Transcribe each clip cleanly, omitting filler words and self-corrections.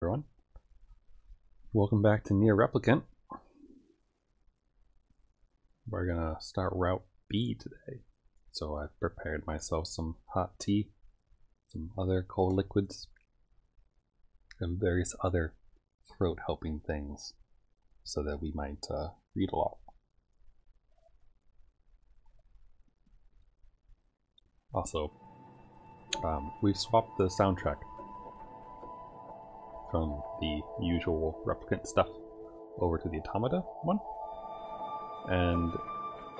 Everyone, welcome back to Nier Replicant. We're gonna start Route B today. So I've prepared myself some hot tea, some other cold liquids, and various other throat helping things so that we might read a lot. Also, we've swapped the soundtrack from the usual Replicant stuff over to the Automata one. And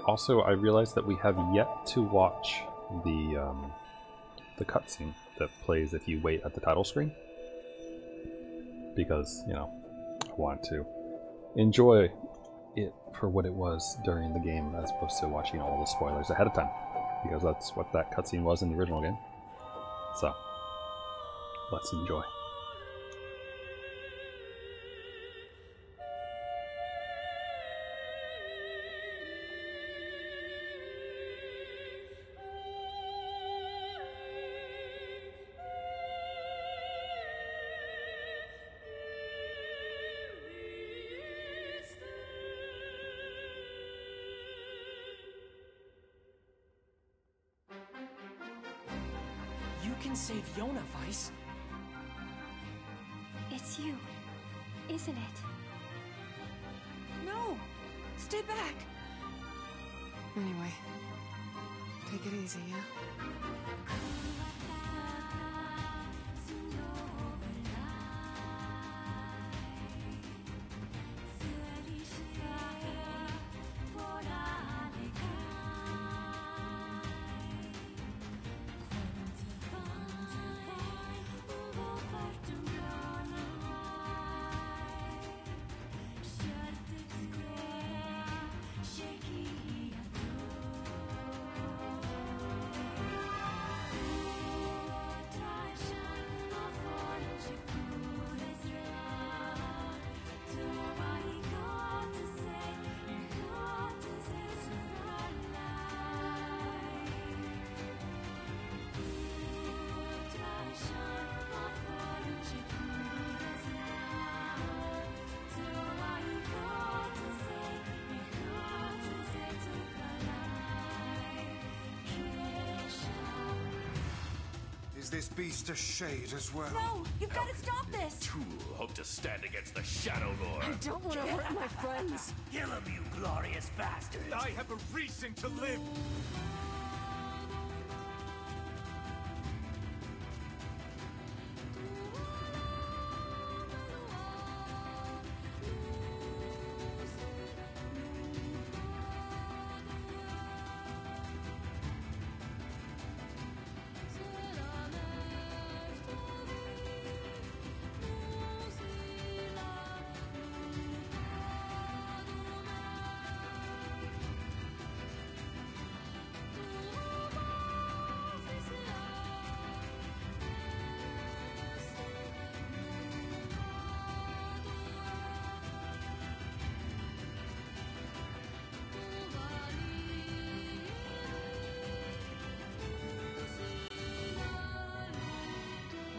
also I realized that we have yet to watch the cutscene that plays if you wait at the title screen. Because, you know, I want to enjoy it for what it was during the game as opposed to watching all the spoilers ahead of time. Because that's what that cutscene was in the original game. So, let's enjoy. You can save Yona, Vice. It's you, isn't it? No! Stay back! Anyway, take it easy, yeah? Is this beast a shade as well? No! You've got to stop this! Tool hope to stand against the Shadow Lord. I don't want to hurt my friends. Kill him, you glorious bastard! I have a reason to live!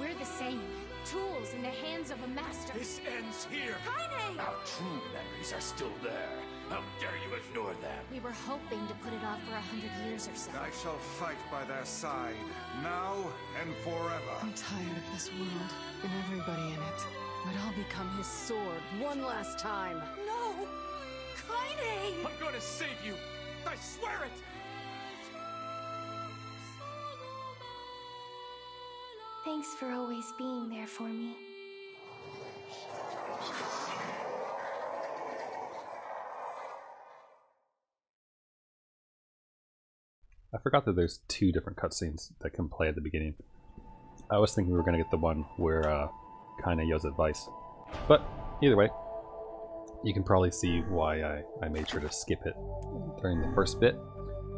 We're the same. Tools in the hands of a master. This ends here! Kaine! Our true memories are still there. How dare you ignore them? We were hoping to put it off for 100 years or so. I shall fight by their side, now and forever. I'm tired of this world and everybody in it. But I'll become his sword one last time. No! Kaine! I'm gonna save you! I swear it! Thanks for always being there for me. I forgot that there's two different cutscenes that can play at the beginning. I was thinking we were going to get the one where Kaine yells at Vice. But either way, you can probably see why I made sure to skip it during the first bit,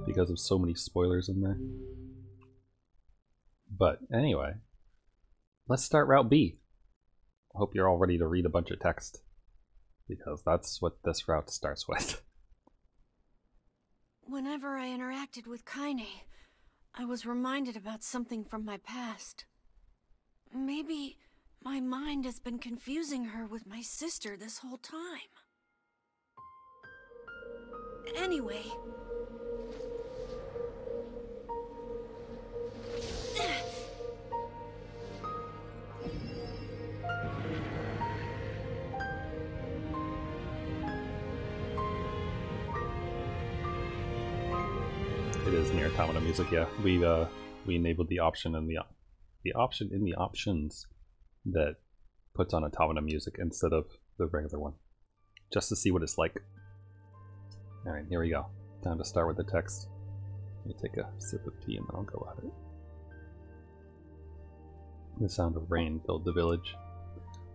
because of so many spoilers in there. But anyway, let's start Route B. I hope you're all ready to read a bunch of text, because that's what this route starts with. Whenever I interacted with Kaine, I was reminded about something from my past. Maybe My mind has been confusing her with my sister this whole time. Anyway... It is Nier Automata music, yeah. We enabled the option in the option in the options that puts on Automata music instead of the regular one, just to see what it's like. All right, here we go. Time to start with the text. Let me take a sip of tea and then I'll go at it. The sound of rain filled the village.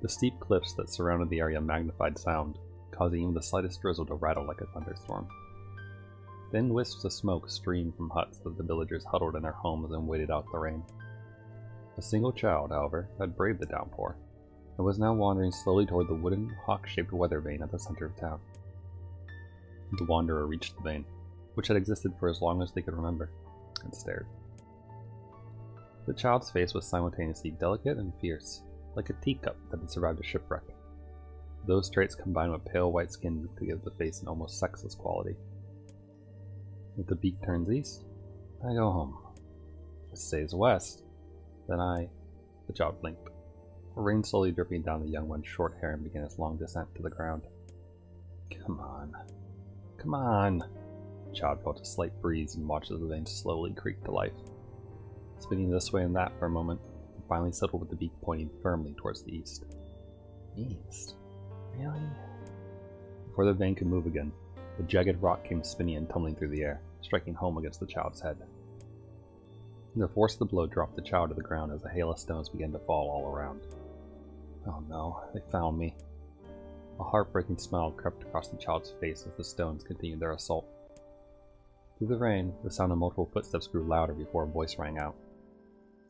The steep cliffs that surrounded the area magnified sound, causing even the slightest drizzle to rattle like a thunderstorm. Thin wisps of smoke streamed from huts as the villagers huddled in their homes and waited out the rain. A single child, however, had braved the downpour, and was now wandering slowly toward the wooden, hawk-shaped weather vane at the center of town. The wanderer reached the vane, which had existed for as long as they could remember, and stared. The child's face was simultaneously delicate and fierce, like a teacup that had survived a shipwreck. Those traits combined with pale white skin to give the face an almost sexless quality. If the beak turns east, I go home. If it stays west, then The child blinked. Rain slowly dripping down the young one's short hair and began its long descent to the ground. Come on. Come on! The child felt a slight breeze and watched as the vein slowly creaked to life. Spinning this way and that for a moment, it finally settled with the beak pointing firmly towards the east. East? Really? Before the vein could move again, the jagged rock came spinning and tumbling through the air, striking home against the child's head. The force of the blow dropped the child to the ground as a hail of stones began to fall all around. Oh no, they found me. A heartbreaking smile crept across the child's face as the stones continued their assault. Through the rain, the sound of multiple footsteps grew louder before a voice rang out.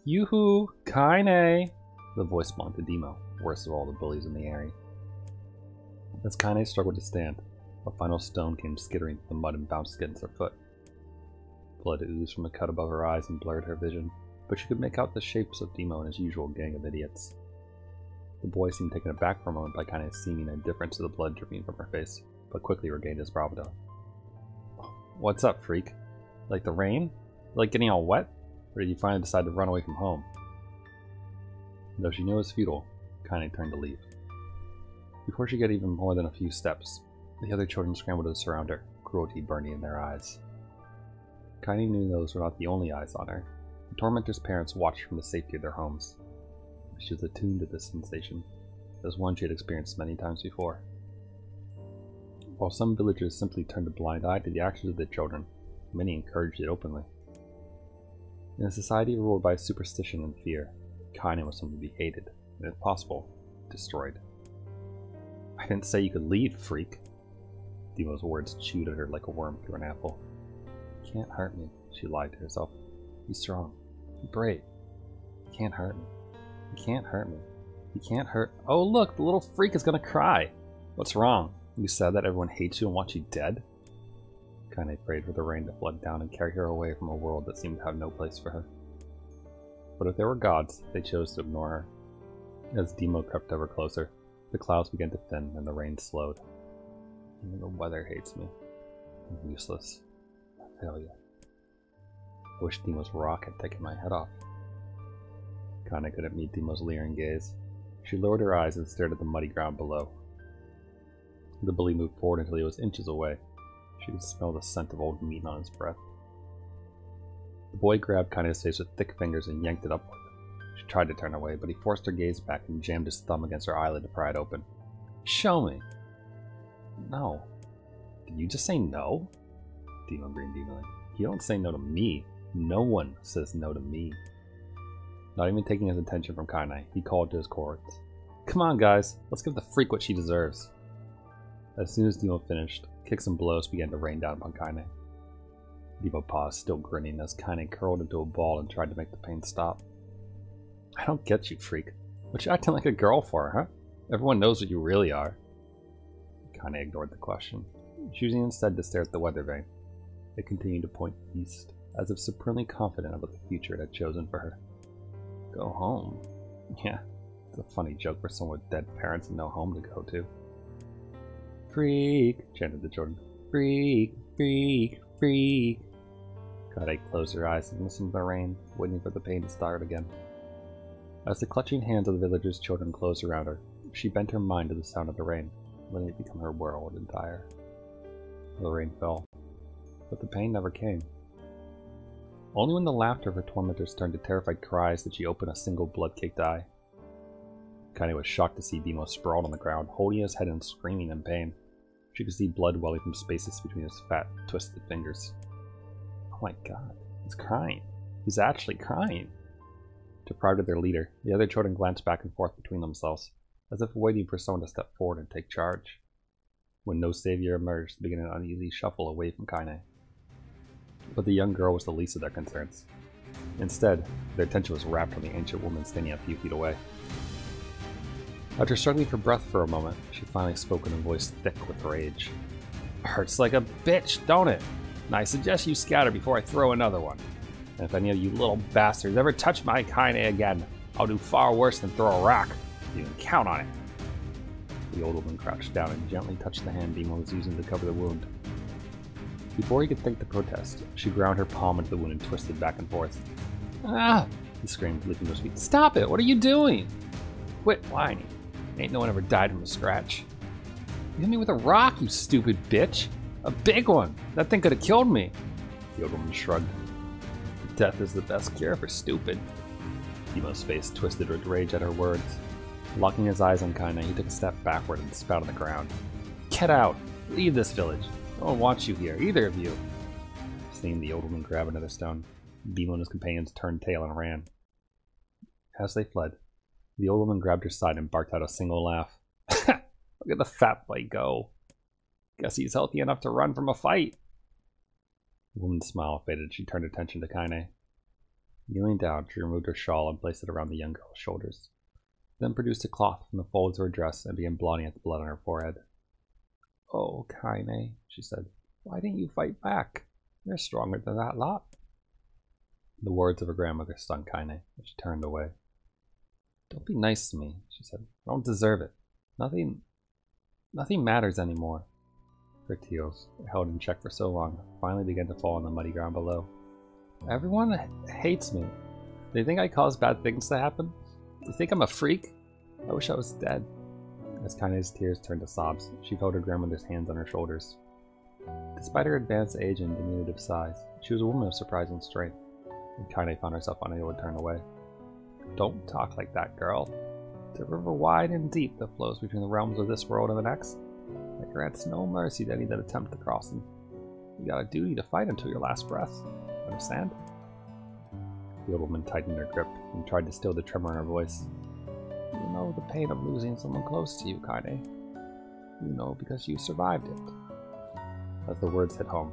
Yoo-hoo! Kaine! The voice belonged to Demo, worst of all the bullies in the area. As Kaine struggled to stand, a final stone came skittering through the mud and bounced against her foot. Blood oozed from a cut above her eyes and blurred her vision, but she could make out the shapes of Demo and his usual gang of idiots. The boy seemed taken aback for a moment by Kaine's seeming indifference to the blood dripping from her face, but quickly regained his bravado. What's up, freak? Like the rain? Like getting all wet? Or did you finally decide to run away from home? Though she knew it was futile, Kaine turned to leave. Before she got even more than a few steps, the other children scrambled to surround her, cruelty burning in their eyes. Kaine knew those were not the only eyes on her. The tormentor's parents watched from the safety of their homes. She was attuned to this sensation, as one she had experienced many times before. While some villagers simply turned a blind eye to the actions of their children, many encouraged it openly. In a society ruled by superstition and fear, Kaine was something to be hated, and if possible, destroyed. I didn't say you could leave, freak. Demo's words chewed at her like a worm through an apple. You can't hurt me, she lied to herself. Be strong. Be brave. You can't hurt me. You can't hurt me. You can't hurt... Oh look, the little freak is gonna cry! What's wrong? You said that everyone hates you and wants you dead? Kaine prayed for the rain to flood down and carry her away from a world that seemed to have no place for her. But if there were gods, they chose to ignore her. As Demo crept ever closer, the clouds began to thin and the rain slowed. Even the weather hates me. I'm useless. I fail you. I wish Demo's rock had taken my head off. Kaine couldn't meet Demo's leering gaze. She lowered her eyes and stared at the muddy ground below. The bully moved forward until he was inches away. She could smell the scent of old meat on his breath. The boy grabbed Kaine's face with thick fingers and yanked it upward. She tried to turn away, but he forced her gaze back and jammed his thumb against her eyelid to pry it open. Show me! No. Did you just say no? Demo grinned evenly. You don't say no to me. No one says no to me. Not even taking his attention from Kaine, he called to his cohorts. Come on, guys. Let's give the freak what she deserves. As soon as Demo finished, kicks and blows began to rain down upon Kaine. Demo paused, still grinning, as Kaine curled into a ball and tried to make the pain stop. I don't get you, freak. What you acting like a girl for, huh? Everyone knows what you really are. Kaine ignored the question, choosing instead to stare at the weather vane. It continued to point east, as if supremely confident about the future it had chosen for her. Go home? Yeah, It's a funny joke for someone with dead parents and no home to go to. Freak, chanted the children. Freak, freak, freak. Kaede closed her eyes and listened to the rain, waiting for the pain to start again. As the clutching hands of the villagers' children closed around her, she bent her mind to the sound of the rain, letting it become her world entire. The rain fell, but the pain never came. Only when the laughter of her tormentors turned to terrified cries did she open a single blood-caked eye. Kaede was shocked to see Bimo sprawled on the ground, holding his head and screaming in pain. She could see blood welling from spaces between his fat, twisted fingers. Oh my god, he's crying. He's actually crying. Deprived of their leader, the other children glanced back and forth between themselves, as if waiting for someone to step forward and take charge. When no savior emerged, they began an uneasy shuffle away from Kaede. But the young girl was the least of their concerns. Instead, their attention was wrapped on the ancient woman standing a few feet away. After struggling for breath for a moment, she finally spoke in a voice thick with rage. Hurts like a bitch, don't it? And I suggest you scatter before I throw another one. And if any of you little bastards ever touch my Kaede again, I'll do far worse than throw a rock. You can count on it. The old woman crouched down and gently touched the hand Bimo was using to cover the wound. Before he could think to protest, she ground her palm into the wound and twisted back and forth. Ah! He screamed, leaping to his feet. Stop it! What are you doing? Quit whining. Ain't no one ever died from a scratch. You hit me with a rock, you stupid bitch! A big one! That thing could have killed me! The old woman shrugged. Death is the best cure for stupid. Bimo's face twisted with rage at her words. Locking his eyes on Kaede, he took a step backward and spat on the ground. Get out! Leave this village! No one wants you here, either of you! Seeing the old woman grab another stone, Bimo and his companions turned tail and ran. As they fled, the old woman grabbed her side and barked out a single laugh. Look at the fat boy go! Guess he's healthy enough to run from a fight! The woman's smile faded as she turned attention to Kaede. Kneeling down, she removed her shawl and placed it around the young girl's shoulders, then produced a cloth from the folds of her dress and began blotting at the blood on her forehead. Oh, Kaede, she said, why didn't you fight back? You're stronger than that lot. The words of her grandmother stung Kaede, and she turned away. Don't be nice to me, she said. I don't deserve it. Nothing matters anymore. Her tears, held in check for so long, finally began to fall on the muddy ground below. Everyone hates me. They think I cause bad things to happen? They think I'm a freak? I wish I was dead. As Kaine's tears turned to sobs, she felt her grandmother's hands on her shoulders. Despite her advanced age and diminutive size, she was a woman of surprising strength, and Kaede found herself unable to turn away. Don't talk like that, girl. It's a river wide and deep that flows between the realms of this world and the next. It grants no mercy to any that attempt to cross them. You got a duty to fight until your last breath. Understand? The old woman tightened her grip and tried to still the tremor in her voice. You know the pain of losing someone close to you, Kaede. You know because you survived it. As the words hit home,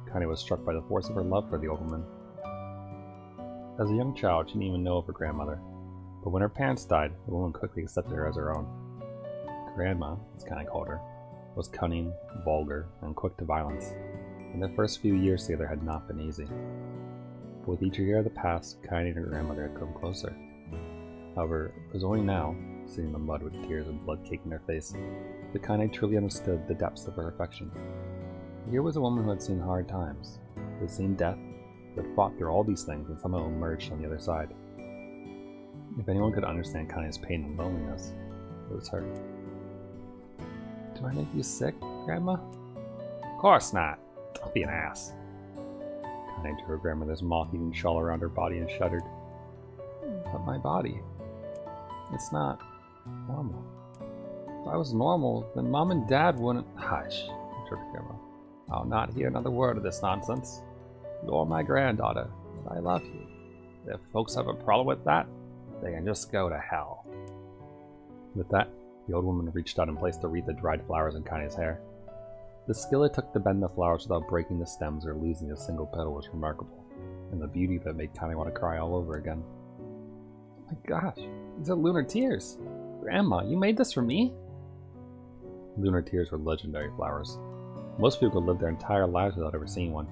Kaede was struck by the force of her love for the old woman. As a young child, she didn't even know of her grandmother, but when her parents died, the woman quickly accepted her as her own. Grandma, as Kaede called her, was cunning, vulgar, and quick to violence, and their first few years together had not been easy. But with each year that passed, Kaede and her grandmother had come closer. However, it was only now, sitting in the mud with tears and blood caking her face, that Kaede truly understood the depths of her affection. Here was a woman who had seen hard times, who had seen death, who had fought through all these things and somehow emerged on the other side. If anyone could understand Kaede's pain and loneliness, it was her. Do I make you sick, Grandma? Of course not. Don't be an ass. Kaede drew her grandmother's moth-eaten shawl around her body and shuddered. But my body, it's not normal. If I was normal, then Mom and Dad wouldn't— Hush, interrupted Grandma. I'll not hear another word of this nonsense. You're my granddaughter, and I love you. If folks have a problem with that, they can just go to hell. With that, the old woman reached out and placed a wreath of dried flowers in Kaine's hair. The skill it took to bend the flowers without breaking the stems or losing a single petal was remarkable, and the beauty of it made Kaine want to cry all over again. Oh my gosh, these are lunar tears! Grandma, you made this for me? Lunar tears were legendary flowers. Most people could live their entire lives without ever seeing one,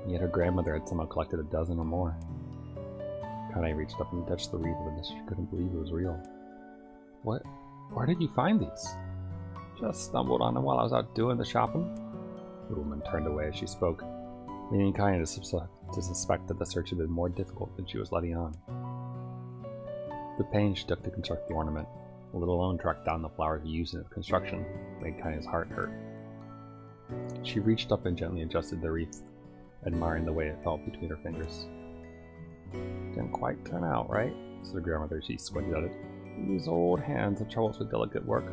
and yet her grandmother had somehow collected a dozen or more. Kaine reached up and touched the wreath of it as she couldn't believe it was real. Where did you find these? Just stumbled on them while I was out doing the shopping. The woman turned away as she spoke, leaning kind to suspect that the search had been more difficult than she was letting on. The pains she took to construct the ornament, let alone track down the flowers used in its construction, made Kanye's heart hurt. She reached up and gently adjusted the wreath, admiring the way it felt between her fingers. Didn't quite turn out, right? Said her grandmother as she squinted at it. These old hands have troubles with delicate work,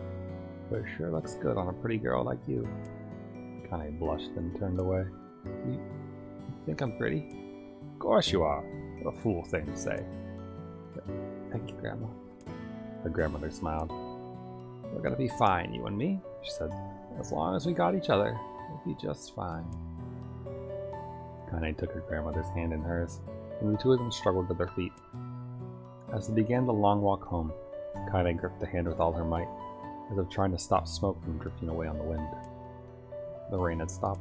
but it sure looks good on a pretty girl like you. Kanye blushed and turned away. You think I'm pretty? Of course you are. What a fool thing to say. Thank you, Grandma. Her grandmother smiled. We're gonna be fine, you and me, she said. As long as we got each other, we'll be just fine. Kanye took her grandmother's hand in hers, and the two of them struggled to their feet. As they began the long walk home, Kanye gripped the hand with all her might, as if trying to stop smoke from drifting away on the wind. The rain had stopped.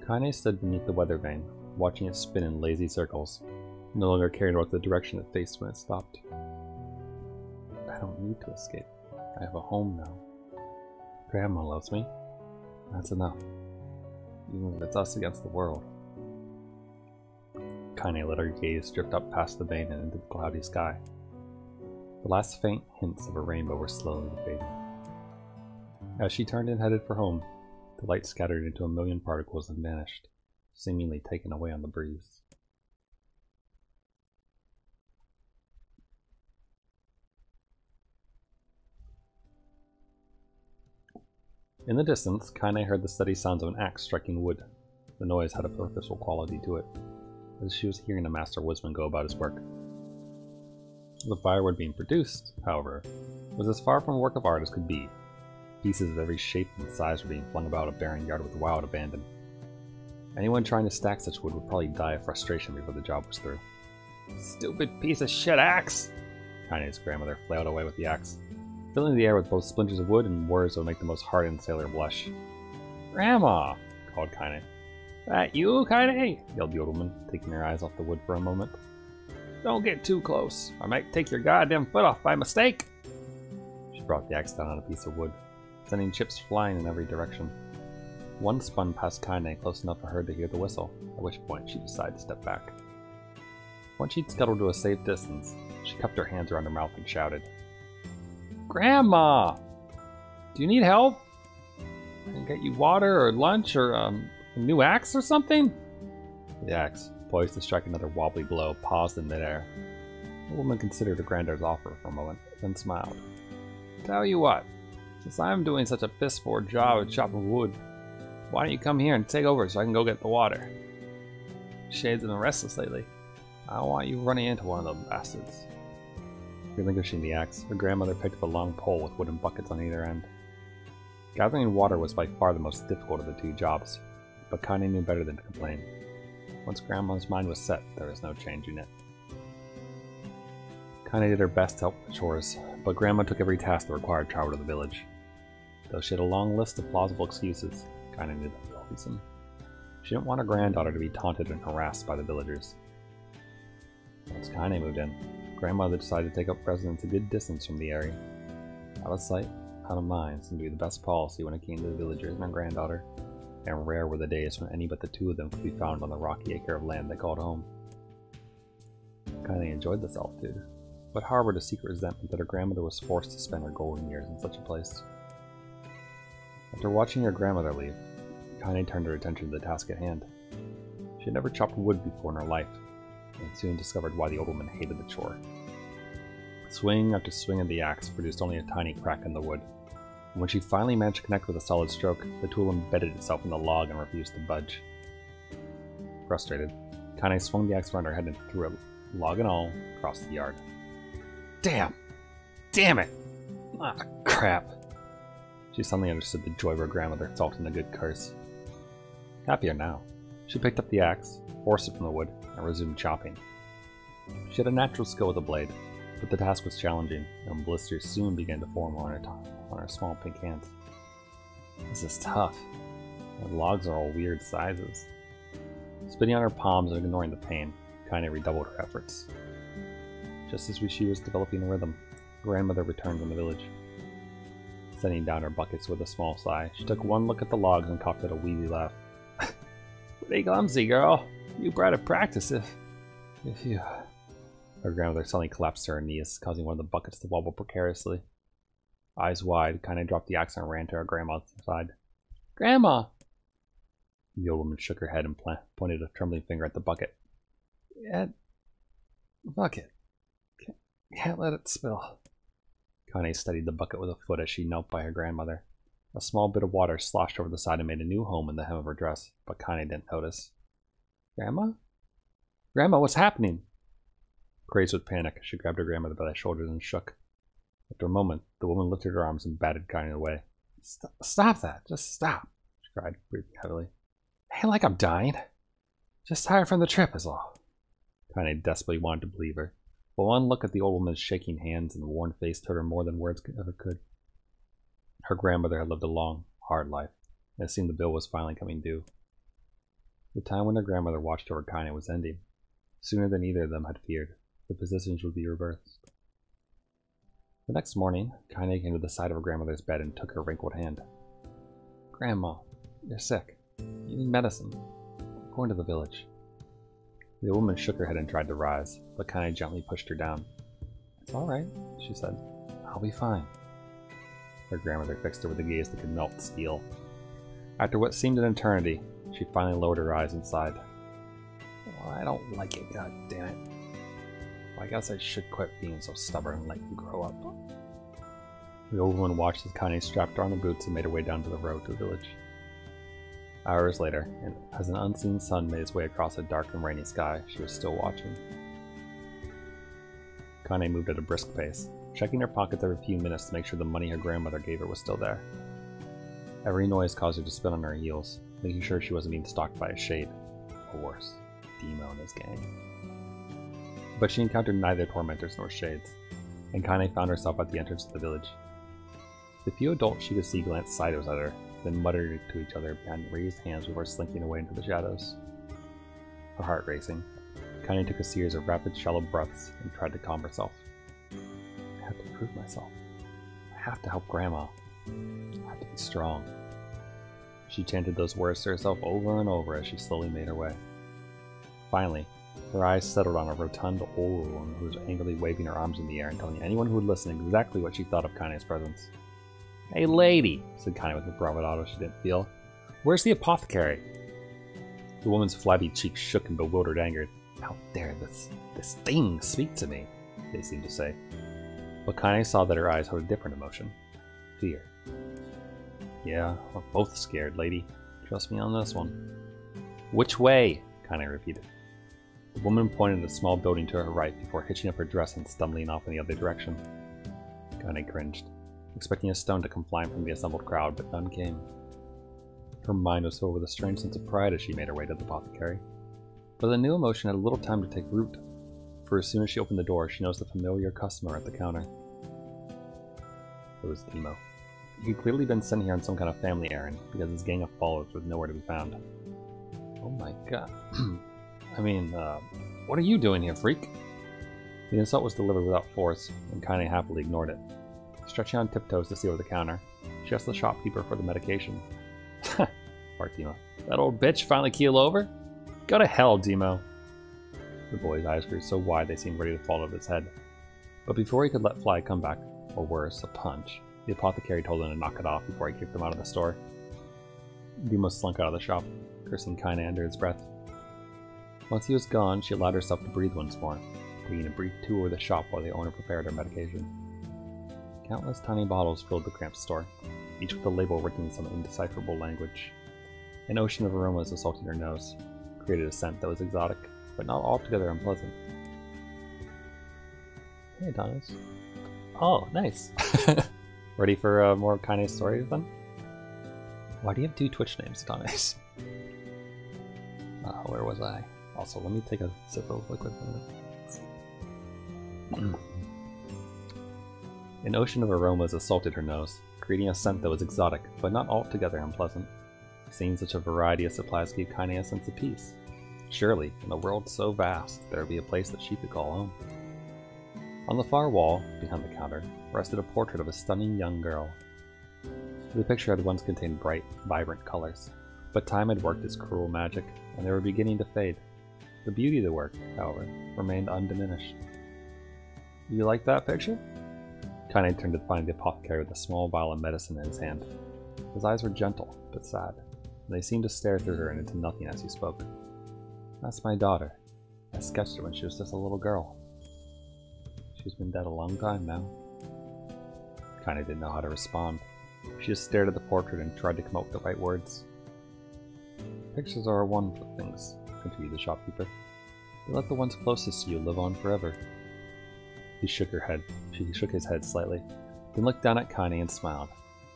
Kanye stood beneath the weather vane, watching it spin in lazy circles, no longer caring what the direction it faced when it stopped. I don't need to escape. I have a home now. Grandma loves me. That's enough. Even if it's us against the world. Kanye let her gaze drift up past the vane and into the cloudy sky. The last faint hints of a rainbow were slowly fading. As she turned and headed for home, the light scattered into a million particles and vanished, seemingly taken away on the breeze. In the distance, Kanye heard the steady sounds of an axe striking wood. The noise had a purposeful quality to it, as she was hearing a master woodsman go about his work. The firewood being produced, however, was as far from a work of art as could be. Pieces of every shape and size were being flung about a barren yard with wild abandon. Anyone trying to stack such wood would probably die of frustration before the job was through. Stupid piece of shit axe! Kanye's grandmother flailed away with the axe, filling the air with both splinters of wood and words that would make the most hardened sailor blush. Grandma! Called Kanye. That you, Kanye? Yelled the old woman, taking her eyes off the wood for a moment. Don't get too close. I might take your goddamn foot off by mistake. She brought the axe down on a piece of wood, sending chips flying in every direction. One spun past Kanye close enough for her to hear the whistle, at which point she decided to step back. Once she'd scuttled to a safe distance, she cupped her hands around her mouth and shouted. Grandma! Do you need help? I can get you water or lunch or a new axe or something? The axe, poised to strike another wobbly blow, paused in midair. The woman considered her granddaughter's offer for a moment, then smiled. Tell you what, since I'm doing such a piss-poor job at chopping wood, why don't you come here and take over so I can go get the water? Shades have been restless lately. I don't want you running into one of them bastards. Relinquishing the axe, her grandmother picked up a long pole with wooden buckets on either end. Gathering water was by far the most difficult of the two jobs, but Kanye knew better than to complain. Once Grandma's mind was set, there was no changing it. Kanye did her best to help with the chores, but Grandma took every task that required travel to the village. Though she had a long list of plausible excuses, Kanye knew that was reason. She didn't want her granddaughter to be taunted and harassed by the villagers. Once Kanye moved in, Grandmother decided to take up residence a good distance from the area. Out of sight, out of mind seemed to be the best policy when it came to the villagers and her granddaughter, and rare were the days when any but the two of them could be found on the rocky acre of land they called home. Kanye enjoyed the solitude, but harbored a secret resentment that her grandmother was forced to spend her golden years in such a place. After watching her grandmother leave, Kanye turned her attention to the task at hand. She had never chopped wood before in her life, and soon discovered why the old woman hated the chore. Swing after swing of the axe produced only a tiny crack in the wood, and when she finally managed to connect with a solid stroke, the tool embedded itself in the log and refused to budge. Frustrated, Kanye swung the axe around her head and threw it, log and all, across the yard. Damn! Damn it! Ah, crap! She suddenly understood the joy her grandmother felt in the good curse. Happier now, she picked up the axe, forced it from the wood, and resumed chopping. She had a natural skill with the blade, but the task was challenging, and blisters soon began to form on her small pink hands. This is tough. The logs are all weird sizes. Spitting on her palms and ignoring the pain, Kanye redoubled her efforts. Just as she was developing a rhythm, grandmother returned from the village. Setting down her buckets with a small sigh, she took one look at the logs and coughed out a wheezy laugh. Pretty clumsy, girl. You better practice if you... Her grandmother suddenly collapsed to her knees, causing one of the buckets to wobble precariously. Eyes wide, Kaine dropped the axe and ran to her grandma's side. Grandma! The old woman shook her head and pointed a trembling finger at the bucket. Bucket. Can't let it spill. Kaine steadied the bucket with a foot as she knelt by her grandmother. A small bit of water sloshed over the side and made a new home in the hem of her dress, but Kaine didn't notice. Grandma? Grandma, what's happening? Crazed with panic, she grabbed her grandmother by the shoulders and shook. After a moment, the woman lifted her arms and batted Kaine away. Stop that! Just stop! She cried, breathing heavily. Ain't like I'm dying. Just tired from the trip is all. Kaine desperately wanted to believe her, but one look at the old woman's shaking hands and worn face told her more than words ever could. Her grandmother had lived a long, hard life, and it seemed the bill was finally coming due. The time when her grandmother watched over Kaine was ending. Sooner than either of them had feared, the positions would be reversed. The next morning, Kaine came to the side of her grandmother's bed and took her wrinkled hand. Grandma, you're sick. You need medicine. I'm going to the village. The woman shook her head and tried to rise, but Kaine gently pushed her down. It's all right, she said. I'll be fine. Her grandmother fixed her with a gaze that could melt steel. After what seemed an eternity, she finally lowered her eyes and sighed. Well, I don't like it, god damn it. Well, I guess I should quit being so stubborn and let you grow up. The old woman watched as Kaine strapped her on the boots and made her way down to the road to the village. Hours later, and as an unseen sun made its way across a dark and rainy sky, she was still watching. Kaine moved at a brisk pace, checking her pockets every few minutes to make sure the money her grandmother gave her was still there. Every noise caused her to spin on her heels, making sure she wasn't being stalked by a shade, or worse, Demo and his gang. But she encountered neither tormentors nor shades, and Kaine found herself at the entrance to the village. The few adults she could see glanced sideways at her, then muttered to each other behind raised hands before slinking away into the shadows. Her heart racing, Kaine took a series of rapid, shallow breaths and tried to calm herself. I have to prove myself. I have to help Grandma. I have to be strong. She chanted those words to herself over and over as she slowly made her way. Finally, her eyes settled on a rotund old woman who was angrily waving her arms in the air and telling anyone who would listen exactly what she thought of Kaine's presence. Hey lady, said Kaine with a bravado she didn't feel. Where's the apothecary? The woman's flabby cheeks shook in bewildered anger. How dare this thing speak to me, they seemed to say. But Kaine saw that her eyes held a different emotion. Fear. Yeah, we're both scared, lady. Trust me on this one. Which way? Kaine repeated. The woman pointed at a small building to her right before hitching up her dress and stumbling off in the other direction. Kaine cringed, expecting a stone to come flying from the assembled crowd, but none came. Her mind was filled with a strange sense of pride as she made her way to the apothecary. But the new emotion had little time to take root, for as soon as she opened the door, she noticed a familiar customer at the counter. It was Demo. He had clearly been sent here on some kind of family errand, because his gang of followers was nowhere to be found. Oh my god. I mean, what are you doing here, freak? The insult was delivered without force, and Kaine happily ignored it. Stretching on tiptoes to see over the counter, she asked the shopkeeper for the medication. Ha! barked Demo. That old bitch finally keel over? Go to hell, Demo! The boy's eyes grew so wide they seemed ready to fall over his head. But before he could let fly a comeback, or worse, a punch, the apothecary told him to knock it off before he kicked him out of the store. Demo slunk out of the shop, cursing Kaine under his breath. Once he was gone, she allowed herself to breathe once more, taking a brief tour of the shop while the owner prepared her medication. Countless tiny bottles filled the cramped store, each with a label written in some indecipherable language. An ocean of aromas assaulted her nose, created a scent that was exotic, but not altogether unpleasant. Hey, Adonis. Oh, nice. Ready for more Kaine stories then? Why do you have two Twitch names, Adonis? Where was I? Also, let me take a sip of liquid for a minute. An ocean of aromas assaulted her nose, creating a scent that was exotic, but not altogether unpleasant. Seeing such a variety of supplies gave Kaine a sense of peace. Surely, in a world so vast, there would be a place that she could call home. On the far wall, behind the counter, rested a portrait of a stunning young girl. The picture had once contained bright, vibrant colors, but time had worked its cruel magic, and they were beginning to fade. The beauty of the work, however, remained undiminished. You like that picture? Kaine turned to find the apothecary with a small vial of medicine in his hand. His eyes were gentle, but sad, and they seemed to stare through her and into nothing as he spoke. That's my daughter. I sketched her when she was just a little girl. She's been dead a long time now. Kaine didn't know how to respond. She just stared at the portrait and tried to come up with the right words. Pictures are wonderful things, continued the shopkeeper. They let the ones closest to you live on forever. She shook his head slightly, then looked down at Kaine and smiled.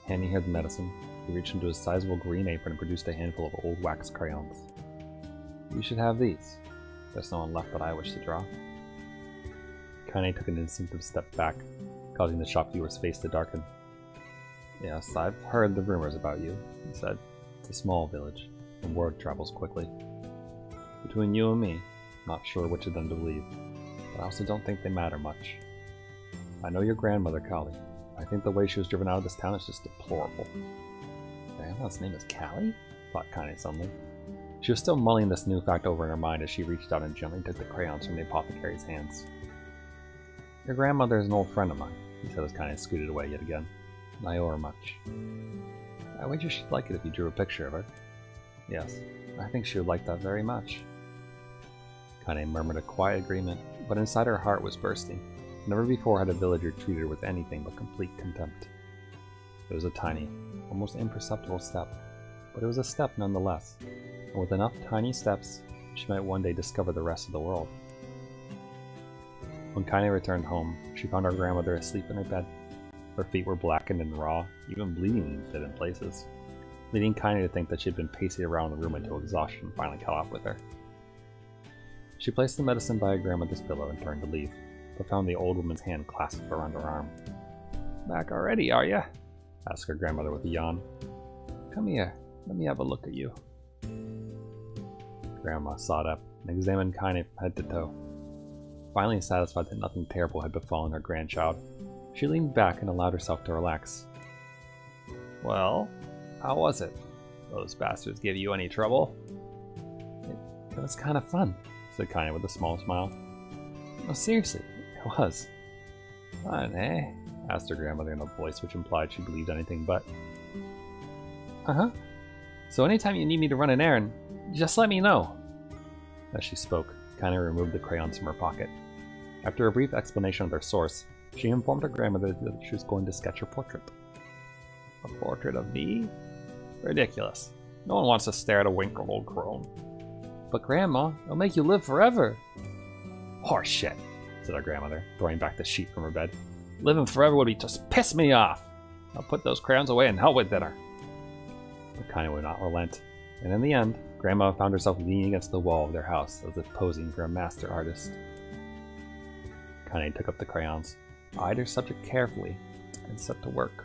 Handing her the medicine, he reached into his sizable green apron and produced a handful of old wax crayons. You should have these. There's no one left that I wish to draw. Kaine took an instinctive step back, causing the shopkeeper's face to darken. Yes, I've heard the rumors about you, he said. It's a small village, and word travels quickly. Between you and me, I'm not sure which of them to believe, but I also don't think they matter much. I know your grandmother, Callie. I think the way she was driven out of this town is just deplorable. Grandma's name is Callie? Thought Kaine suddenly. She was still mulling this new fact over in her mind as she reached out and gently took the crayons from the apothecary's hands. Your grandmother is an old friend of mine, he said as Kaine scooted away yet again. And I owe her much. I wager she'd like it if you drew a picture of her. Yes, I think she would like that very much. Kaine murmured a quiet agreement, but inside her heart was bursting. Never before had a villager treated her with anything but complete contempt. It was a tiny, almost imperceptible step, but it was a step nonetheless, and with enough tiny steps, she might one day discover the rest of the world. When Kaine returned home, she found her grandmother asleep in her bed. Her feet were blackened and raw, even bleeding a bit in places, leading Kaine to think that she had been pacing around the room until exhaustion finally caught up with her. She placed the medicine by her grandmother's pillow and turned to leave, but found the old woman's hand clasped around her arm. Back already, are ya? Asked her grandmother with a yawn. Come here, let me have a look at you. Grandma sat up and examined Kaine from head to toe. Finally satisfied that nothing terrible had befallen her grandchild, she leaned back and allowed herself to relax. Well, how was it? Those bastards give you any trouble? It was kind of fun, said Kaine with a small smile. No, seriously, it was. Fun, eh? Asked her grandmother in a voice which implied she believed anything but. Uh-huh. So anytime you need me to run an errand, just let me know. As she spoke, Kaine removed the crayons from her pocket. After a brief explanation of their source, she informed her grandmother that she was going to sketch her portrait. A portrait of me? Ridiculous. No one wants to stare at a wrinkled old crone. But Grandma, it'll make you live forever. Horse shit, said her grandmother, throwing back the sheet from her bed. Living forever would be just piss me off. I'll put those crayons away and hell with dinner. But Kaine would not relent, and in the end, Grandma found herself leaning against the wall of their house as if posing for a master artist. Kaine took up the crayons, eyed her subject carefully, and set to work.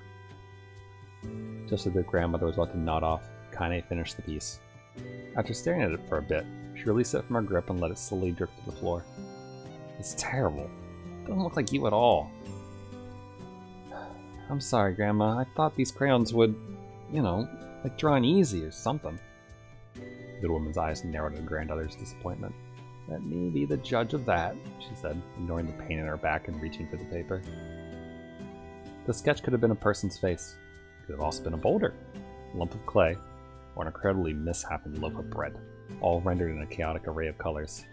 Just as their grandmother was about to nod off, Kaine finished the piece. After staring at it for a bit, she released it from her grip and let it slowly drift to the floor. It's terrible. It doesn't look like you at all. I'm sorry, Grandma. I thought these crayons would, like drawing easy or something. The woman's eyes narrowed at her granddaughter's disappointment. Let me be the judge of that, she said, ignoring the pain in her back and reaching for the paper. The sketch could have been a person's face. It could have also been a boulder, a lump of clay, or an incredibly misshapen loaf of bread, all rendered in a chaotic array of colors.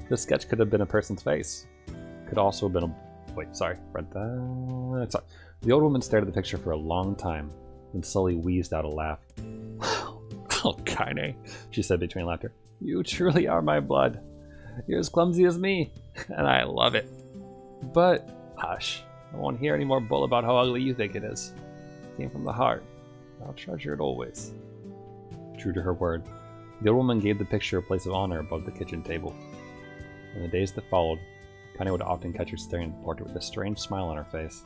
The sketch could have been a person's face. Could also have been a... Wait, sorry, read that... Sorry. The old woman stared at the picture for a long time, then slowly wheezed out a laugh. Oh, Kaine, she said between laughter. You truly are my blood. You're as clumsy as me, and I love it. But, hush, I won't hear any more bull about how ugly you think it is. It came from the heart. I'll treasure it always. True to her word, the old woman gave the picture a place of honor above the kitchen table. In the days that followed, Kaine would often catch her staring at the portrait with a strange smile on her face,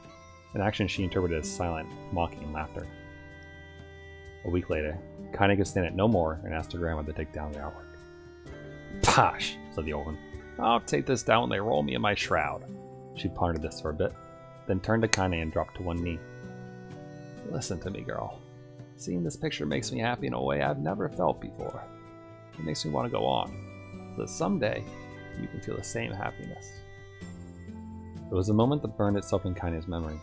an action she interpreted as silent, mocking laughter. A week later, Kaine could stand it no more and asked her grandma to take down the artwork. Posh, said the old one. I'll take this down when they roll me in my shroud. She pondered this for a bit, then turned to Kaine and dropped to one knee. Listen to me, girl. Seeing this picture makes me happy in a way I've never felt before. It makes me want to go on, so that someday you can feel the same happiness. It was a moment that burned itself in Kaine's memory,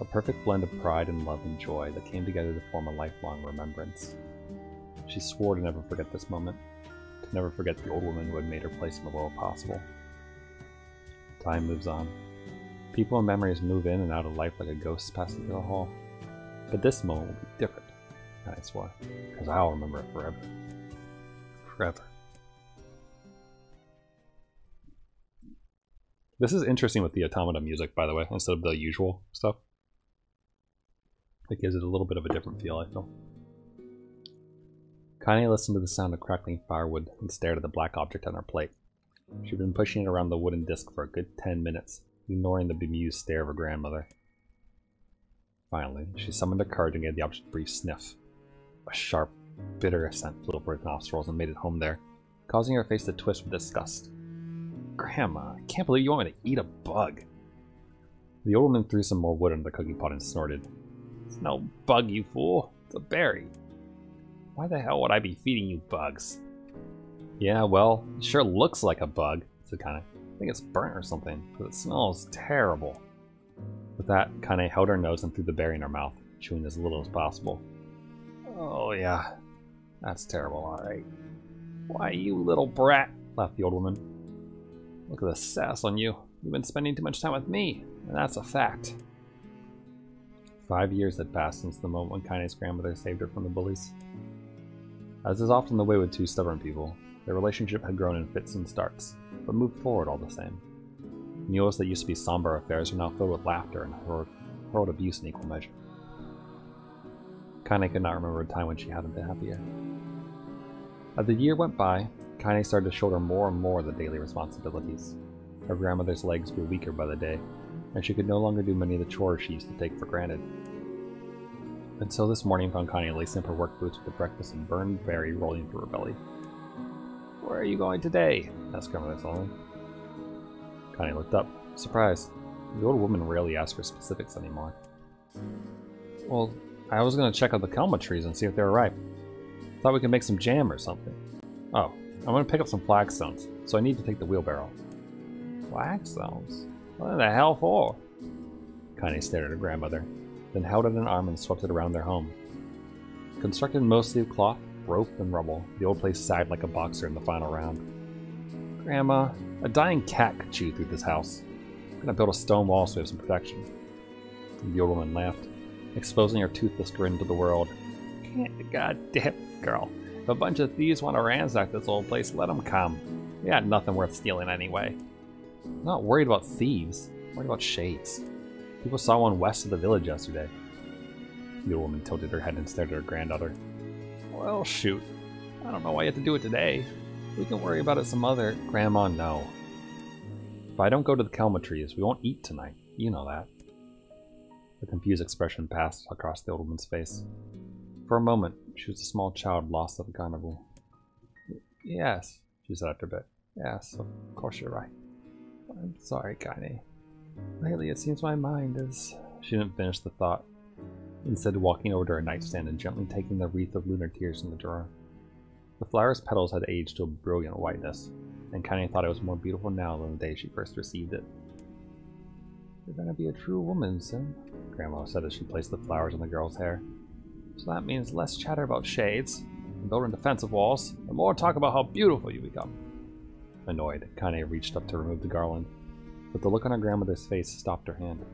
a perfect blend of pride and love and joy that came together to form a lifelong remembrance. She swore to never forget this moment, to never forget the old woman who had made her place in the world possible. Time moves on. People and memories move in and out of life like a ghost passing through a hall. But this moment will be different, Kaine swore, because I'll remember it forever. Forever. This is interesting with the automata music, by the way, instead of the usual stuff. It gives it a little bit of a different feel, I feel. Kaine listened to the sound of crackling firewood and stared at the black object on her plate. She'd been pushing it around the wooden disc for a good 10 minutes, ignoring the bemused stare of her grandmother. Finally, she summoned her courage and gave the object a brief sniff. A sharp, bitter scent flew over her nostrils and made it home there, causing her face to twist with disgust. Grandma, I can't believe you want me to eat a bug. The old woman threw some more wood into the cooking pot and snorted. It's no bug, you fool. It's a berry. Why the hell would I be feeding you bugs? Yeah, well, it sure looks like a bug, said Kaine. I think it's burnt or something, because it smells terrible. With that, Kaine held her nose and threw the berry in her mouth, chewing as little as possible. Oh yeah, that's terrible, alright. Why, you little brat, laughed the old woman. Look at the sass on you. You've been spending too much time with me, and that's a fact. 5 years had passed since the moment when Kaine's grandmother saved her from the bullies. As is often the way with two stubborn people, their relationship had grown in fits and starts, but moved forward all the same. Mules that used to be somber affairs are now filled with laughter and hurled abuse in equal measure. Kaine could not remember a time when she hadn't been happier. As the year went by, Kaine started to shoulder more and more of the daily responsibilities. Her grandmother's legs grew weaker by the day, and she could no longer do many of the chores she used to take for granted. Until this morning found Kaine lacing up her work boots with the breakfast and burned berry rolling through her belly. Where are you going today? Asked grandmother solemnly. Kaine looked up, surprised. The old woman rarely asked for specifics anymore. Well, I was going to check out the kelma trees and see if they were ripe. Thought we could make some jam or something. Oh, I'm going to pick up some flagstones, so I need to take the wheelbarrow. Flagstones? What the hell for? Kaine stared at her grandmother, then held out an arm and swept it around their home. Constructed mostly of cloth, rope, and rubble, the old place sagged like a boxer in the final round. Grandma, a dying cat could chew through this house. I'm gonna build a stone wall so we have some protection. The old woman laughed, exposing her toothless grin to the world. Goddamn, girl. If a bunch of thieves want to ransack this old place, let them come. We got nothing worth stealing anyway. I'm not worried about thieves. I'm worried about shades. People saw one west of the village yesterday. The old woman tilted her head and stared at her granddaughter. Well, shoot. I don't know why you have to do it today. We can worry about it some other... Grandma, no. If I don't go to the kelma trees, we won't eat tonight. You know that. A confused expression passed across the old woman's face. For a moment, she was a small child lost at the carnival. Yes, she said after a bit. Yes, of course you're right. I'm sorry, Kaine. Lately, it seems my mind is... She didn't finish the thought, instead walking over to her nightstand and gently taking the wreath of lunar tears from the drawer. The flower's petals had aged to a brilliant whiteness, and Kaine thought it was more beautiful now than the day she first received it. You're gonna be a true woman soon, Grandma said as she placed the flowers on the girl's hair. So that means less chatter about shades, and building defensive walls, and more talk about how beautiful you become. Annoyed, Kaine reached up to remove the garland, but the look on her grandmother's face stopped her hand.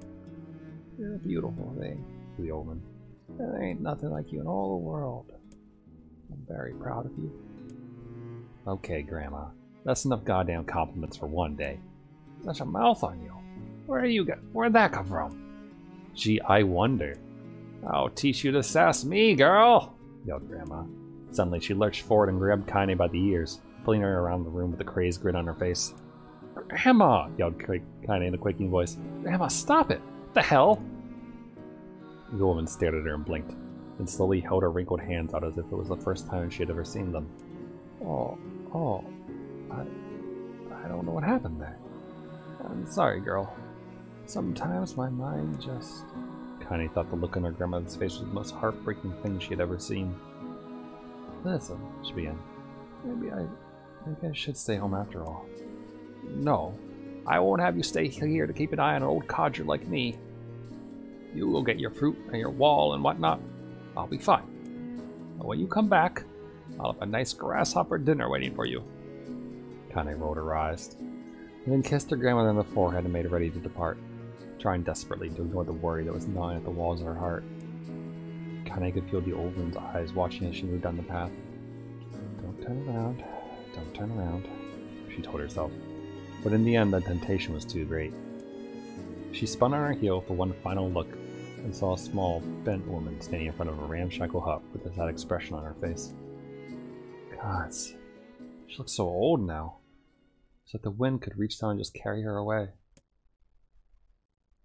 You're a beautiful thing, to the old woman. There ain't nothing like you in all the world. I'm very proud of you. Okay, Grandma. That's enough goddamn compliments for one day. Such a mouth on you. Where'd that come from? Gee, I wonder. I'll teach you to sass me, girl! Yelled Grandma. Suddenly, she lurched forward and grabbed Kaine by the ears, pulling her around the room with a crazed grin on her face. Grandma! Yelled Kaine in a quaking voice. Grandma, stop it! What the hell? The woman stared at her and blinked, and slowly held her wrinkled hands out as if it was the first time she had ever seen them. I I don't know what happened there. I'm sorry, girl. Sometimes my mind just... Kaine thought the look on her grandmother's face was the most heartbreaking thing she had ever seen. Listen, she began. Maybe I should stay home after all. No, I won't have you stay here to keep an eye on an old codger like me. You will get your fruit and your wall and whatnot. I'll be fine. And when you come back, I'll have a nice grasshopper dinner waiting for you. Kaine rolled her eyes, and then kissed her grandmother on the forehead and made her ready to depart, trying desperately to ignore the worry that was gnawing at the walls of her heart. Kaine could feel the old woman's eyes watching as she moved down the path. Don't turn around. Don't turn around, she told herself. But in the end, the temptation was too great. She spun on her heel for one final look and saw a small, bent woman standing in front of a ramshackle hut with a sad expression on her face. Gods, she looks so old now. It's like the wind could reach down and just carry her away.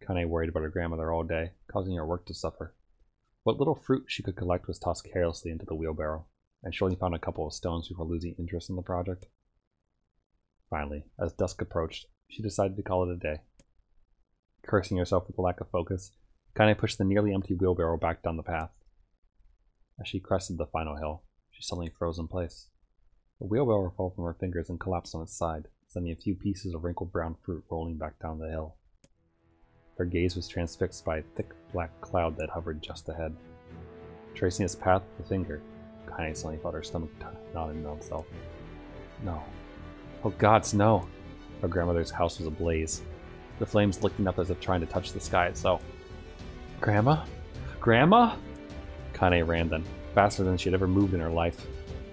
Kaine worried about her grandmother all day, causing her work to suffer. What little fruit she could collect was tossed carelessly into the wheelbarrow, and she only found a couple of stones before losing interest in the project. Finally, as dusk approached, she decided to call it a day. Cursing herself for the lack of focus, Kaine pushed the nearly empty wheelbarrow back down the path. As she crested the final hill, she suddenly froze in place. The wheelbarrow fell from her fingers and collapsed on its side, sending a few pieces of wrinkled brown fruit rolling back down the hill. Her gaze was transfixed by a thick black cloud that hovered just ahead. Tracing its path with the finger, Kaine suddenly felt her stomach knot into itself. No. Oh gods, no! Her grandmother's house was ablaze, the flames licking up as if trying to touch the sky itself. Grandma? Grandma? Kaine ran then, faster than she had ever moved in her life.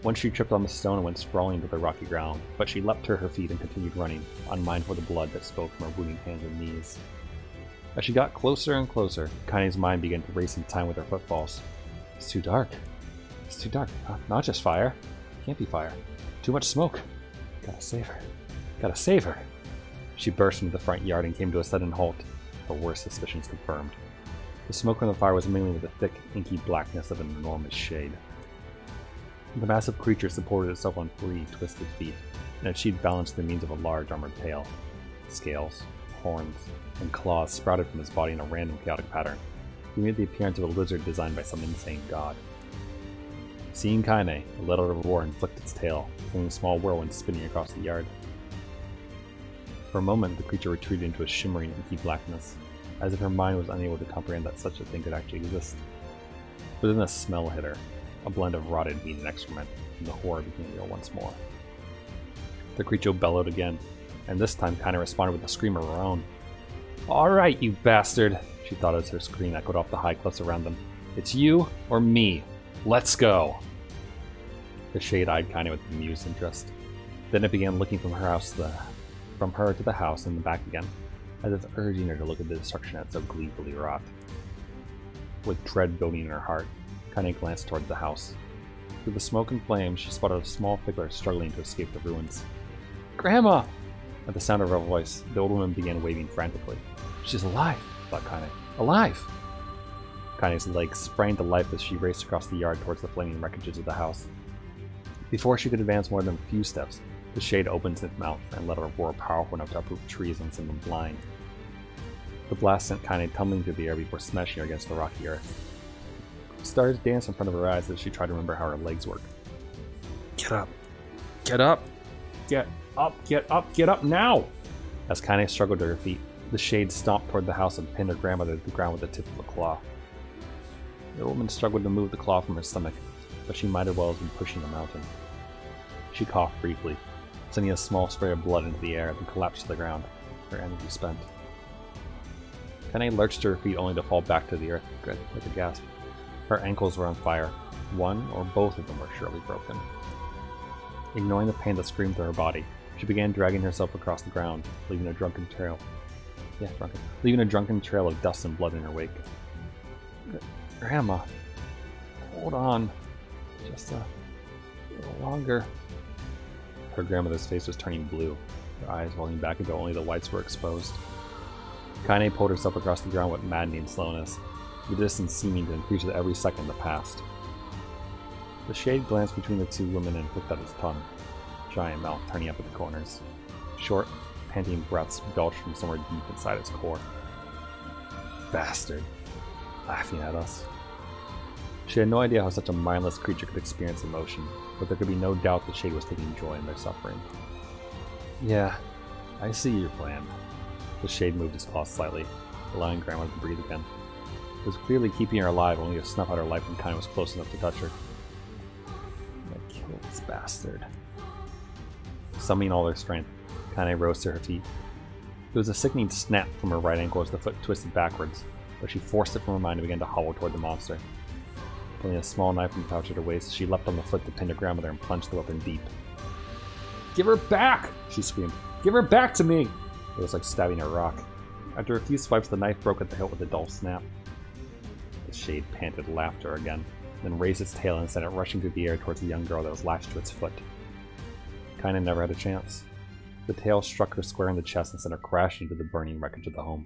Once she tripped on the stone and went sprawling to the rocky ground, but she leapt to her feet and continued running, unmindful of the blood that spilled from her bleeding hands and knees. As she got closer and closer, Kaine's mind began to race in time with her footfalls. It's too dark. It's too dark. Not just fire. It can't be fire. Too much smoke. Gotta save her. Gotta save her. She burst into the front yard and came to a sudden halt, her worst suspicions confirmed. The smoke from the fire was mingling with the thick, inky blackness of an enormous shade. The massive creature supported itself on 3 twisted feet, and its sheath balanced the means of a large armored tail. Scales, horns, and claws sprouted from his body in a random chaotic pattern. He made the appearance of a lizard designed by some insane god. Seeing Kaine, it let out a roar and flicked its tail, sending a small whirlwind spinning across the yard. For a moment, the creature retreated into a shimmering, inky blackness, as if her mind was unable to comprehend that such a thing could actually exist. But then a smell hit her, a blend of rotted meat and excrement, and the horror became real once more. The creature bellowed again, and this time Kaine responded with a scream of her own. Alright, you bastard, she thought as her scream echoed off the high cliffs around them. It's you or me. Let's go! The shade eyed Kaine with amused interest. Then it began looking from her to the house and back again, as if urging her to look at the destruction it so gleefully wrought. With dread building in her heart, Kaine glanced toward the house. Through the smoke and flames, she spotted a small figure struggling to escape the ruins. Grandma! At the sound of her voice, the old woman began waving frantically. She's alive, thought Kaine. Alive! Kaine's legs sprang to life as she raced across the yard towards the flaming wreckages of the house. Before she could advance more than a few steps, the shade opened its mouth and let out a roar powerful enough to uproot trees and send them blind. The blast sent Kaine tumbling through the air before smashing her against the rocky earth. Stars danced in front of her eyes as she tried to remember how her legs work. Get up! Get up! Get up! Get up! Get up now! As Kaine struggled to her feet, the shade stomped toward the house and pinned her grandmother to the ground with the tip of a claw. The woman struggled to move the claw from her stomach, but she might as well have been pushing a mountain. She coughed briefly, sending a small spray of blood into the air, then collapsed to the ground, her energy spent. Kaine lurched to her feet only to fall back to the earth with a gasp. Her ankles were on fire. One or both of them were surely broken. Ignoring the pain that screamed through her body, she began dragging herself across the ground, leaving a drunken trail of dust and blood in her wake. Grandma, hold on. Just a little longer. Her grandmother's face was turning blue, her eyes rolling back until only the whites were exposed. Kaine pulled herself across the ground with maddening slowness, the distance seeming to increase with every second that passed. The shade glanced between the two women and flicked out its tongue, giant mouth turning up at the corners. Short, panting breaths belched from somewhere deep inside its core. Bastard. Laughing at us. She had no idea how such a mindless creature could experience emotion, but there could be no doubt the Shade was taking joy in their suffering. Yeah, I see your plan. The Shade moved his claw slightly, allowing Grandma to breathe again. It was clearly keeping her alive, only to snuff out her life when Kaine was close enough to touch her. I'm gonna kill this bastard. Summoning all her strength, Kaine rose to her feet. There was a sickening snap from her right ankle as the foot twisted backwards, but she forced it from her mind and began to hobble toward the monster. Pulling a small knife from the pouch at her waist, she leapt on the foot to pin her grandmother and plunged the weapon deep. "Give her back!" she screamed. "Give her back to me!" It was like stabbing a rock. After a few swipes, the knife broke at the hilt with a dull snap. The Shade panted laughter again, then raised its tail and sent it rushing through the air towards the young girl that was lashed to its foot. Kaine never had a chance. The tail struck her square in the chest and sent her crashing into the burning wreckage of the home.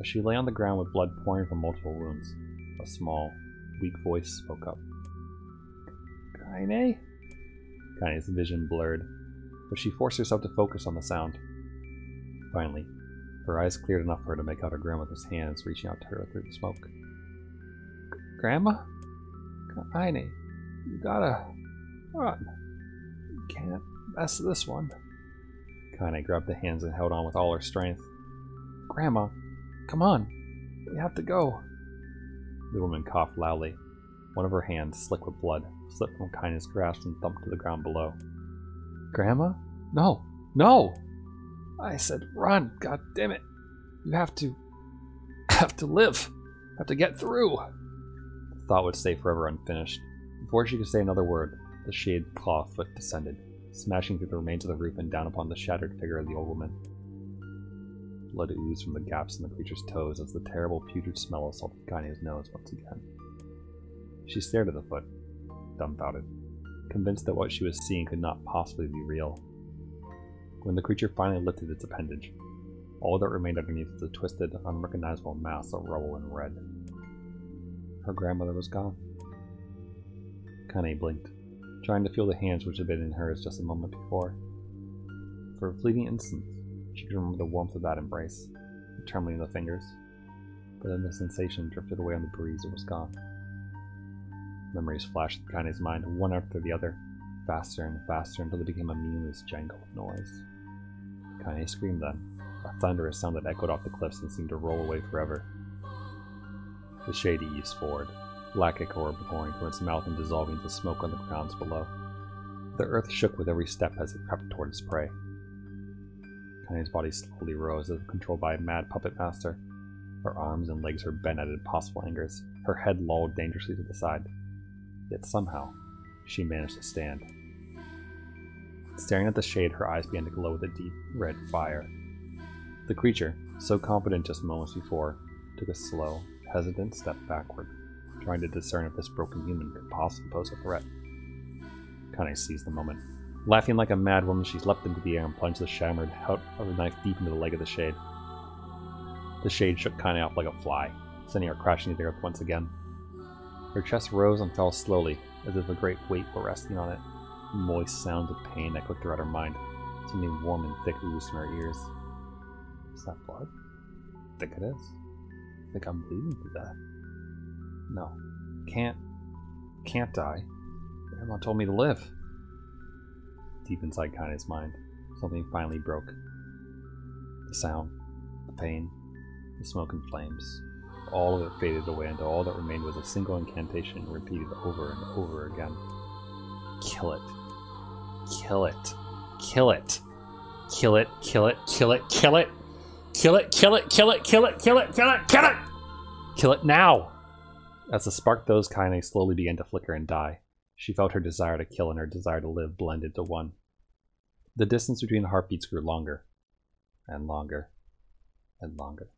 As she lay on the ground with blood pouring from multiple wounds, a small, weak voice spoke up. "Kaine?" Kaine's vision blurred, but she forced herself to focus on the sound. Finally, her eyes cleared enough for her to make out her grandmother's hands reaching out to her through the smoke. "Grandma? Kaine, you gotta run. You can't mess this one." Kaine grabbed the hands and held on with all her strength. "Grandma, come on. We have to go." The woman coughed loudly. One of her hands, slick with blood, slipped from Kaine's grasp and thumped to the ground below. "Grandma? No! No! I said run, god damn it! You have to live! Have to get through!" The thought would stay forever unfinished. Before she could say another word, the Shade claw foot descended, smashing through the remains of the roof and down upon the shattered figure of the old woman. Blood oozed from the gaps in the creature's toes as the terrible putrid smell assaulted Kaine's nose once again. She stared at the foot, dumbfounded, convinced that what she was seeing could not possibly be real. When the creature finally lifted its appendage, all that remained underneath was a twisted, unrecognizable mass of rubble and red. Her grandmother was gone. Kaine blinked, trying to feel the hands which had been in hers just a moment before. For a fleeting instant, she could remember the warmth of that embrace, the trembling of the fingers, but then the sensation drifted away on the breeze and was gone. Memories flashed through Kaine's mind, one after the other, faster and faster until they became a meaningless jangle of noise. Kaine screamed then, a thunderous sound that echoed off the cliffs and seemed to roll away forever. The Shade eased forward, black ichor pouring from its mouth and dissolving to smoke on the grounds below. The earth shook with every step as it crept toward its prey. Kaine's body slowly rose as if controlled by a mad puppet master. Her arms and legs were bent at impossible angles, her head lolled dangerously to the side. Yet somehow, she managed to stand. Staring at the Shade, her eyes began to glow with a deep red fire. The creature, so confident just moments before, took a slow, hesitant step backward, trying to discern if this broken human could possibly pose a threat. Kaine seized the moment. Laughing like a mad woman, she leapt into the air and plunged the shattered hilt of her knife deep into the leg of the Shade. The Shade shook Kaine off like a fly, sending her crashing to the earth once again. Her chest rose and fell slowly, as if a great weight were resting on it. Moist sounds of pain echoed throughout her mind, something warm and thick oozed from her ears. Is that blood? I think it is. I think I'm bleeding to death. No. Can't die. Grandma told me to live. Deep inside Kaine's mind, something finally broke. The sound, the pain, the smoke and flames. All of it faded away until all that remained was a single incantation repeated over and over again. Kill it. Kill it. Kill it. Kill it. Kill it. Kill it. Kill it. Kill it. Kill it. Kill it. Kill it. Kill it. Kill it. Kill it. Kill it now. As the spark those Kaine slowly began to flicker and die, she felt her desire to kill and her desire to live blend into one. The distance between the heartbeats grew longer, and longer, and longer.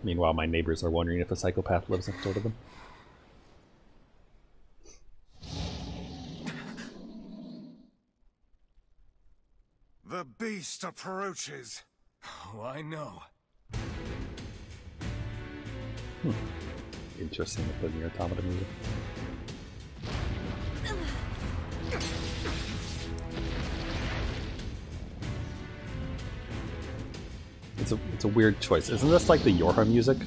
Meanwhile, my neighbors are wondering if a psychopath lives next door to them. The beast approaches. Oh, I know. Interesting with the Nier Automata music. It's a weird choice. Isn't this like the Yorha music?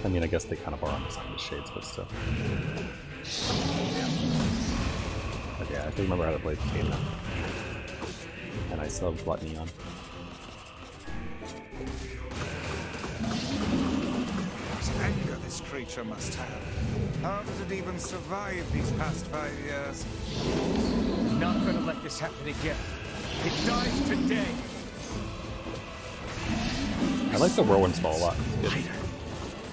I mean, I guess they kind of are on the side of the shades, but still. Okay, I think I remember how to play the game now. And I still have Gluttony on. What anger this creature must have. How does it even survive these past 5 years? Not gonna let this happen again. It dies today. I like the whirlwind spell a lot. It's good.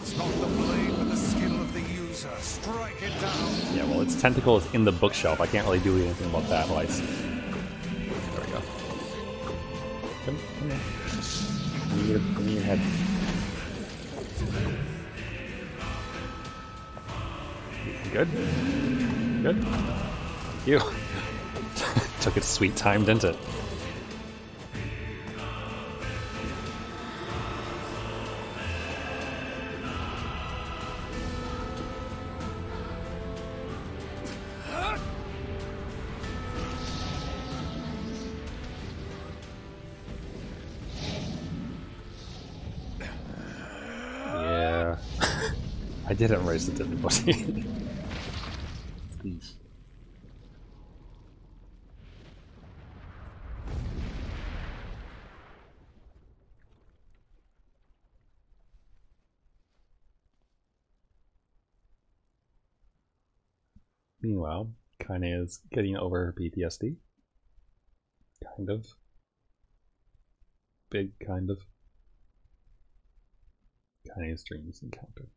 It's not the blade, but the skill of the user. Strike it down. Yeah, well, its tentacle is in the bookshelf. I can't really do anything about that. There we go. Come here. Give me your head. Good? Good? You. Took its sweet time, didn't it? Yeah. I didn't raise the difficulty. Please. Meanwhile, Kaine is getting over her PTSD. Kind of. Big kind of. Kaine's dreams encounter.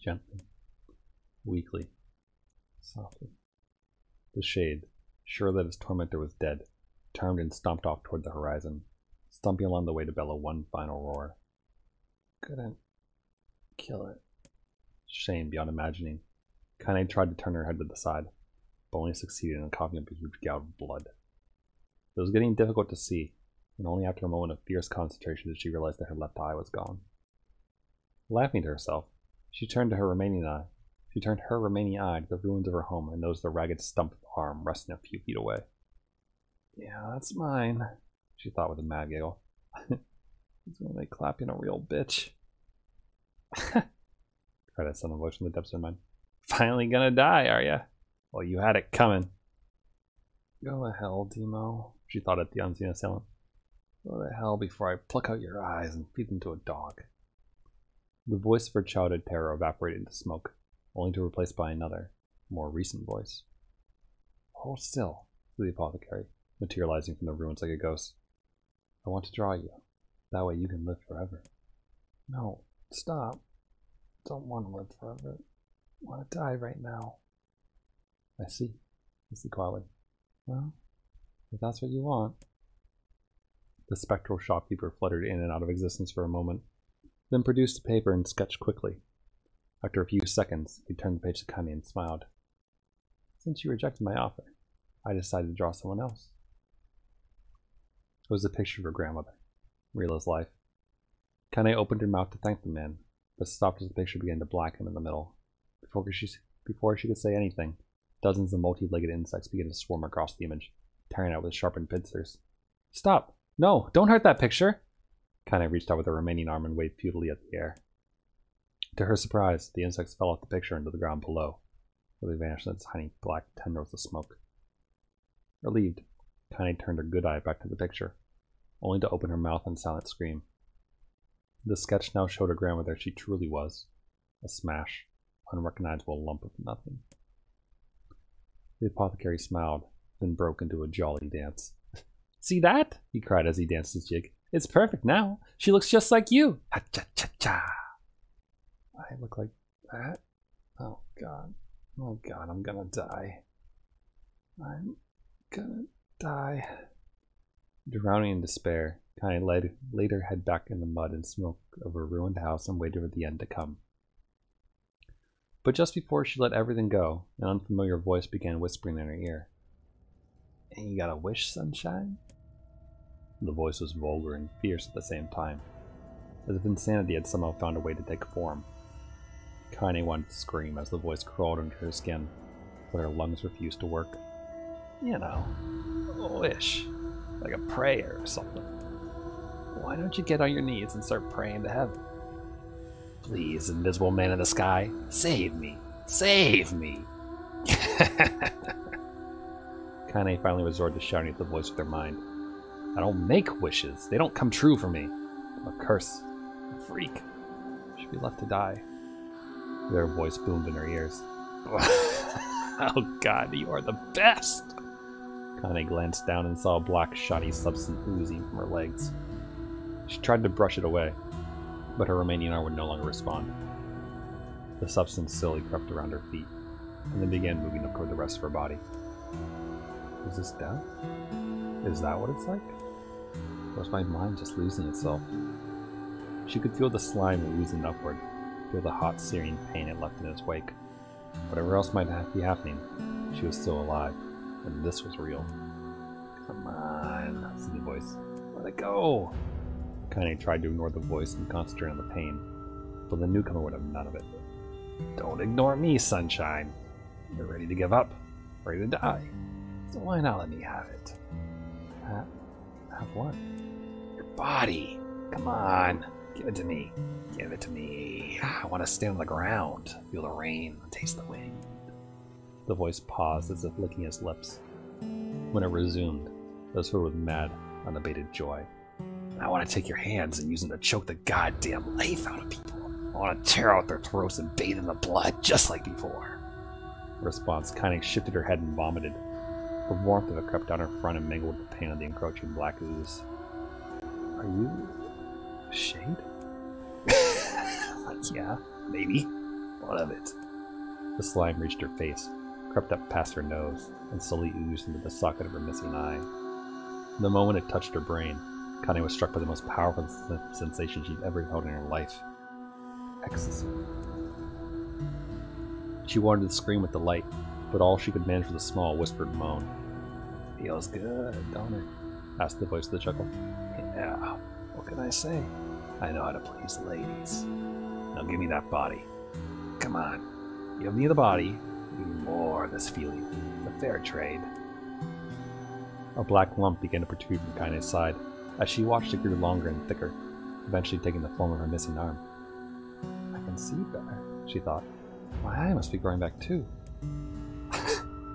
Gently. Weakly. Softly. The shade, sure that his tormentor was dead, turned and stomped off toward the horizon, stumping along the way to bellow one final roar. Couldn't kill it. Shame beyond imagining. Kaine tried to turn her head to the side, but only succeeded in coughing up a huge gout of blood. It was getting difficult to see, and only after a moment of fierce concentration did she realize that her left eye was gone. Laughing to herself, she turned her remaining eye to the ruins of her home and noticed the ragged stump of the arm resting a few feet away. Yeah, that's mine, she thought with a mad giggle. He's gonna make clapping a real bitch. Cried a sudden voice from the depths of her mind. Finally gonna die, are ya? Well, you had it coming. Go to hell, Demo, she thought at the unseen assailant. Go to hell before I pluck out your eyes and feed them to a dog. The voice of her childhood terror evaporated into smoke, only to be replaced by another, more recent voice. Hold still, said the apothecary, materializing from the ruins like a ghost. I want to draw you. That way you can live forever. No, stop. Don't want to live forever. I want to die right now. I see, he said quietly. Well, if that's what you want. The spectral shopkeeper fluttered in and out of existence for a moment, then produced a paper and sketched quickly. After a few seconds, he turned the page to Kaine and smiled. Since you rejected my offer, I decided to draw someone else. It was a picture of her grandmother, real as life. Kaine opened her mouth to thank the man, but stopped as the picture began to blacken in the middle. Before she could say anything, dozens of multi-legged insects began to swarm across the image, tearing out with sharpened pincers. Stop! No! Don't hurt that picture! Kaine reached out with her remaining arm and waved futilely at the air. To her surprise, the insects fell off the picture into the ground below, where they vanished in tiny black tendrils of smoke. Relieved, Kaine turned her good eye back to the picture, only to open her mouth in a silent scream. The sketch now showed her grandmother she truly was, a smash, unrecognizable lump of nothing. The apothecary smiled, then broke into a jolly dance. See that? He cried as he danced his jig. It's perfect now. She looks just like you. Ha-cha-cha-cha. I look like that? Oh god. Oh god, I'm gonna die. I'm gonna die. Drowning in despair, Kaine laid her head back in the mud and smoke of her ruined house and waited for the end to come. But just before she let everything go, an unfamiliar voice began whispering in her ear. And you got a wish, Sunshine? The voice was vulgar and fierce at the same time, as if insanity had somehow found a way to take form. Kaine wanted to scream as the voice crawled under her skin, but her lungs refused to work. You know, a wish, like a prayer or something. Why don't you get on your knees and start praying to heaven? Please, invisible man in the sky, save me! Save me! Kaine finally resorted to shouting at the voice with her mind. I don't make wishes. They don't come true for me. I'm a curse. A freak. I should be left to die. Their voice boomed in her ears. Oh god, you are the best! Kaine glanced down and saw a black, shiny substance oozing from her legs. She tried to brush it away, but her remaining arm would no longer respond. The substance slowly crept around her feet, and then began moving up toward the rest of her body. Was this death? Is that what it's like? Or was my mind just losing itself? She could feel the slime oozing upward, feel the hot, searing pain it left in its wake. Whatever else might be happening, she was still alive, and this was real. Come on, said the voice. Let it go! Kaine tried to ignore the voice and concentrate on the pain, but the newcomer would have none of it. Don't ignore me, Sunshine. You're ready to give up, ready to die. So why not let me have it? Have what? Your body! Come on! Give it to me. Give it to me. I want to stand on the ground, feel the rain, taste the wind. The voice paused as if licking his lips. When it resumed, it was filled with mad, unabated joy. I want to take your hands and use them to choke the goddamn life out of people. I want to tear out their throats and bathe in the blood, just like before. In response, Kaine shifted her head and vomited. The warmth of it crept down her front and mingled with the pain of the encroaching black ooze. Are you... Shade? Yeah, maybe. What of it? The slime reached her face, crept up past her nose, and slowly oozed into the socket of her missing eye. The moment it touched her brain, Kaine was struck by the most powerful sensation she'd ever felt in her life. Ecstasy. She wanted to scream with delight, but all she could manage was a small, whispered moan. Feels good, don't it? Asked the voice with a chuckle. Yeah, what can I say? I know how to please the ladies. Now give me that body. Come on. Give me the body. Give me more of this feeling. The fair trade. A black lump began to protrude from Kaine's side, as she watched it grow longer and thicker, eventually taking the form of her missing arm. I can see better, she thought. My eye must be growing back too.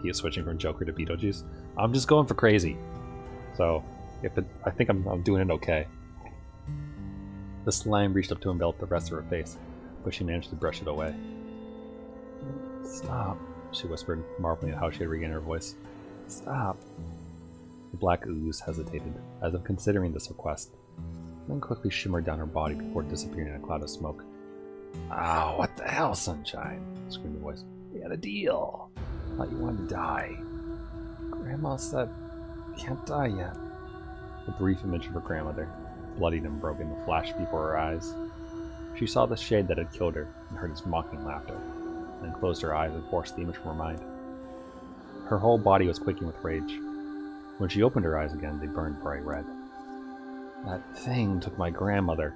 He is switching from Joker to Beetlejuice. I'm just going for crazy. So, I think I'm doing it okay. The slime reached up to envelop the rest of her face, but she managed to brush it away. Stop, she whispered, marveling at how she had regained her voice. Stop. The black ooze hesitated, as if considering this request, then quickly shimmered down her body before disappearing in a cloud of smoke. Oh, what the hell, Sunshine? Screamed the voice. We had a deal. I thought you wanted to die. Grandma said, can't die yet. A brief image of her grandmother, bloodied and broken, flashed before her eyes. She saw the shade that had killed her and heard his mocking laughter, then closed her eyes and forced the image from her mind. Her whole body was quaking with rage. When she opened her eyes again, they burned bright red. That thing took my grandmother.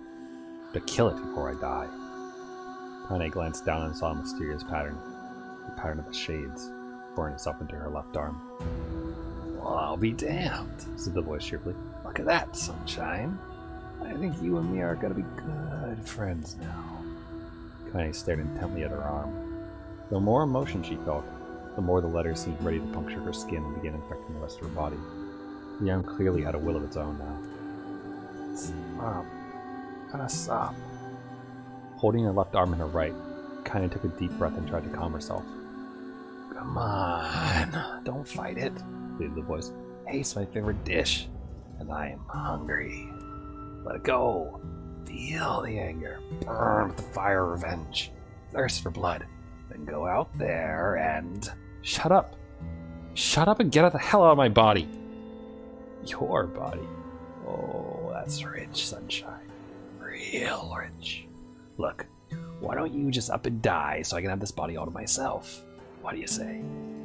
To kill it before I die. Kaine glanced down and saw a mysterious pattern. The pattern of the shades, burn itself into her left arm. Well, I'll be damned, said the voice cheerfully. Look at that, Sunshine. I think you and me are going to be good friends now. Kaine stared intently at her arm. The more emotion she felt, the more the letters seemed ready to puncture her skin and begin infecting the rest of her body. The arm clearly had a will of its own now. Stop. Gotta stop. Holding her left arm in her right, Kaine took a deep breath and tried to calm herself. Come on, don't fight it, pleaded the voice. Hate's my favorite dish, and I am hungry. Let it go. Feel the anger. Burn with the fire of revenge. Thirst for blood. Then go out there and... Shut up. Shut up and get the hell out of my body. Your body. Oh, that's rich, Sunshine. Real rich. Look, why don't you just up and die so I can have this body all to myself? What do you say?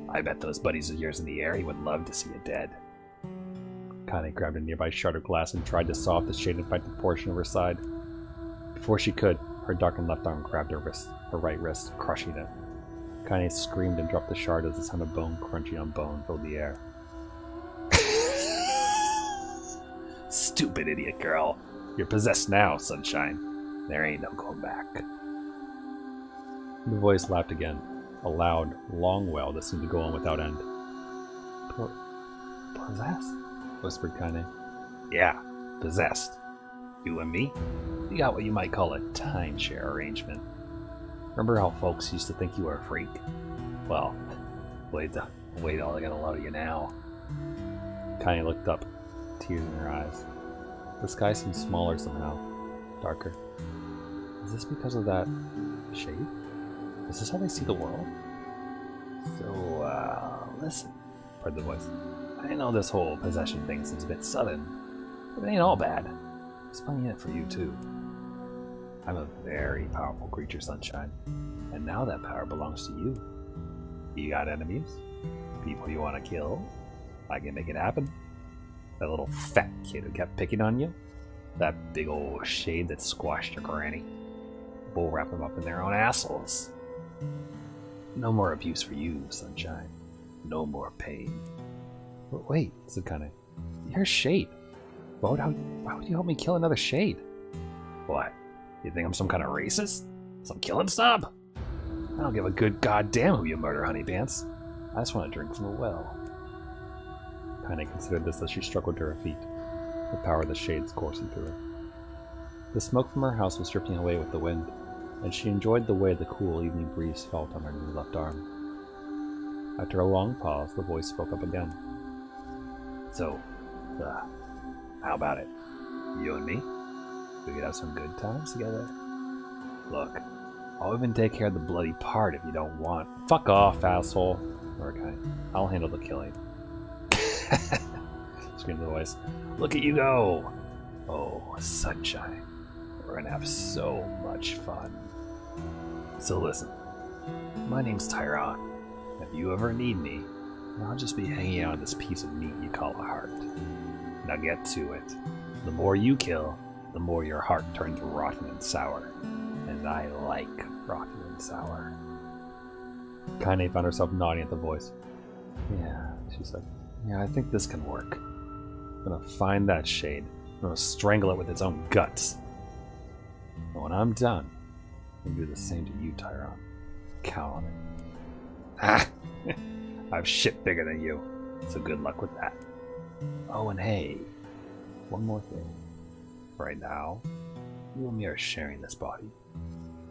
I bet those buddies of yours in the air, he would love to see you dead. Kane grabbed a nearby shard of glass and tried to saw off the shade and fight the portion of her side. Before she could, her darkened left arm grabbed her right wrist, crushing it. Kane screamed and dropped the shard as the sound of bone crunching on bone filled the air. Stupid idiot girl. You're possessed now, Sunshine. There ain't no going back. The voice laughed again, a loud, long wail that seemed to go on without end. Possessed? Whispered Kane. Yeah, possessed. You and me? We got what you might call a timeshare arrangement. Remember how folks used to think you were a freak? Well, wait till I get a load of you now. Kanye looked up, tears in her eyes. The sky seemed smaller somehow, darker. Is this because of that shade? Is this how they see the world? So, listen, heard the voice. I know this whole possession thing seems a bit sudden, but it ain't all bad. There's plenty in it for you, too. I'm a very powerful creature, Sunshine, and now that power belongs to you. You got enemies? People you want to kill? I can make it happen. That little fat kid who kept picking on you? That big old shade that squashed your granny? We'll wrap them up in their own assholes. No more abuse for you, Sunshine. No more pain. But wait, said Kane. You're Shade. Why would you help me kill another Shade? What? You think I'm some kind of racist? Some killing snob? I don't give a good goddamn who you murder, honey pants. I just want to drink from the well. Kane considered this as she struggled to her feet, the power of the shades coursing through her. The smoke from her house was drifting away with the wind, and she enjoyed the way the cool evening breeze felt on her new left arm. After a long pause, the voice spoke up again. So, how about it? You and me? We could have some good times together. Look, I'll even take care of the bloody part if you don't want. Fuck off, asshole. Okay, I'll handle the killing. Screamed the voice. Look at you go! Oh, Sunshine. We're gonna have so much fun. So listen, my name's Tyron. If you ever need me, I'll just be hanging out on this piece of meat you call a heart. Now get to it. The more you kill, the more your heart turns rotten and sour. And I like rotten and sour. Kane found herself nodding at the voice. Yeah, she said. Yeah, I think this can work. I'm gonna find that shade. I'm gonna strangle it with its own guts. And when I'm done, I'm gonna do the same to you, Tyron. Count on it. Ah! I've shit bigger than you, so good luck with that. Oh, and hey, one more thing. Right now, you and me are sharing this body.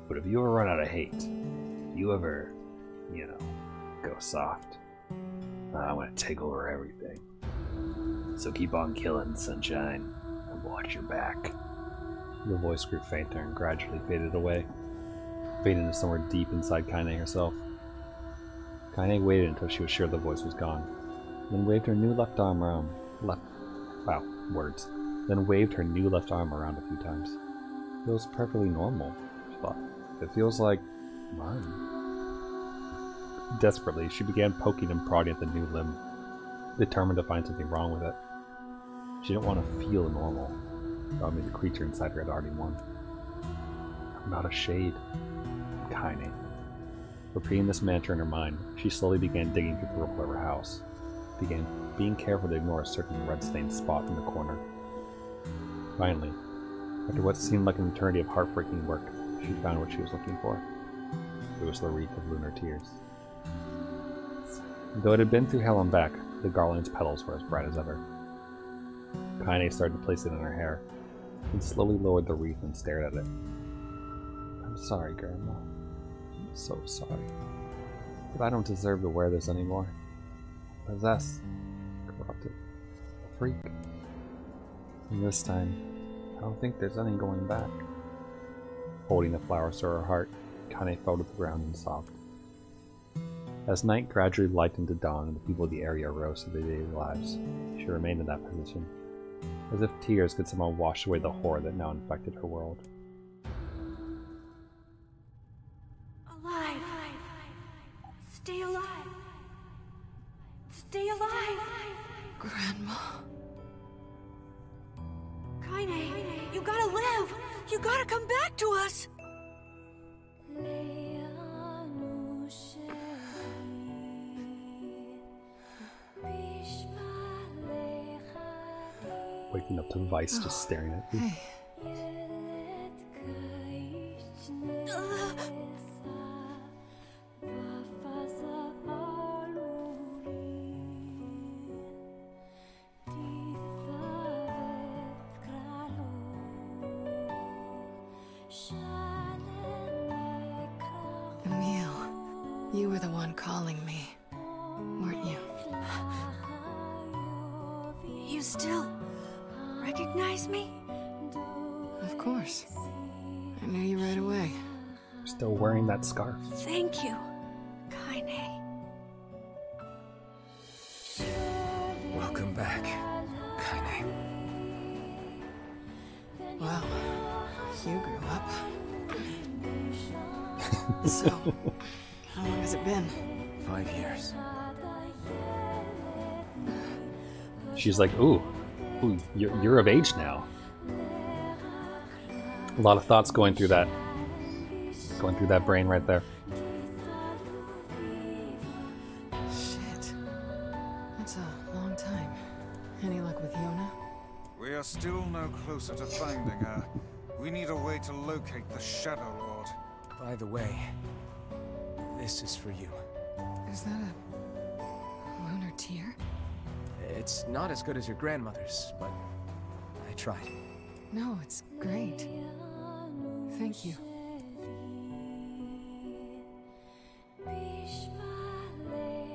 But if you ever run out of hate, you ever, go soft, I'm gonna take over everything. So keep on killing, Sunshine, and watch your back. The voice grew fainter and gradually faded away, fading into somewhere deep inside Kane herself. Kane waited until she was sure the voice was gone, then waved her new left arm around. Then waved her new left arm around a few times. It feels perfectly normal, she thought. It feels like mine. Desperately, she began poking and prodding at the new limb, determined to find something wrong with it. She didn't want to feel normal. That means the creature inside her had already won. I'm not a shade. I'm Kane. Repeating this mantra in her mind, she slowly began digging through the rubble of her house. Began being careful to ignore a certain red-stained spot in the corner. Finally, after what seemed like an eternity of heartbreaking work, she found what she was looking for. It was the wreath of lunar tears. Though it had been through hell and back, the garland's petals were as bright as ever. Kane started to place it in her hair, and slowly lowered the wreath and stared at it. I'm sorry, Grandma. I'm so sorry. But I don't deserve to wear this anymore. Possessed, corrupted, a freak. And this time, I don't think there's any going back. Holding the flowers to her heart, Kane fell to the ground and sobbed. As night gradually lightened to dawn and the people of the area rose to their daily lives, she remained in that position, as if tears could somehow wash away the horror that now infected her world. Alive! Stay alive! Stay alive! Grandma. Kaine, you gotta live! You gotta come back to us! Waking up to Vice just staring at you. Hey. Emil, you were the one calling me, weren't you? You still recognize me? Of course. I knew you right away. You're still wearing that scarf. Thank you, Kaine. Welcome back, Kaine. Wow, you grew up. So, how long has it been? 5 years. She's like, ooh, you're of age now. A lot of thoughts going through that brain right there. Shit. That's a long time. Any luck with Yona? We are still no closer to finding her. We need a way to locate the Shadow Lord. By the way, this is for you. Is that a lunar tear? It's not as good as your grandmother's, but I tried. No, it's great. Thank you.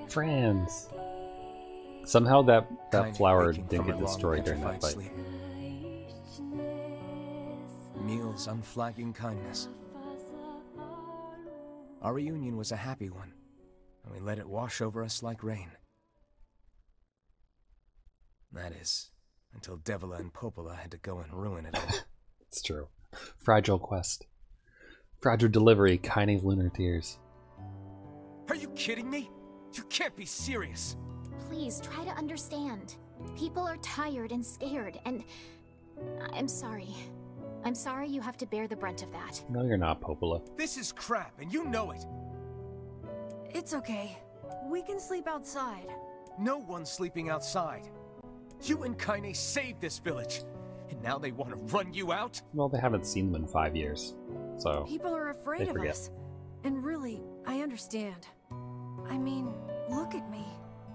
Friends. Somehow that Kaine flower waking didn't from get her long destroyed during that petrified fight. sleep. Emil's unflagging kindness. Our reunion was a happy one, and we let it wash over us like rain. That is, until Devila and Popola had to go and ruin it all. It's true. Fragile quest. Fragile delivery, Kaine's lunar tears. Are you kidding me? You can't be serious! Please try to understand. People are tired and scared, and I'm sorry. I'm sorry you have to bear the brunt of that. No, you're not, Popola. This is crap, and you know it! It's okay. We can sleep outside. No one's sleeping outside. You and Kaine saved this village, and now they want to run you out? Well, they haven't seen them in 5 years, so People are afraid they of forget. us. And really, I understand. I mean, look at me.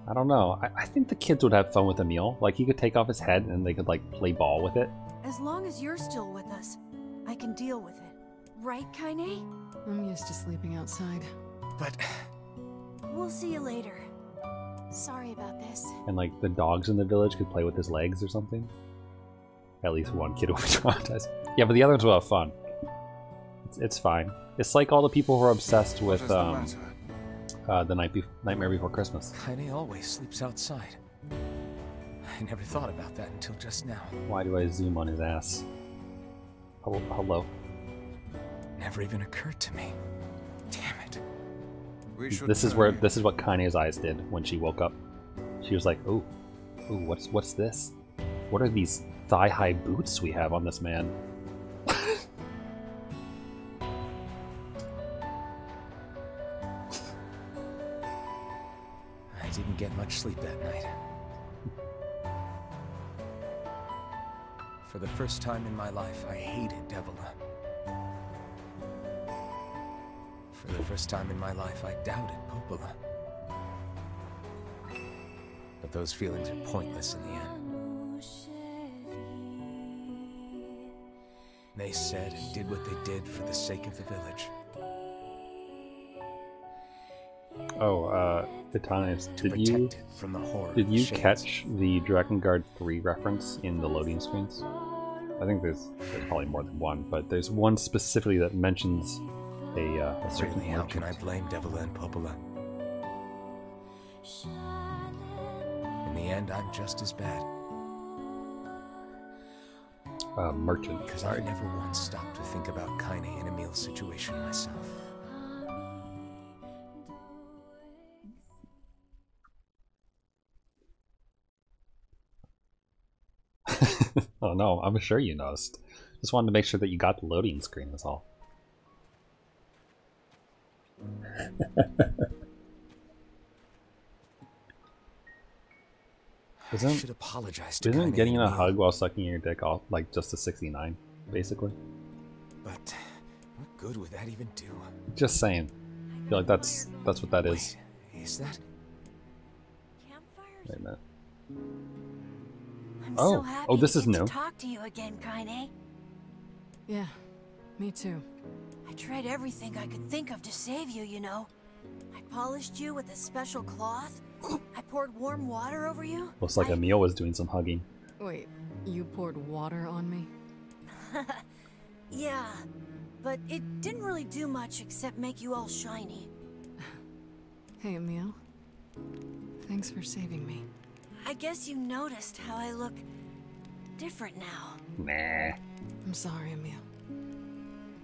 I don't know. I think the kids would have fun with Emil. Like, he could take off his head and they could, like, play ball with it. As long as you're still with us, I can deal with it. Right, Kaine? I'm used to sleeping outside. But We'll see you later. Sorry about this. And, like, the dogs in the village could play with his legs or something. At least one kid would be traumatized. Yeah, but the others will have fun. It's fine. It's like all the people who are obsessed What with is the matter? the Nightmare Before Christmas. Kaine always sleeps outside. I never thought about that until just now. Why do I zoom on his ass? Hello. Never even occurred to me. Damn it. We should This is hurry. what Kaine's eyes did when she woke up. She was like, "Ooh, what's this? What are these thigh-high boots we have on this man?" I didn't get much sleep that night. For the first time in my life, I hated Devila. For the first time in my life, I doubted Popola. But those feelings are pointless in the end. They said and did what they did for the sake of the village. Oh, Itanis, To protect it from the horror did of you Shades. catch the Drakengard 3 reference in the loading screens? I think there's probably more than one, but there's one specifically that mentions a certain Really, how can I merchant. blame Devila and Popola? In the end, I'm just as bad. Merchant, Because sorry. I never once stopped to think about Kaine and Emil's situation myself. Oh no, I'm sure you noticed. Just wanted to make sure that you got the loading screen, that's all. I should apologize to Isn't Kaine getting and a Emil, hug while sucking your dick off like just a 69, basically? But what good would that even do? Just saying. I feel like that's what that is. Wait, is that? Wait a minute. I'm Oh. so happy Oh, this to is get new. to talk to you again, Kaine. Yeah, me too. I tried everything I could think of to save you, you know. I polished you with a special cloth. I poured warm water over you. Looks like Emil was doing some hugging. Wait, you poured water on me? Yeah, but it didn't really do much except make you all shiny. Hey, Emil. Thanks for saving me. I guess you noticed how I look different now. Nah. I'm sorry, Emil.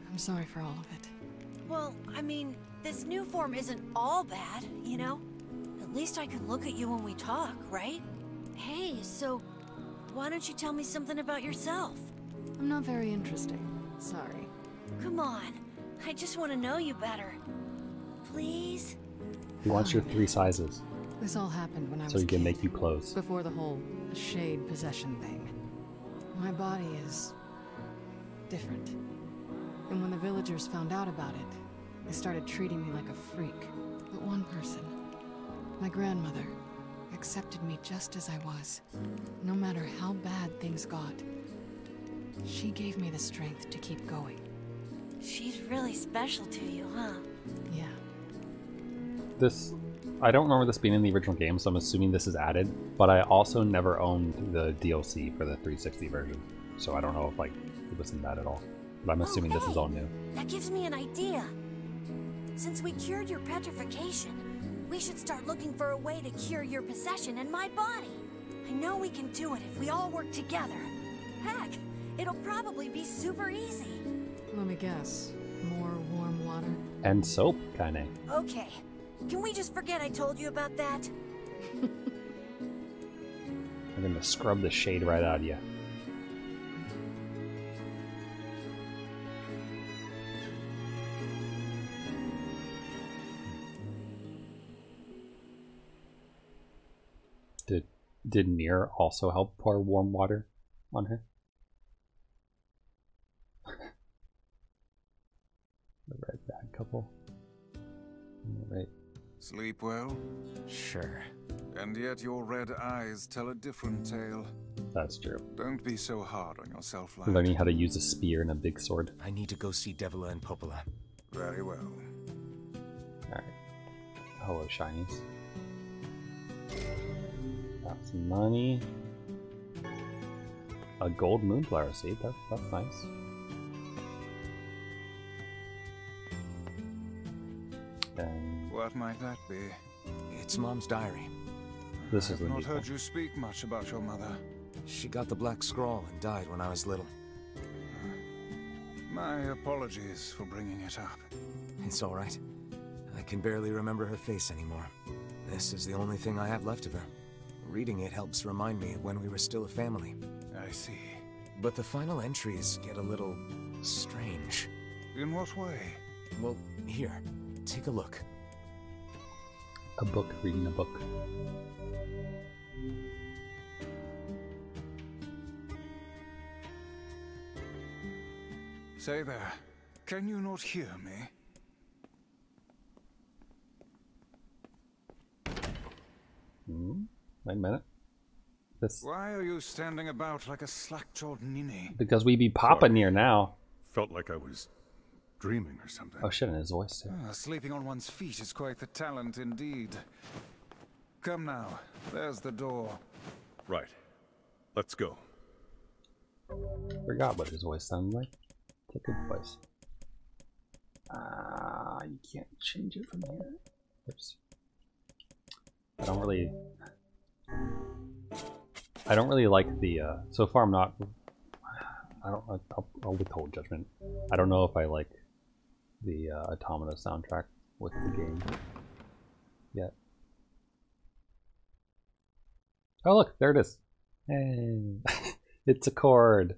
I'm sorry for all of it. Well, I mean, this new form isn't all bad, you know? At least I can look at you when we talk, right? Hey, so why don't you tell me something about yourself? I'm not very interesting. Sorry. Come on, I just want to know you better. Please? He wants your 3 sizes, This all happened when I was so he a can kid, make you clothes. before the whole shade possession thing. My body is different. And when the villagers found out about it, they started treating me like a freak. But one person, my grandmother, accepted me just as I was, no matter how bad things got. She gave me the strength to keep going. She's really special to you, huh? Yeah. This, I don't remember this being in the original game, so I'm assuming this is added, but I also never owned the DLC for the 360 version, so I don't know if like it was in that at all. But I'm assuming this is all new. That gives me an idea. Since we cured your petrification, we should start looking for a way to cure your possession in my body. I know we can do it if we all work together. Heck, it'll probably be super easy. Let me guess. More warm water? And soap, kinda. Okay, can we just forget I told you about that? I'm gonna scrub the shade right out of you. Did Nier also help pour warm water on her? The red bad couple. Right. Sleep well? Sure. And yet your red eyes tell a different tale. That's true. Don't be so hard on yourself, lad. Learning how to use a spear and a big sword. I need to go see Devila and Popola. Very well. Alright. Hello, shinies. Got some money. A gold moonflower seed, that's nice. And What might that be? It's Mom's diary. this is I've the not neat heard thing. you speak much about your mother. She got the Black Scrawl and died when I was little. My apologies for bringing it up. It's all right. I can barely remember her face anymore. This is the only thing I have left of her. Reading it helps remind me of when we were still a family. I see. But the final entries get a little strange. In what way? Well, here, take a look. A book, reading a book. Say there, can you not hear me? Wait a minute. This Why are you standing about like a slack-jawed ninny? because we be popping near now. Felt like I was dreaming or something. Oh shit, in his voice too. Sleeping on one's feet is quite the talent indeed. Come now, there's the door. Right. Let's go. Forgot what his voice sounded like. Take a voice. You can't change it from here. Oops. I don't really like the, so far I'm not, I'll withhold judgment. I don't know if I like the Automata soundtrack with the game yet. Oh look, there it is. Hey. It's a chord.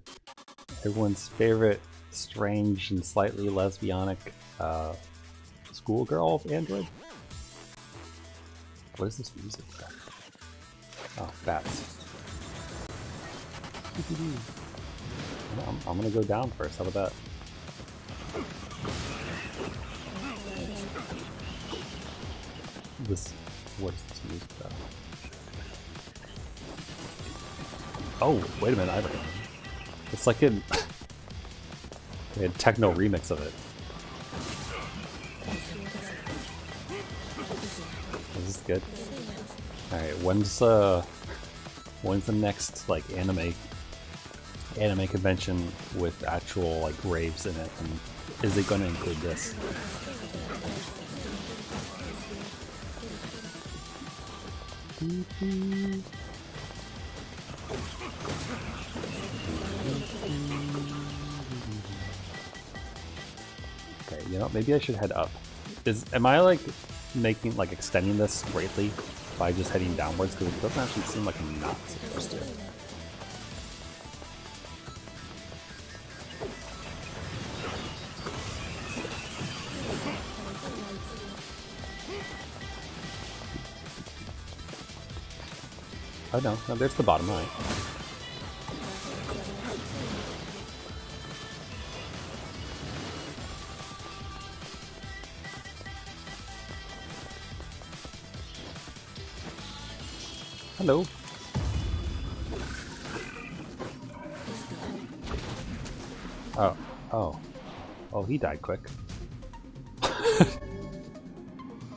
Everyone's favorite strange and slightly lesbianic schoolgirl android. What is this music? Oh, bats. I'm gonna go down first. How about that? What is this music about? Oh, wait a minute! It's like a techno remix of it. Is this good? All right, when's the next like anime convention with actual like raves in it, and is it going to include this? Okay, you know, maybe I should head up. Am I like extending this greatly by just heading downwards, because it doesn't actually seem like I'm not supposed to. Oh no, there's the bottom right. Hello. Oh, he died quick.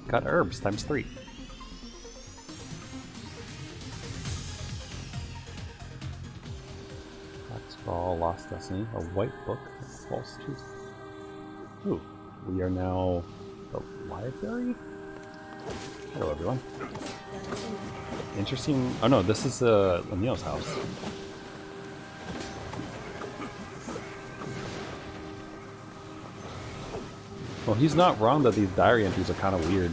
Got herbs times 3. That's for all Lost Destiny. A white book of false truth. Ooh, we are now the library? Hello, everyone. Interesting. Oh no, this is Leo's house. Well, he's not wrong that these diary entries are kind of weird.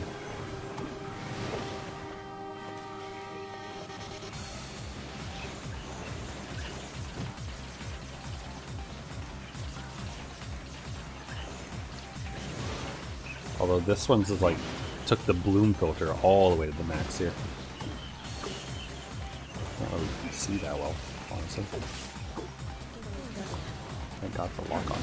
Although this one's is like took the bloom filter all the way to the max here. Can't really see that well, honestly. Thank God for lock on.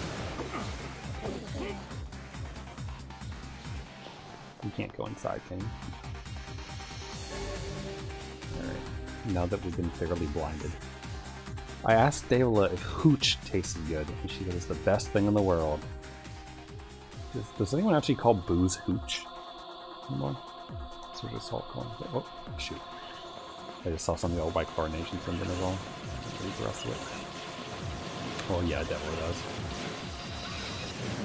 You can't go inside, can you? Alright, now that we've been fairly blinded. I asked Daola if hooch tasted good, and she said it's the best thing in the world. Does anyone actually call booze hooch anymore? So just salt calling it. Oh, shoot. I just saw something about white coronation syndrome as well. Read the rest of it. Oh yeah, definitely does.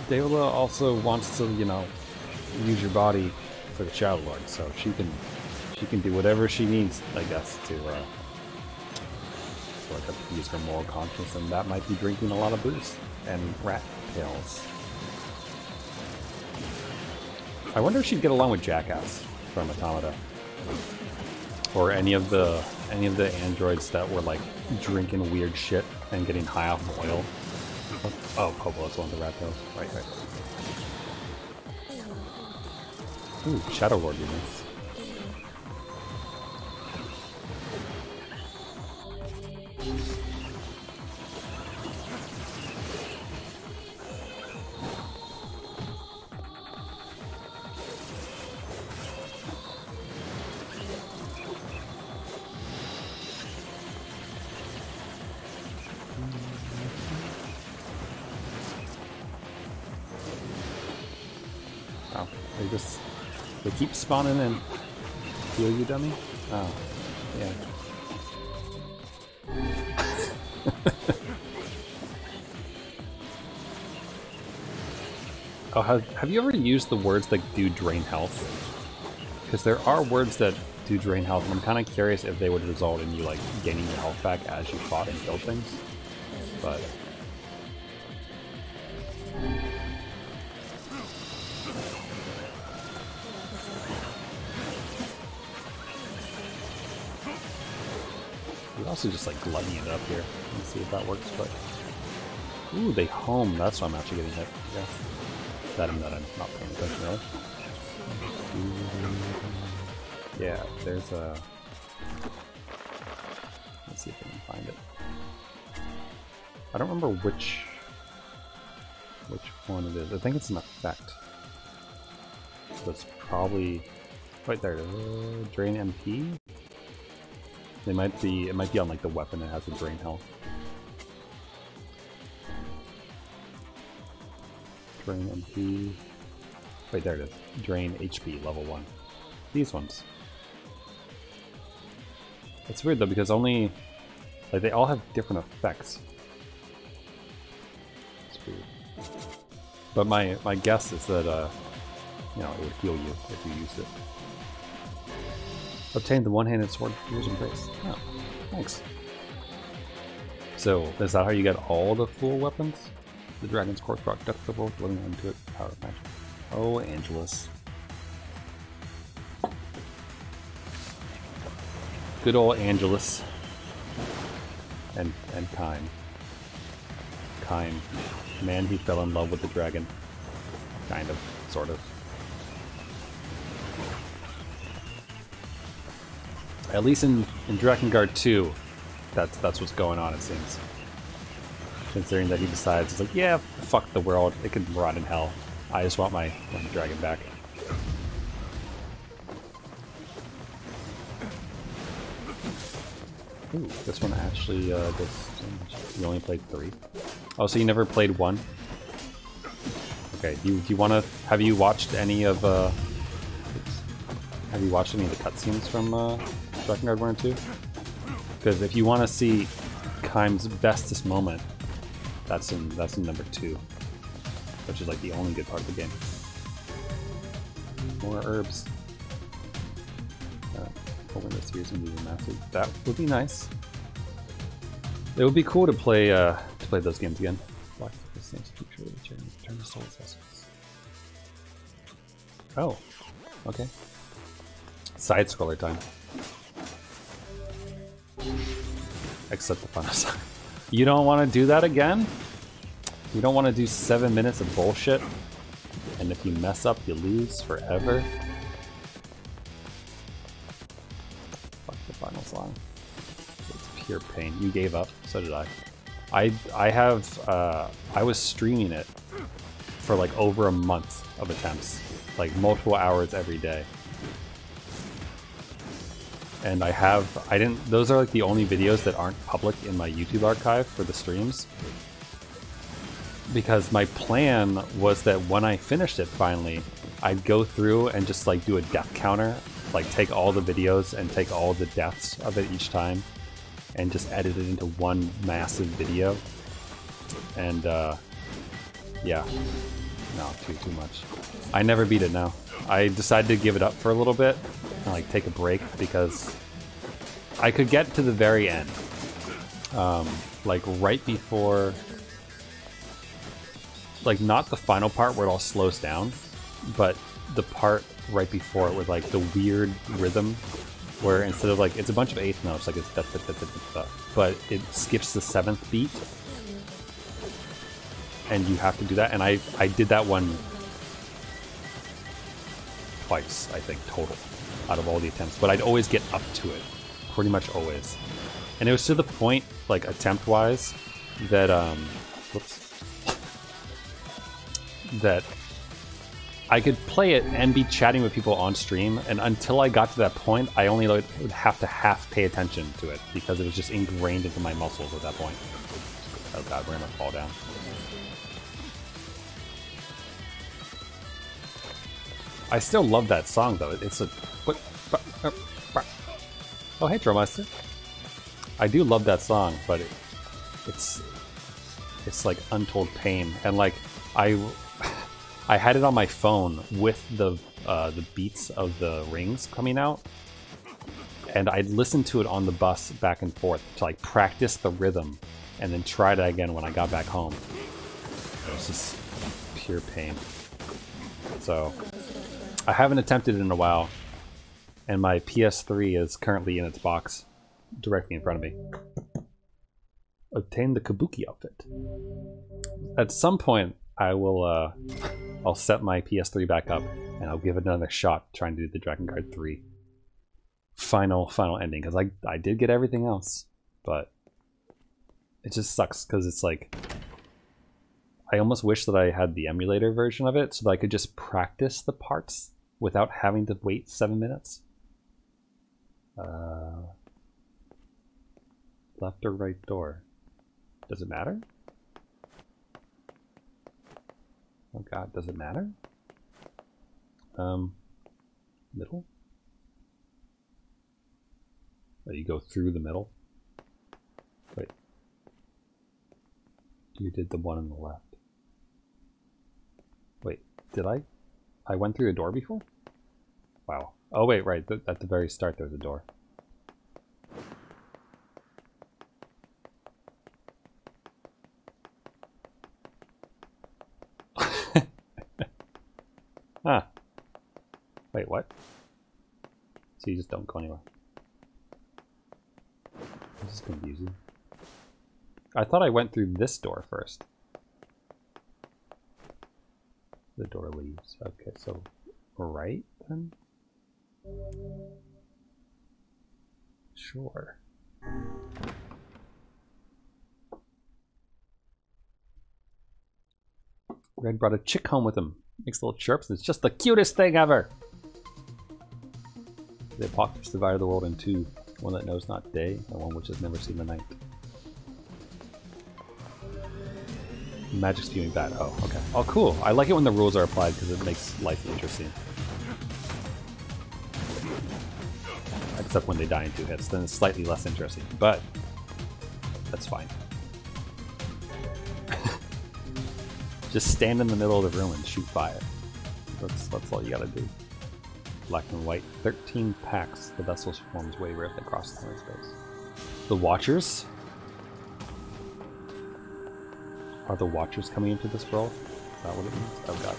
Daola also wants to, you know, use your body for the Shadow Lord, so she can do whatever she needs, I guess, to like appease her moral conscience, and that might be drinking a lot of booze and rat pills. I wonder if she'd get along with Jackass from Automata, or any of the androids that were like drinking weird shit and getting high off of oil. Oh, Pobo's one of the rat pills. Right. Ooh, Shadow Lord units. Oh, they keep spawning in. Heal you, dummy? Oh, yeah. Oh, have you ever used the words that do drain health? Because there are words that do drain health, and I'm kind of curious if they would result in you like gaining your health back as you fought and killed things. But we also just like gluttony it up here and see if that works, but... Ooh, they home. That's why I'm actually getting hit. Yeah. That and that I'm not paying attention really. Yeah, there's a... Let's see if I can find it. I don't remember which one it is. I think it's an effect. So it's probably... Right there, drain MP? It might be on like the weapon that has a drain health. Drain MP. Wait, there it is. Drain HP, level 1. These ones. It's weird though, because only... Like, they all have different effects. It's weird. But my guess is that, you know, it would heal you if you used it. Obtain the one-handed sword Fool's Embrace. Oh, thanks. So, is that how you get all the Fool weapons? The Dragon's Corpse brought death to the world, living into it, power of magic. Oh, Angelus. Good old Angelus. And Kine. Kine. Man, he fell in love with the dragon. Kind of. Sort of. At least in Drakengard 2, that's what's going on, it seems. Considering that he decides, it's like, yeah, fuck the world, it can rot in hell. I just want my dragon back. Ooh, this one actually does so much. You only played 3? Oh, so you never played 1? Okay, do you want to... Have you watched any of... Have you watched any of the cutscenes from Drakengard 1 and 2? Because if you want to see Kime's bestest moment, that's in number 2, which is like the only good part of the game. More herbs. Hoping this series can be remastered. That would be nice. It would be cool to play those games again. Watch the same picture of the journey. Turn the soul essence. Oh, okay. Side scroller time. Except the final side. You don't want to do that again? You don't want to do 7 minutes of bullshit? And if you mess up, you lose forever? Fuck the final song. It's pure pain. You gave up, so did I. I was streaming it for like over a month of attempts. Like multiple hours every day. And those are like the only videos that aren't public in my YouTube archive for the streams. Because my plan was that when I finished it finally, I'd go through and just like do a death counter. Like take all the videos and take all the deaths of it each time. And just edit it into one massive video. And yeah. No, too much. I never beat it now. I decided to give it up for a little bit. And like take a break because I could get to the very end. Like right before, like not the final part where it all slows down, but the part right before it with like the weird rhythm where instead of like, it's a bunch of eighth notes, like it's da, da, da, da, da, da, but it skips the 7th beat. And you have to do that. And I did that one twice, I think, total, out of all the attempts. But I'd always get up to it. Pretty much always. And it was to the point, like, attempt-wise, that, whoops. That I could play it and be chatting with people on stream, and until I got to that point, I only would have to half pay attention to it, because it was just ingrained into my muscles at that point. Oh god, we're gonna fall down. I still love that song though. It's a... What? Oh, hey, Trollmeister. I do love that song, but it's like untold pain. And like, I had it on my phone with the beats of the rings coming out, and I'd listen to it on the bus back and forth to like practice the rhythm, and then try it again when I got back home. It was just pure pain. So I haven't attempted it in a while, and my PS3 is currently in its box directly in front of me. Obtain the Kabuki outfit. At some point, I will, I'll set my PS3 back up and I'll give it another shot trying to do the Dragon Guard 3 final ending, because I did get everything else, but it just sucks because it's like I almost wish that I had the emulator version of it so that I could just practice the parts without having to wait 7 minutes. Left or right door? Does it matter? Oh god, does it matter? Middle? Oh, you go through the middle? Wait. You did the one on the left. Wait, did I? I went through a door before? Wow. Oh wait, right, at the very start there's a door. Ah. Wait, what? So you just don't go anywhere. This is confusing. I thought I went through this door first. The door leaves. Okay, so right then? Sure. Red brought a chick home with him. Makes little chirps. It's just the cutest thing ever. The apocalypse divided the world in two. One that knows not day, and one which has never seen the night. Magic spewing bat. Oh, okay. Oh, cool. I like it when the rules are applied because it makes life interesting. Except when they die in 2 hits, then it's slightly less interesting. But that's fine. Just stand in the middle of the room and shoot fire. That's all you gotta do. Black and white, 13 packs. The vessel's forms waver across the time space. The Watchers? Are the Watchers coming into this world? Is that what it means? Oh god.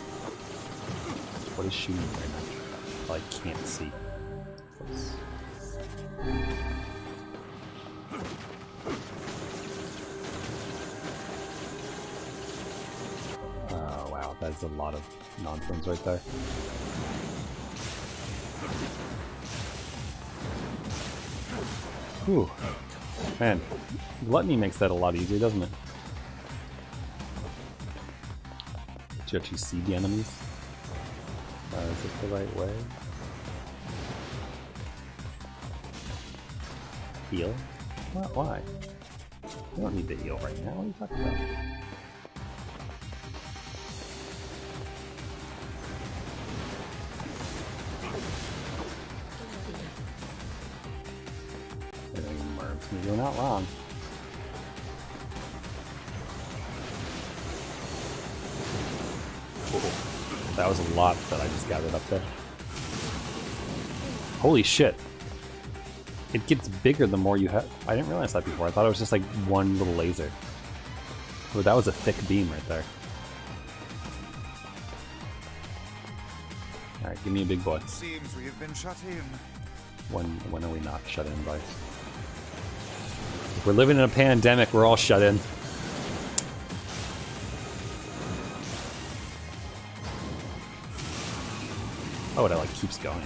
What is shooting right now? I can't see. Oh wow, that's a lot of nonsense right there. Whew. Man, gluttony makes that a lot easier, doesn't it? Do you actually see the enemies? Is it the right way? Heal? What? Why? You don't need to heal right now. What are you talking about? You're not wrong. Whoa. That was a lot that I just gathered up there. Holy shit. It gets bigger the more you have. I didn't realize that before. I thought it was just like one little laser. Oh, that was a thick beam right there. Alright, give me a big boy. It seems we have been shut in. When are we not shut in, Vice? We're living in a pandemic, we're all shut in. Oh, it like keeps going.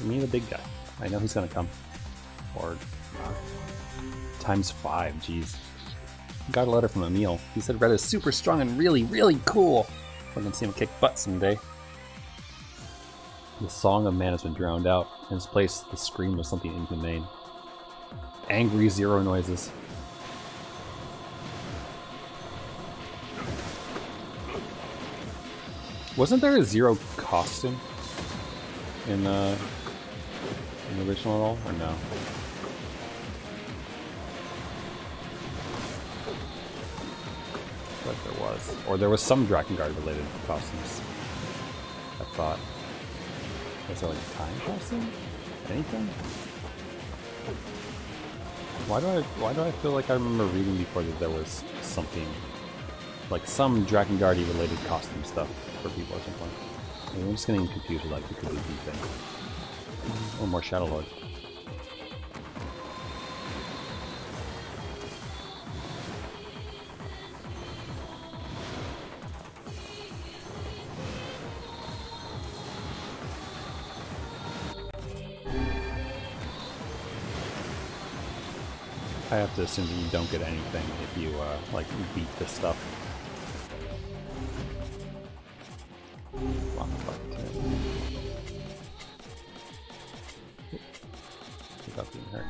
Me, the big guy. I know he's gonna come. Or not. ×5, jeez. Got a letter from Emil. He said Red is super strong and really, really cool. We're gonna see him kick butt someday. The song of man has been drowned out. In its place, the scream of something inhumane. Angry zero noises. Wasn't there a zero costume in the original at all, or no? I thought there was. Or there was some Drakengard related costumes, I thought. Is there like a time passing? Anything? Why do I feel like I remember reading before that there was something like some Dragon Guardian related costume stuff for people at some point? I mean, I'm just getting confused with like the Kabuki thing. Or more Shadow Lord. I have to assume that you don't get anything if you like beat this stuff. Without being hurt.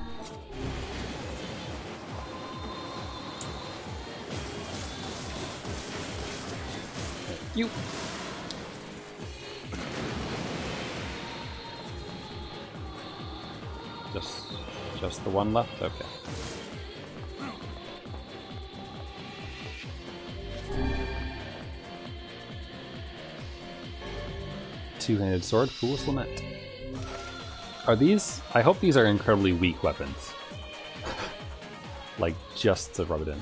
You. Just the one left? Okay. Two-handed sword, Fool's Lament. Are these? I hope these are incredibly weak weapons. Like, just to rub it in.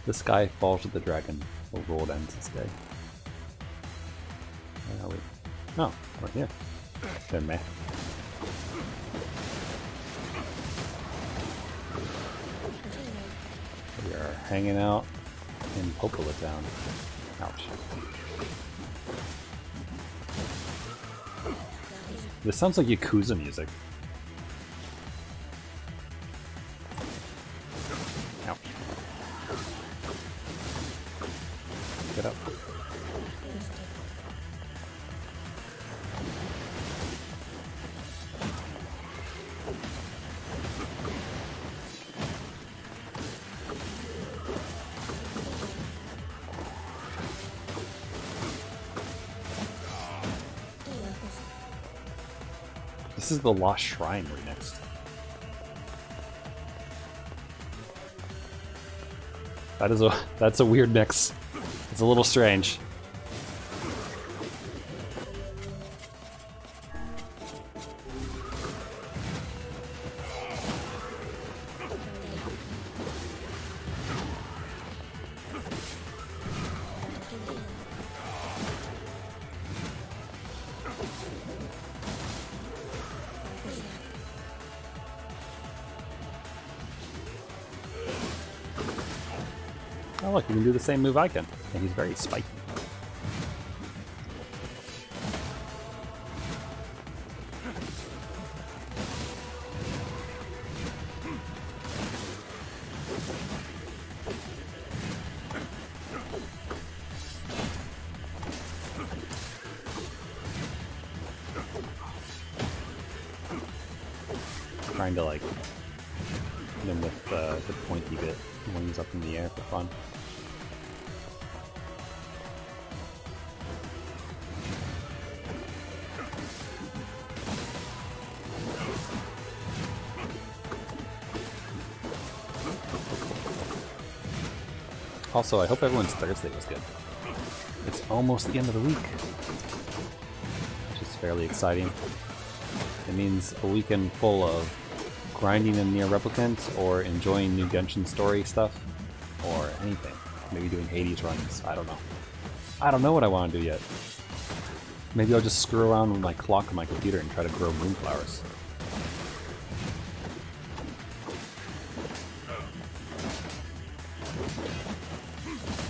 The sky falls with the dragon. The world ends this day. Where are we? Oh, we're here. Then meh. We are hanging out in Popola Town. Ouch. This sounds like Yakuza music. Ouch. Get up. This is the Lost Shrine remix. That's a weird mix. It's a little strange. Oh look, you can do the same move I can, and he's very spiky. Trying to like hit him with the pointy bit when he's up in the air for fun. Also, I hope everyone's Thursday was good. It's almost the end of the week, which is fairly exciting. It means a weekend full of grinding in Nier Replicant, or enjoying new Genshin story stuff, or anything. Maybe doing Hades runs, I don't know. I don't know what I want to do yet. Maybe I'll just screw around with my clock on my computer and try to grow moonflowers.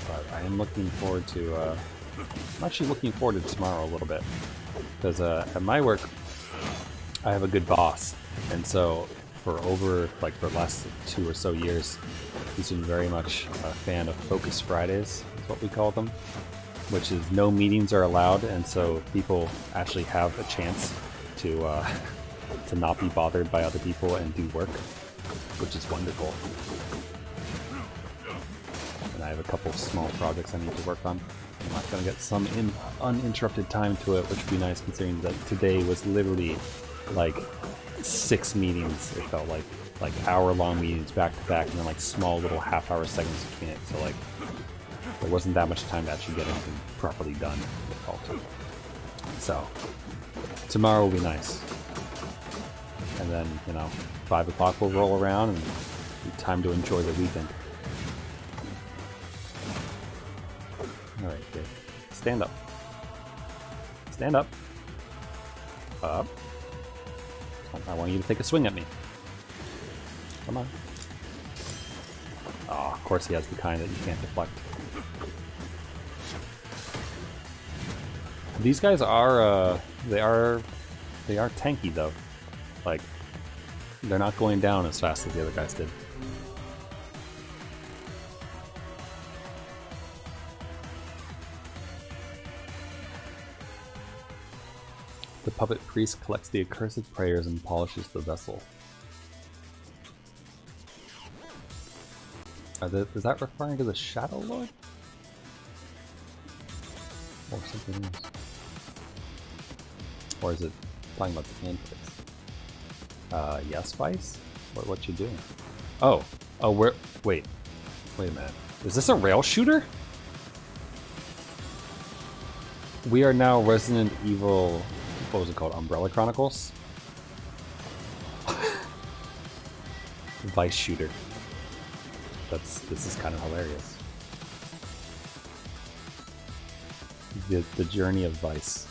But I am looking forward to, I'm actually looking forward to tomorrow a little bit. Because at my work, I have a good boss, and so for the last 2 or so years, he's been very much a fan of Focus Fridays, is what we call them, which is no meetings are allowed, and so people actually have a chance to not be bothered by other people and do work, which is wonderful. And I have a couple of small projects I need to work on. I'm not going to get some uninterrupted time to it, which would be nice considering that today was literally like 6 meetings. It felt like hour-long meetings back to back, and then like small little half-hour segments between it. So like there wasn't that much time to actually get anything properly done with all. So Tomorrow will be nice. And then, you know, 5 o'clock will roll around and be time to enjoy the weekend. Alright, good. Stand up. Stand up. Up. I want you to take a swing at me. Come on. Oh, of course he has the kind that you can't deflect. These guys are, they are tanky though. Like, they're not going down as fast as the other guys did. The puppet priest collects the accursed prayers and polishes the vessel. Is that referring to the Shadow Lord? Or something else? Or is it talking about the handpicks? Yes, Vice? What you doing? Oh, wait a minute. Is this a rail shooter? We are now Resident Evil, what was it called? Umbrella Chronicles? Vice shooter. This is kind of hilarious. The journey of Vice.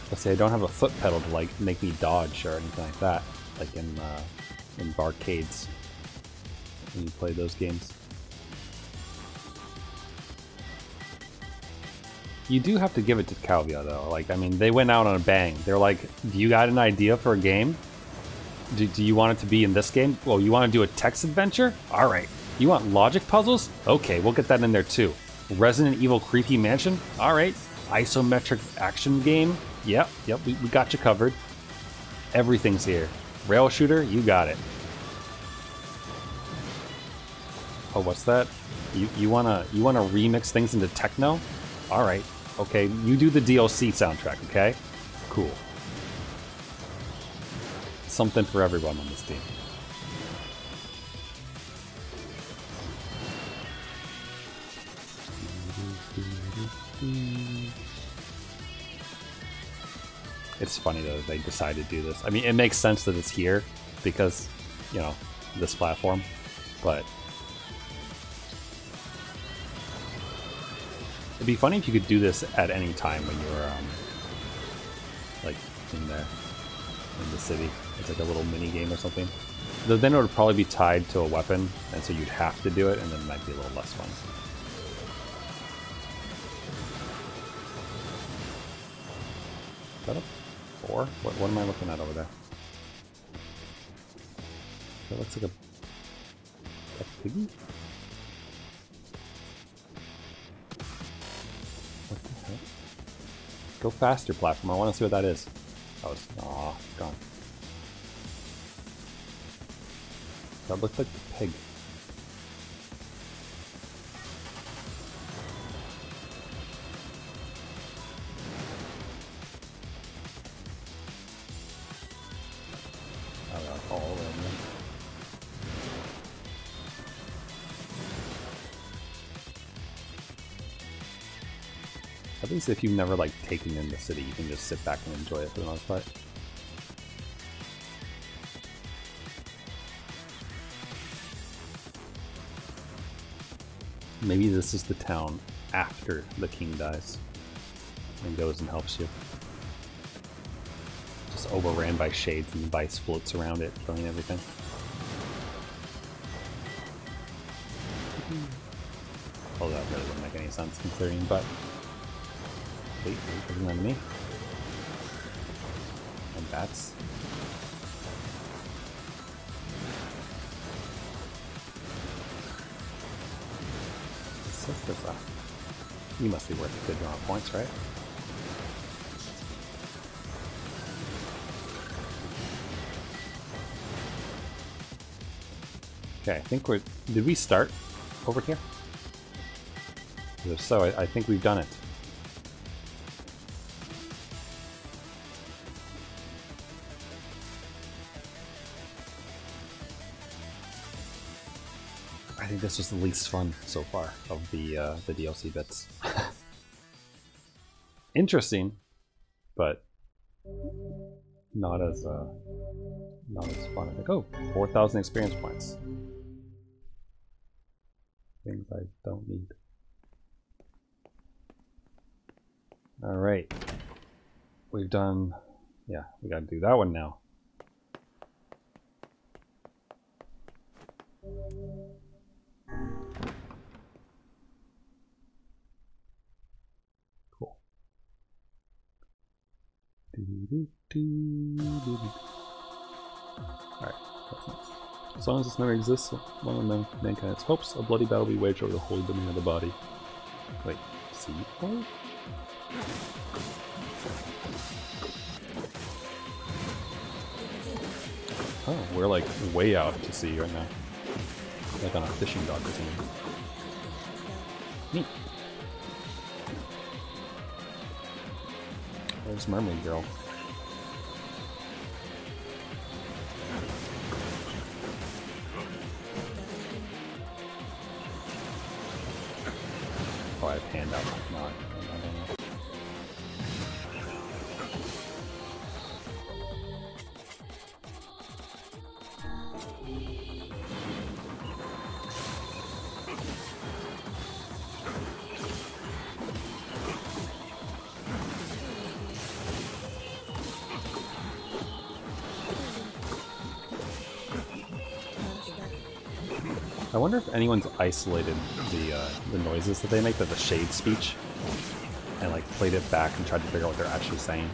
Let's say I don't have a foot pedal to like make me dodge or anything like that, like in barcades when you play those games. You do have to give it to Calvia though. Like, I mean, they went out on a bang. They're like, do you got an idea for a game? Do you want it to be in this game? Well, you want to do a text adventure? All right. You want logic puzzles? Okay, we'll get that in there too. Resident Evil Creepy Mansion? All right. Isometric action game? Yep, we got you covered. Everything's here. Rail shooter? You got it. Oh, what's that? You wanna remix things into techno? All right. Okay, you do the DLC soundtrack, okay? Cool. Something for everyone on this team. It's funny though that they decided to do this. I mean, it makes sense that it's here because, you know, this platform, but it'd be funny if you could do this at any time when you were, like, in the city. It's like a little mini game or something. Though then it would probably be tied to a weapon, and so you'd have to do it, and then it might be a little less fun. Is that a 4? What am I looking at over there? That looks like a piggy? What the heck? Go faster, platform. I want to see what that is. Oh, it's gone. That looks like the pig. Oh, that's all in there. At least if you've never like taken in the city, you can just sit back and enjoy it for the most part. Maybe this is the town after the king dies and goes and helps you. Just overran by shades and Vice floats around it, killing everything. Oh, that really wouldn't make any sense considering, but wait, there's an enemy. And bats. You must be worth a good amount of points, right? Okay, I think we're... Did we start over here? If so, I think we've done it. I I think this was the least fun so far of the DLC bits. Interesting, but not as fun. I think. Oh, 4,000 experience points. Things I don't need. All right, we've done. Yeah, we got to do that one now. Cool. Alright, that's nice. As long as this memory exists, one of mankind's hopes, a bloody battle will be waged over the holy domain of the body. Wait, see? Oh? Oh, we're like way out to sea right now. Like on a fishing dock or something. Neat. There's Mermaid Girl. Oh, I have hand out. No, I wonder if anyone's isolated the noises that they make, the shade speech, and like played it back and tried to figure out what they're actually saying.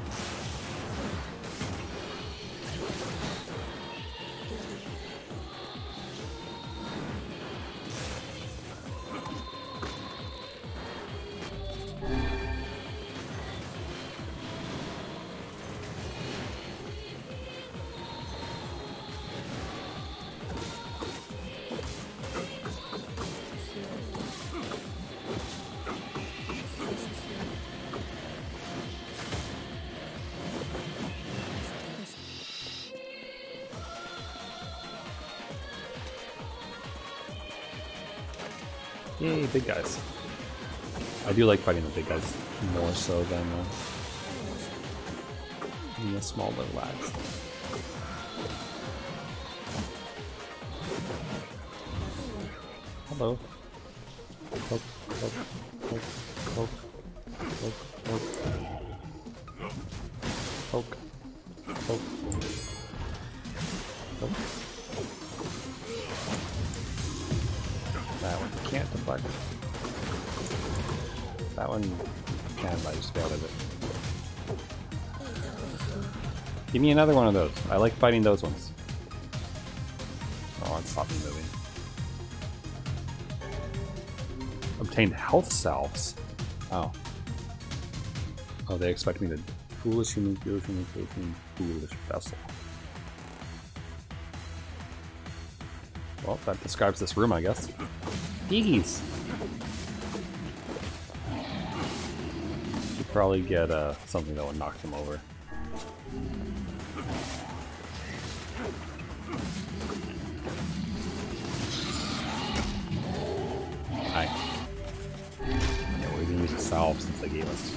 Yay, big guys. I do like fighting the big guys more so than the small little lads. Hello. Poke, poke, poke, poke, poke, poke. Poke, poke, poke. That one can't deflect. That one can, I just failed at it. Give me another one of those. I like fighting those ones. Oh, it stopped me moving. Obtained health salves. Oh. Oh, they expect me to foolish human, foolish human, foolish vessel. Well, that describes this room, I guess. Piggies! Should probably get something that would knock them over. Hi. Yeah, we're gonna use a salve since they gave us.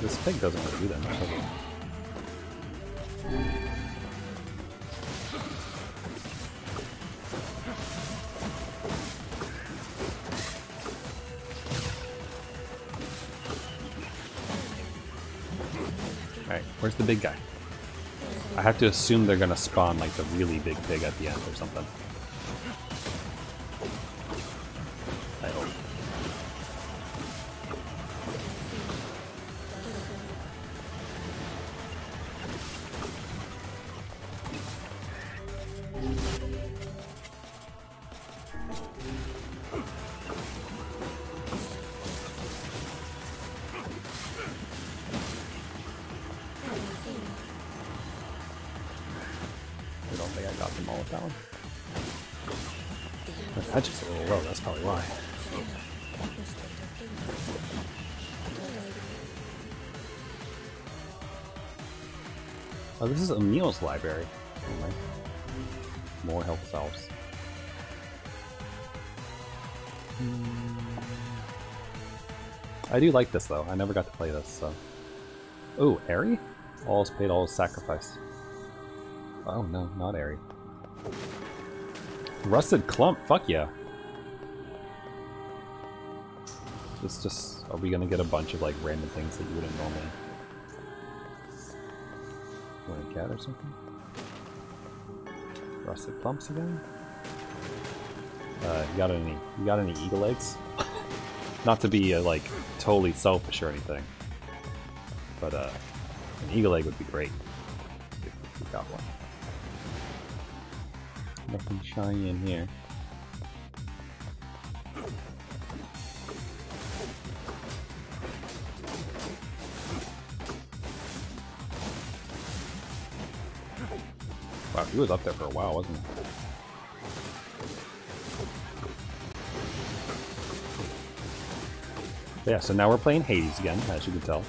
This pig doesn't really do that much, does it? Alright, where's the big guy? I have to assume they're gonna spawn like the really big pig at the end or something. I hope. I don't think I got them all with that one. My budget's a little low, that's probably why. Oh, this is Emil's library. Anyway. More health salves. I do like this though. I never got to play this, so. Oh, Aerie? All's paid, all's sacrifice. Oh no, not Aerie. Rusted Clump, fuck yeah. It's just, are we gonna get a bunch of like random things that you wouldn't normally want to get or something? Rusted Clumps again? You got any eagle eggs? Not to be like totally selfish or anything, but an eagle egg would be great if we got one. Nothing shiny in here. Wow, he was up there for a while, wasn't he? Yeah, so now we're playing Hades again, as you can tell.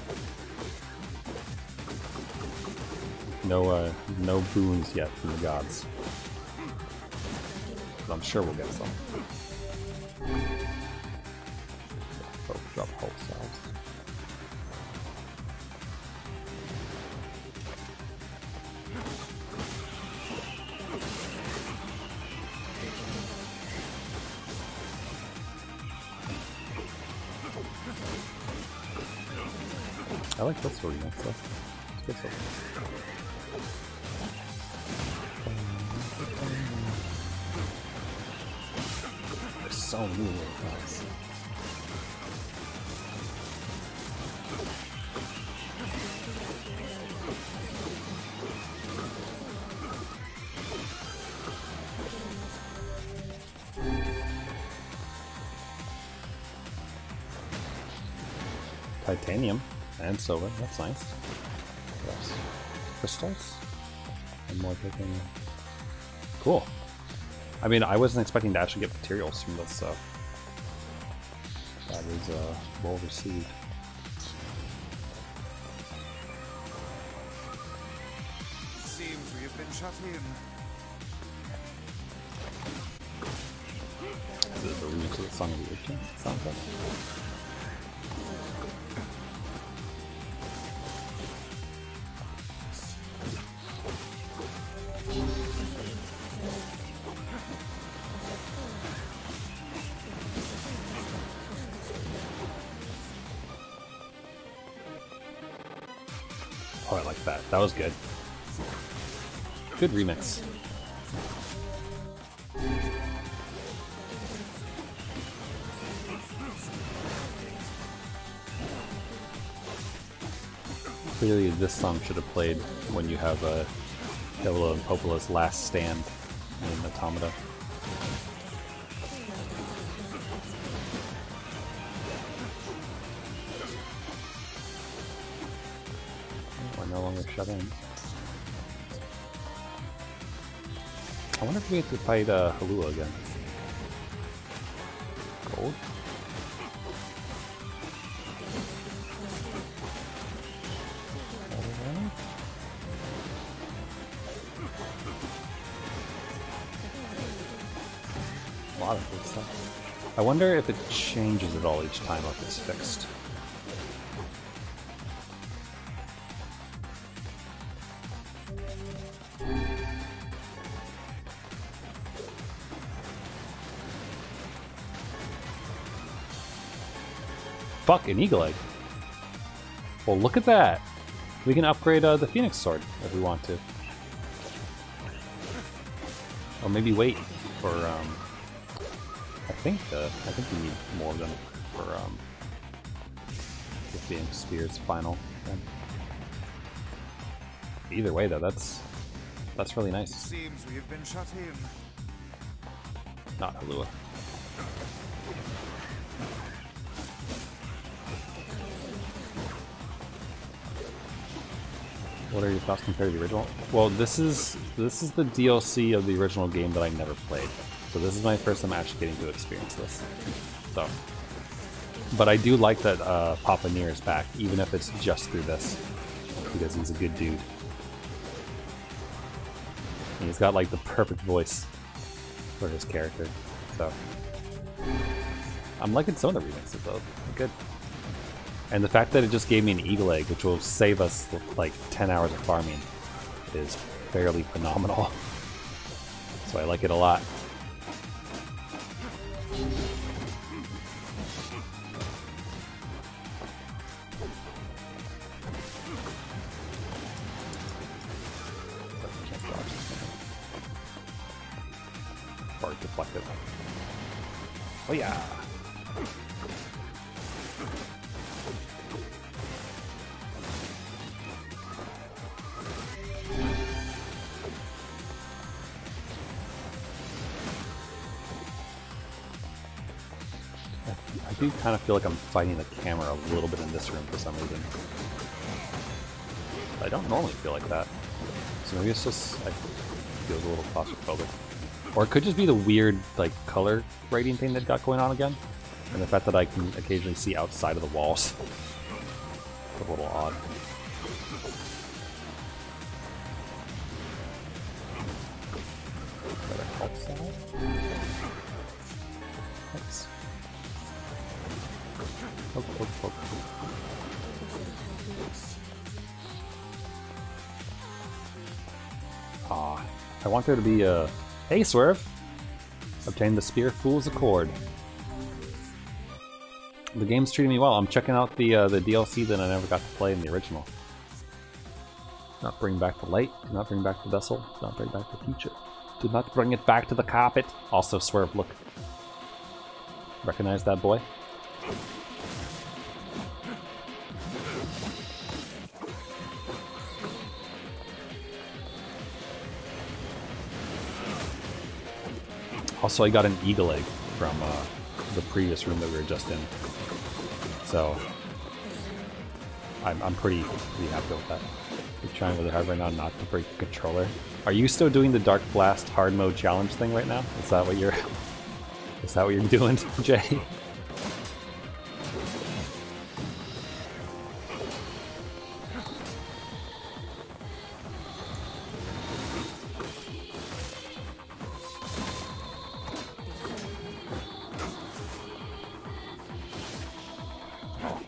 No, no boons yet from the gods. But I'm sure we'll get some. Oh, drop whole cells. I like this sword next though. It's good sword. There's so many little guys. Titanium. And silver, that's nice. Yes. Crystals? And more titanium. Cool. I mean, I wasn't expecting to actually get materials from this, so that is well received. It seems we have been shut in. Is it the remix of the Song of the Egin soundtrack? Oh, I like that. That was good. Good remix. Clearly, this song should have played when you have Devil and Popola's last stand in Automata. We're no longer shut in. I wonder if we have to fight Halua again. Gold? A lot of good stuff. I wonder if it changes at all each time if it's fixed. Fuck, an eagle egg. Well, look at that. We can upgrade the Phoenix Sword if we want to. Or maybe wait for, I think we need more of them for, the Phoenix Spear's final. Either way, though, that's really nice. It seems we have been shut in. Not Halua. What are your thoughts compared to the original? Well, this is the DLC of the original game that I never played. So this is my first time actually getting to experience this. So, but I do like that Papa Nier is back, even if it's just through this, because he's a good dude. And he's got like the perfect voice for his character. So I'm liking some of the remixes though. They're good. And the fact that it just gave me an eagle egg, which will save us like 10 hours of farming, is fairly phenomenal. So I like it a lot. Or deflective. Oh yeah! I do kind of feel like I'm fighting the camera a little bit in this room for some reason. I don't normally feel like that. So maybe it's just, I feel a little claustrophobic. Or it could just be the weird, like, color grading thing they've got going on again. And the fact that I can occasionally see outside of the walls. It's a little odd. Is that a health cell? Thanks. Poke, poke, poke. Ah, I want there to be a... Hey, Swerve! Obtain the Spear Fool's Accord. The game's treating me well. I'm checking out the DLC that I never got to play in the original. Do not bring back the light. Do not bring back the vessel. Do not bring back the future. Do not bring it back to the carpet. Also, Swerve, look. Recognize that boy? Also, I got an eagle egg from the previous room that we were just in. So, I'm pretty happy with that. You're trying really hard right now not to break the controller. Are you still doing the Dark Blast hard mode challenge thing right now? Is that what you're doing, Jay?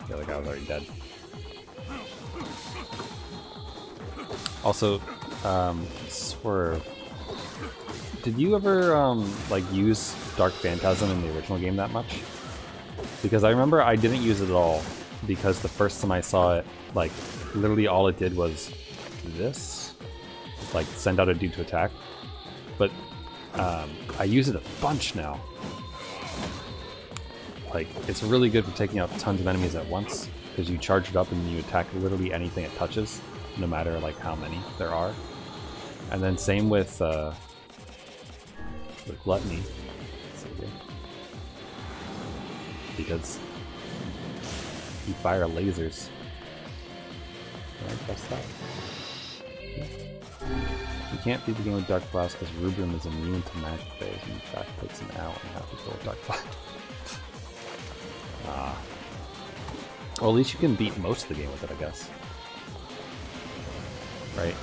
The other guy was already dead. Also, Swerve, did you ever like use Dark Phantasm in the original game that much? Because I remember I didn't use it at all, because the first time I saw it, like literally all it did was this, like send out a dude to attack. But I use it a bunch now. Like, it's really good for taking out tons of enemies at once, because you charge it up and you attack literally anything it touches, no matter like how many there are. And then same with Gluttony, because you fire lasers. Can I press that? Yeah. You can't beat the game with Dark Blast because Rubrum is immune to magic phase, and in fact takes him out and have to go with Dark Blast. Well, at least you can beat most of the game with it, I guess. Right?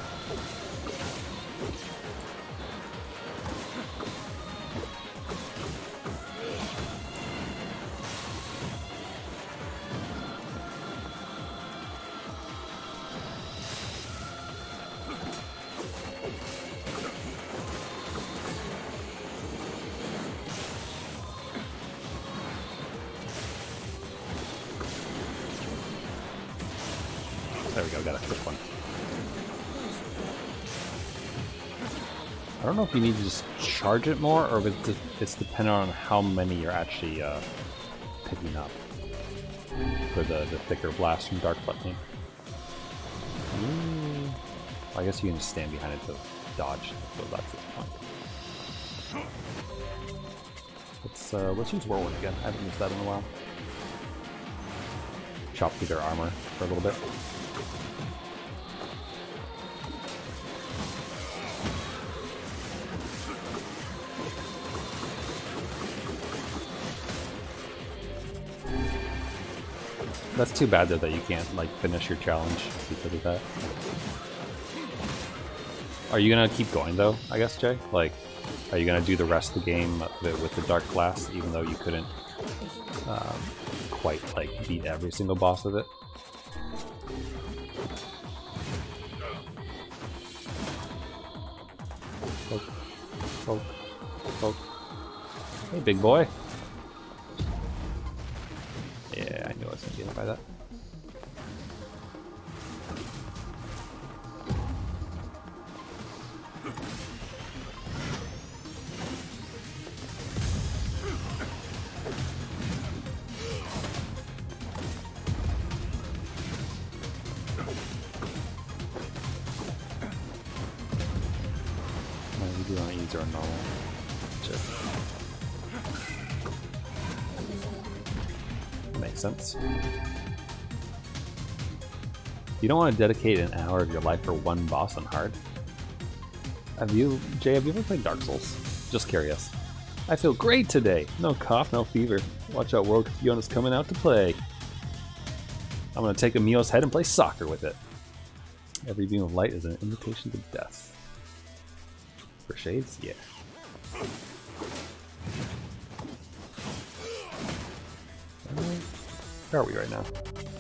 There we go, got a quick one. I don't know if you need to just charge it more, or if it's dependent on how many you're actually picking up for the thicker blast from Dark Gluttony. I guess you can just stand behind it to dodge, so that's the point. Let's let's use Whirlwind again. I haven't used that in a while. Chop through their armor for a little bit. That's too bad though that you can't like finish your challenge because of that. Are you gonna keep going though, I guess, Jay? Like, are you gonna do the rest of the game with the Dark Blast, even though you couldn't quite like beat every single boss with it? Poke, poke, poke. Hey, big boy. Yeah, I knew I was gonna get hit by that. We do want to use our normal chip. Makes sense. You don't want to dedicate an hour of your life for one boss on hard. Jay, have you ever played Dark Souls? Just curious. I feel great today. No cough, no fever. Watch out, world. Fiona's coming out to play. I'm gonna take Emil's head and play soccer with it. Every beam of light is an invitation to death. For shades? Yeah. Where are we right now?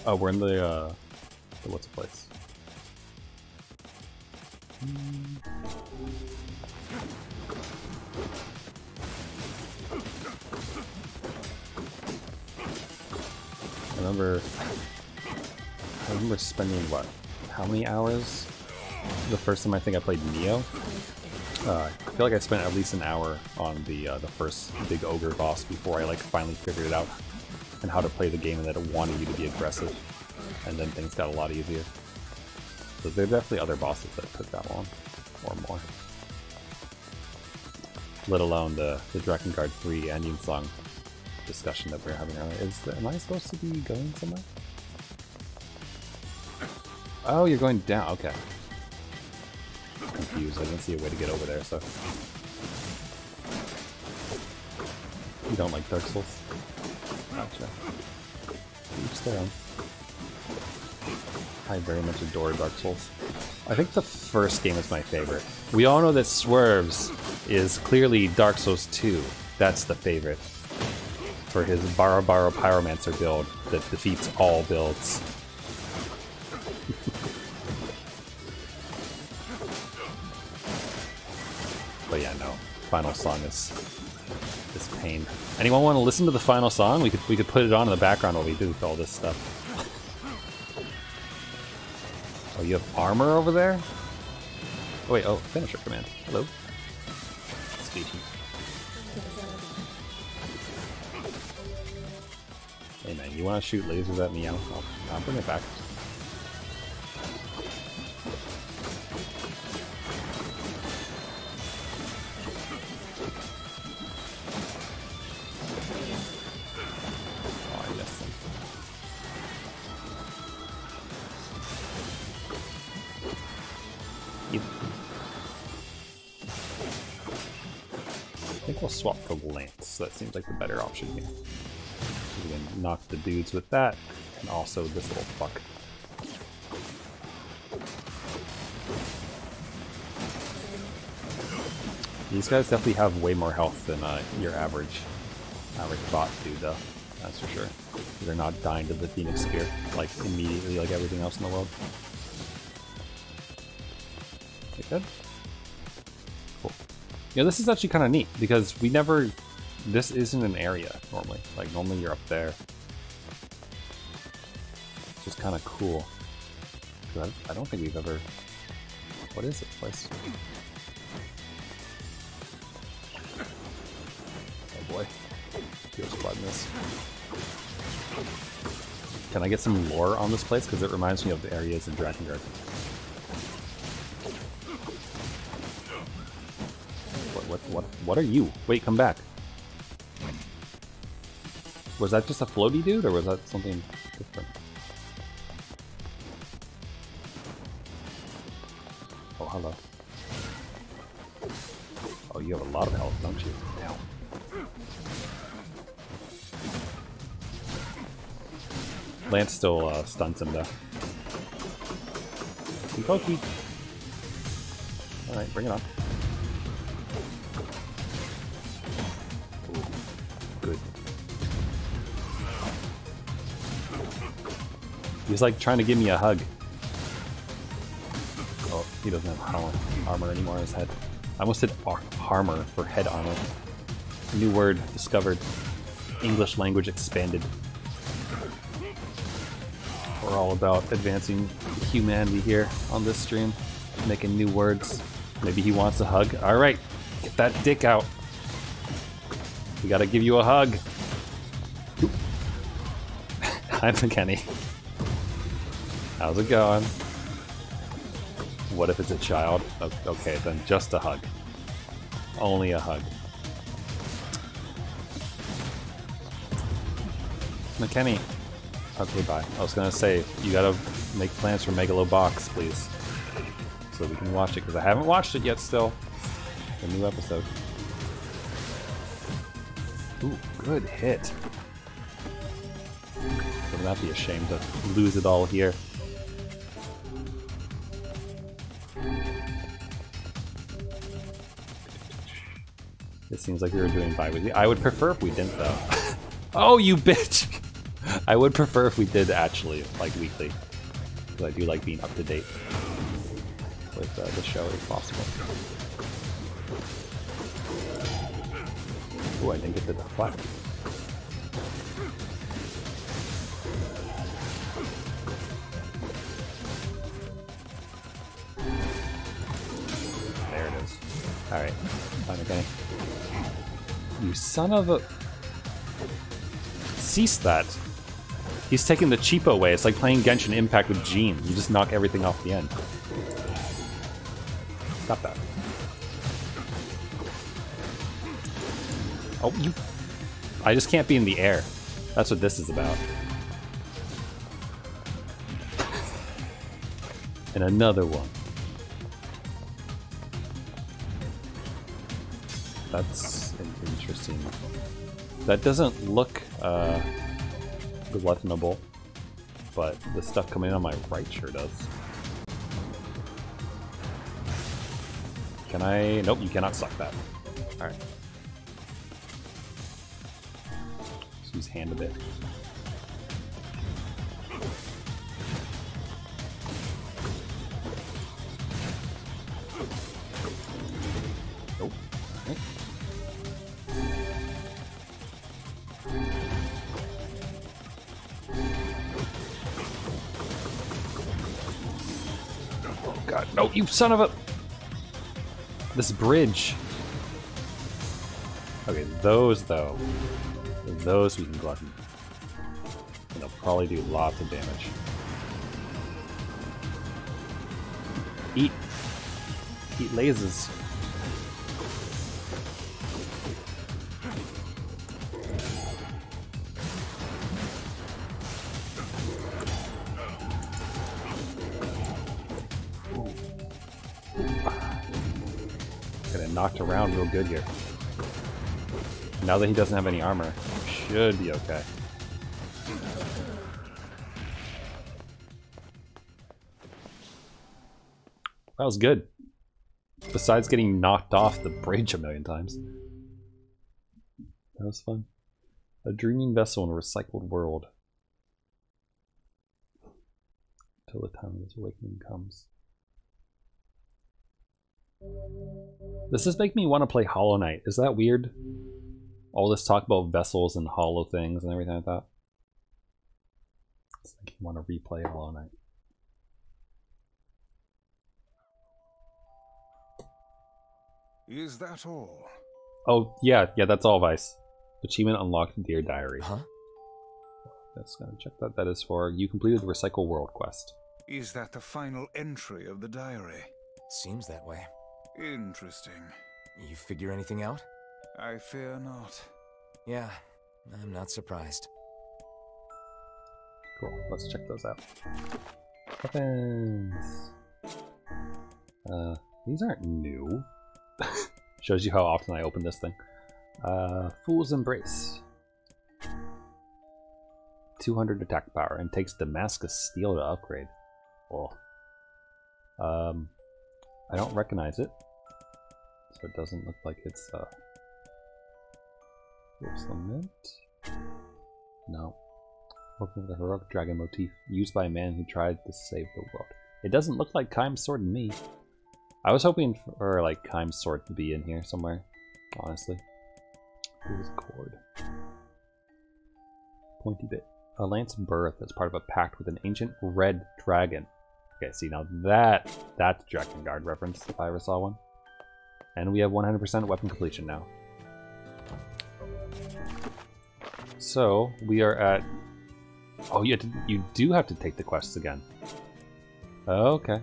Oh, we're in the what's the place? I remember spending what? How many hours? The first time I think I played Neo. I feel like I spent at least an hour on the first big ogre boss before I like finally figured it out and how to play the game and that it wanted you to be aggressive, and then things got a lot easier. So there are definitely other bosses that took that long or more. Let alone the Drakengard 3 ending song discussion that we were having earlier. Am I supposed to be going somewhere? Oh, you're going down. Okay. Confused. I didn't see a way to get over there, so. You don't like Dark Souls? Gotcha. Each their own. I very much adore Dark Souls. I think the first game is my favorite. We all know that Swerves is clearly Dark Souls 2. That's the favorite. For his Baro Pyromancer build that defeats all builds. But yeah, no. Final song is pain. Anyone want to listen to the final song? We could put it on in the background while we do all this stuff. Oh, you have armor over there? Oh wait, oh, finisher command. Hello? Speaking. Hey man, you want to shoot lasers at me? I'll bring it back. I think we'll swap for Lance. That seems like the better option here. We can knock the dudes with that, and also this little fuck. These guys definitely have way more health than your average bot dude, though. That's for sure. They're not dying to the Phoenix Spear like immediately, like everything else in the world. You good? Cool. Yeah, this is actually kind of neat because we never. This isn't an area normally. Like normally you're up there. It's just kind of cool. I don't think we've ever. What is this place? Oh boy, feels bloodness. Can I get some lore on this place? Because it reminds me of the areas in Drakengard. What are you? Wait, come back. Was that just a floaty dude, or was that something different? Oh, hello. Oh, you have a lot of health, don't you? Now. Lance still stuns him, though. Pokey. Alright, bring it on. Ooh, good. He's like trying to give me a hug. Oh, he doesn't have armor anymore on his head. I almost said armor for head armor. New word discovered. English language expanded. We're all about advancing humanity here on this stream. Making new words. Maybe he wants a hug. Alright, get that dick out. We gotta give you a hug. Hi, McKenny. How's it going? What if it's a child? Okay, then just a hug. Only a hug. McKenny. Okay, bye. I was gonna say, you gotta make plans for Megalobox, please. So we can watch it, because I haven't watched it yet still. The new episode. Ooh, good hit. Would not be ashamed to lose it all here. It seems like we were doing bi-weekly. I would prefer if we didn't, though. Oh, you bitch! I would prefer if we did actually, like, weekly. Because I do like being up to date with the show if possible. Oh, I didn't get the deflect. There it is. Alright, fine, okay. You son of a... Cease that. He's taking the cheapo way. It's like playing Genshin Impact with Jean. You just knock everything off the end. Stop that. Oh, you... I just can't be in the air. That's what this is about. And another one. That's interesting. That doesn't look gluttonable, but the stuff coming in on my right sure does. Can I? Nope, you cannot suck that. Alright. Let's use hand a bit. Nope. Alright. Oh god, no, you son of a... This bridge. Okay, those though. Those we can glutton. And they'll probably do lots of damage. Eat. Eat lasers. Knocked around real good here. Now that he doesn't have any armor, should be okay. That was good. Besides getting knocked off the bridge a million times. That was fun. A dreaming vessel in a recycled world. Till the time of his awakening comes. Does this make me want to play Hollow Knight? Is that weird? All this talk about vessels and hollow things and everything like that. It's like you want to replay Hollow Knight. Is that all? Oh, yeah, that's all, Vice. Achievement unlocked, Dear Diary. Huh? That's gonna check that. That is for you completed the Recycle World quest. Is that the final entry of the diary? Seems that way. Interesting. You figure anything out? I fear not. Yeah, I'm not surprised. Cool, let's check those out. Weapons. These aren't new. Shows you how often I open this thing. Fool's Embrace. 200 attack power and takes Damascus Steel to upgrade. Well, I don't recognize it, so it doesn't look like it's Fierce Lament. No. Working with the heroic dragon motif used by a man who tried to save the world. It doesn't look like Kaim's sword to me. I was hoping for like Kaim's sword to be in here somewhere, honestly. Here's a cord. Pointy bit. A lance birth as part of a pact with an ancient red dragon. Okay, see now that's Dragon Guard reference if I ever saw one. And we have 100% weapon completion now. So we are at. Oh, you do have to take the quests again. Okay.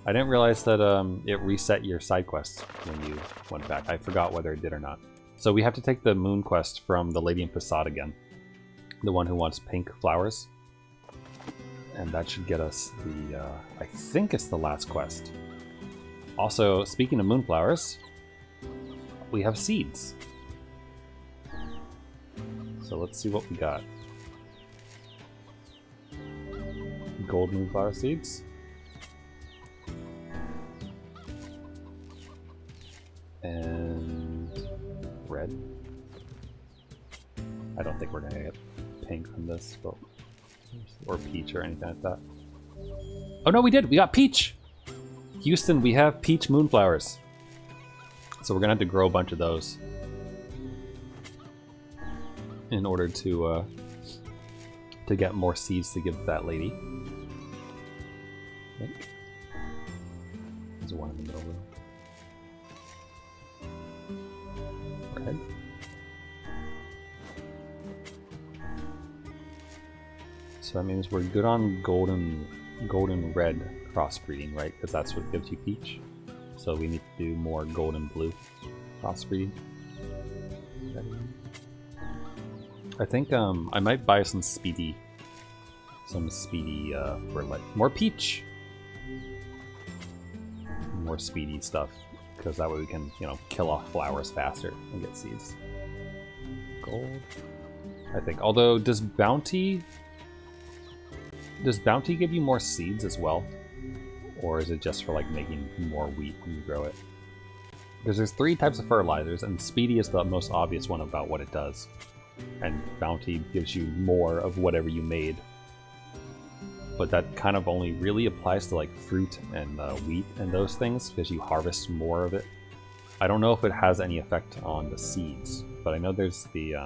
I didn't realize that it reset your side quests when you went back. I forgot whether it did or not. So we have to take the moon quest from the Lady in Facade again. The one who wants pink flowers. And that should get us the, I think it's the last quest. Also, speaking of moonflowers, we have seeds. So let's see what we got. Gold moonflower seeds. And red. I don't think we're gonna get pink from this, but or peach or anything like that. Oh no, we did! We got peach! Houston, we have peach moonflowers. So we're gonna have to grow a bunch of those in order to get more seeds to give that lady. I think. There's one in the middle there. Okay. So that means we're good on golden red crossbreeding, right? Because that's what gives you peach. So we need to do more golden blue crossbreeding. I think I might buy some speedy for like more peach, more speedy stuff, because that way we can, you know, kill off flowers faster and get seeds. Gold, I think. Although does bounty give you more seeds as well, or is it just for like making more wheat when you grow it? Because there's 3 types of fertilizers, and speedy is the most obvious one about what it does. And bounty gives you more of whatever you made. But that kind of only really applies to like fruit and wheat and those things, because you harvest more of it. I don't know if it has any effect on the seeds, but I know there's the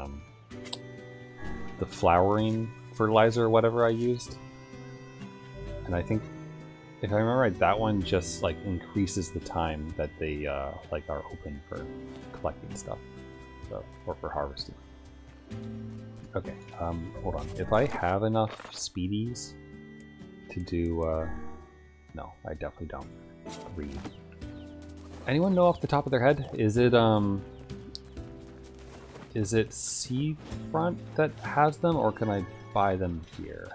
flowering fertilizer or whatever I used. And I think, if I remember right, that one just like increases the time that they like are open for collecting stuff, so, or for harvesting. Okay, hold on. If I have enough speedies to do, no, I definitely don't. 3. Anyone know off the top of their head? Is it Seafront that has them, or can I buy them here?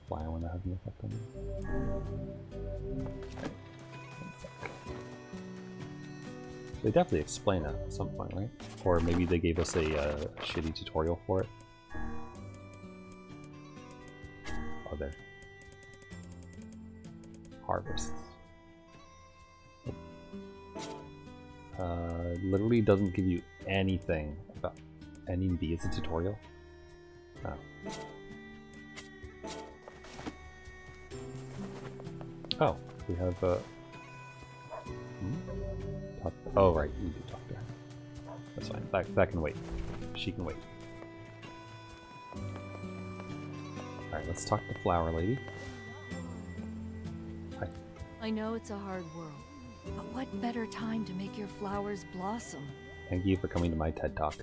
Why I want to have them effect on them. Okay. They definitely explain it at some point, right? Or maybe they gave us a shitty tutorial for it. Oh, there. Harvests. Literally doesn't give you anything about any bee as a tutorial. Oh. Oh, we have oh right, you can talk to her. That's fine. That can wait. She can wait. Alright, let's talk to Flower Lady. Hi. I know it's a hard world, but what better time to make your flowers blossom? Thank you for coming to my TED Talk.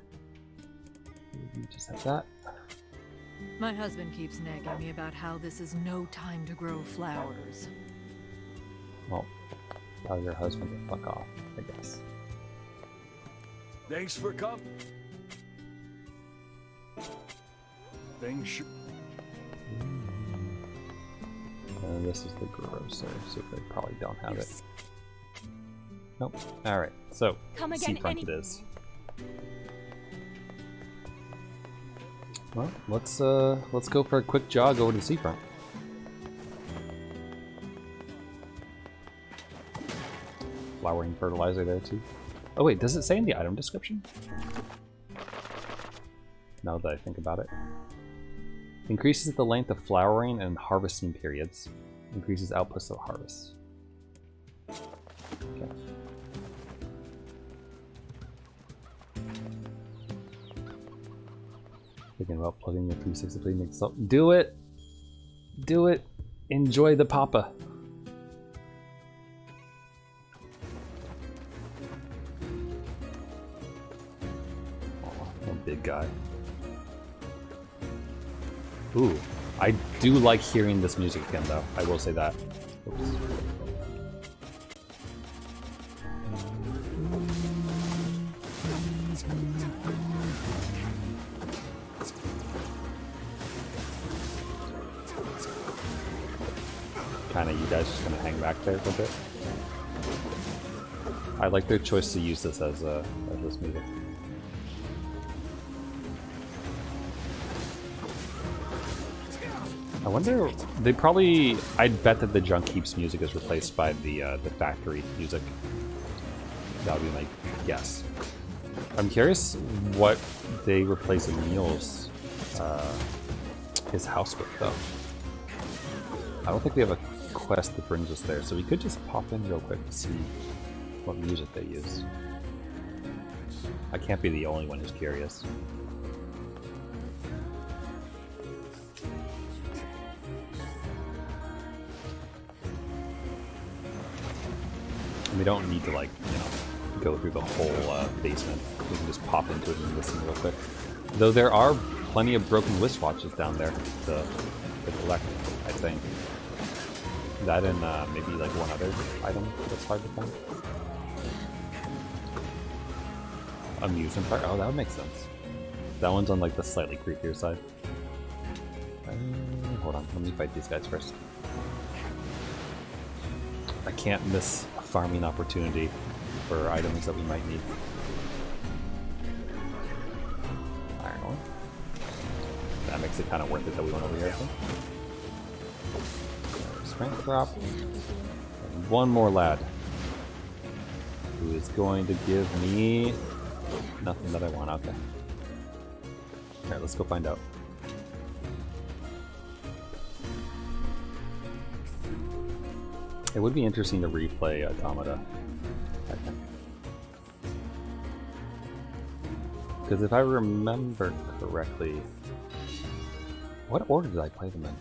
You just have that. My husband keeps nagging me about how this is no time to grow flowers. Well, tell your husband to fuck off, I guess. Thanks for coming. Thanks. And this is the grocer, so they probably don't have it. Nope. Alright, so Come again, seafront it is. Well, let's go for a quick jog over to seafront. Flowering fertilizer there too. Oh wait, does it say in the item description? Now that I think about it. Increases the length of flowering and harvesting periods. Increases outputs of harvest. Okay. Thinking about plugging your 360 makes up. Do it! Do it! Enjoy the papa! Big guy. Ooh, I do like hearing this music again, though. I will say that. Oops. Kinda, you guys just gonna hang back there for a bit. I like their choice to use this as this music. I wonder, they probably, I'd bet that the Junk Heaps music is replaced by the factory music. That would be my guess. I'm curious what they replace Emil's, his house with, though. I don't think we have a quest that brings us there, so we could just pop in real quick to see what music they use. I can't be the only one who's curious. We don't need to, like, you know, go through the whole basement. We can just pop into it and listen real quick. Though there are plenty of broken wristwatches down there to collect, I think. That and maybe like one other item that's hard to find. Amusement park? Oh, that would make sense. That one's on like the slightly creepier side. Hold on, let me fight these guys first. I can't miss a farming opportunity for items that we might need. Iron ore. That makes it kind of worth it that we went over here, I think. Strength drop. And one more lad. Who is going to give me nothing that I want out there. Alright, let's go find out. It would be interesting to replay Automata, I think. Because if I remember correctly... What order did I play them in?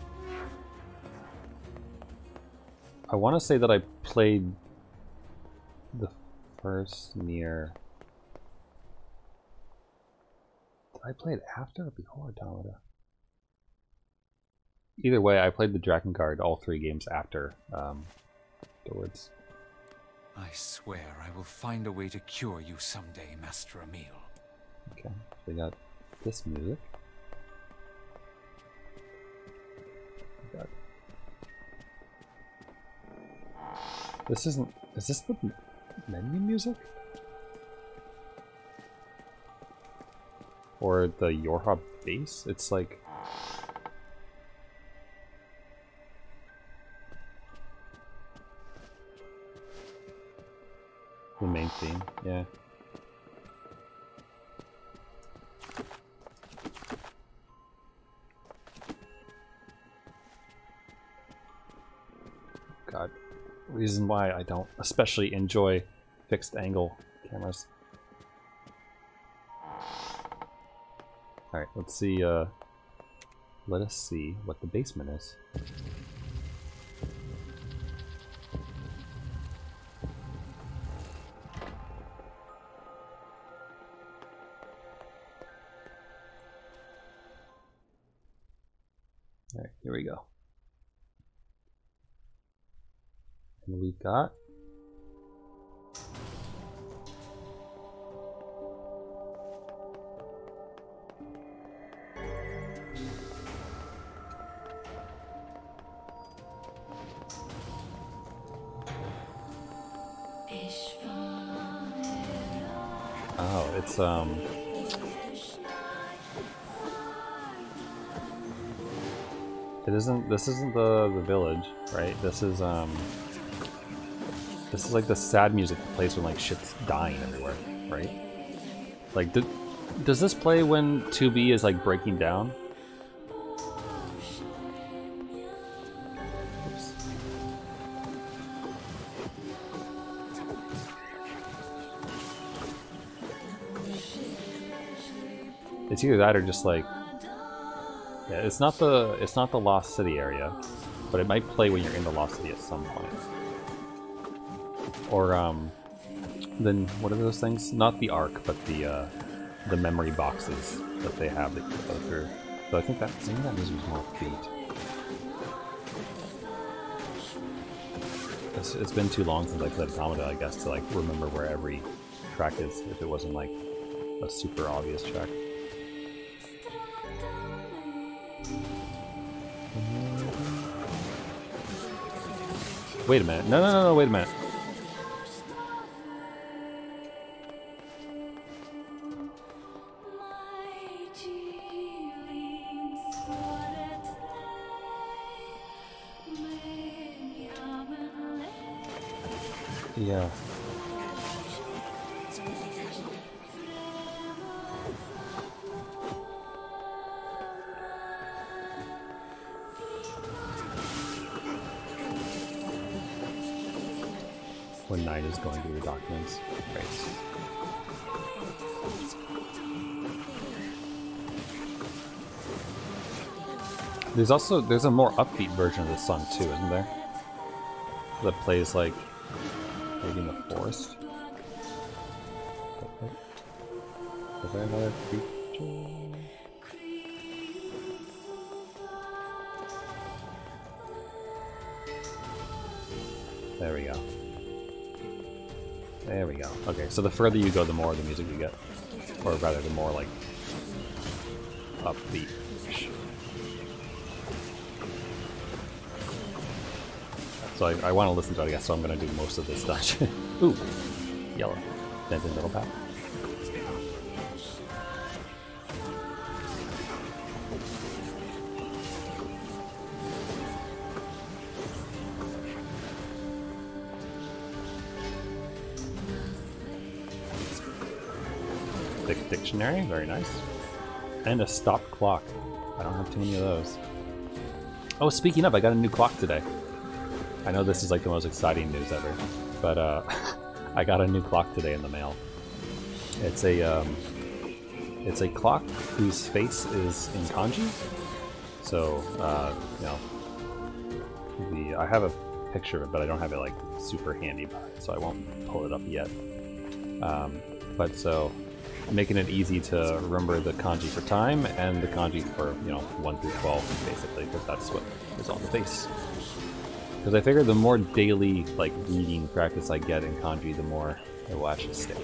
I want to say that I played the first Nier... Did I play it after or before Automata? Either way, I played the Drakengard all 3 games after afterwards. I swear I will find a way to cure you someday, Master Emil. Okay, so we got this music. We got... This isn't... Is this the menu music? Or the Yorha bass? It's like... the main theme, yeah. God, reason why I don't especially enjoy fixed angle cameras. Alright, let's see, let us see what the basement is. Alright, here we go. And we've got Oh, it's this isn't the village, right? This is like the sad music that plays when like shit's dying everywhere, right? Like does this play when 2B is like breaking down? Oops. It's either that or just like, yeah, it's not the Lost City area, but it might play when you're in the Lost City at some point. Or then what are those things? Not the Ark, but the memory boxes that they have that you go through. So I think that music was more upbeat. It's been too long since I played Automata, I guess, to like remember where every track is if it wasn't like a super obvious track. Wait a minute. No, wait a minute. Yeah. When Knight is going through the documents. Right. There's a more upbeat version of this song too, isn't there? That plays like maybe in the forest. Is there another creature? There we go. There we go. Okay, so the further you go, the more the music you get. Or rather, the more, like, upbeat. So I want to listen to it, I guess, so I'm going to do most of this stuff. Ooh! Yellow. Dented middle path. Dictionary, very nice. And a stop clock. I don't have too many of those. Oh, speaking of, I got a new clock today. I know this is like the most exciting news ever, but I got a new clock today in the mail. It's a clock whose face is in kanji. So you know, I have a picture of it, but I don't have it like super handy by it, so I won't pull it up yet. But so making it easy to remember the kanji for time and the kanji for, you know, 1 through 12 basically, because that's what is on the face. Because I figure the more daily like reading practice I get in kanji, the more it will actually stick.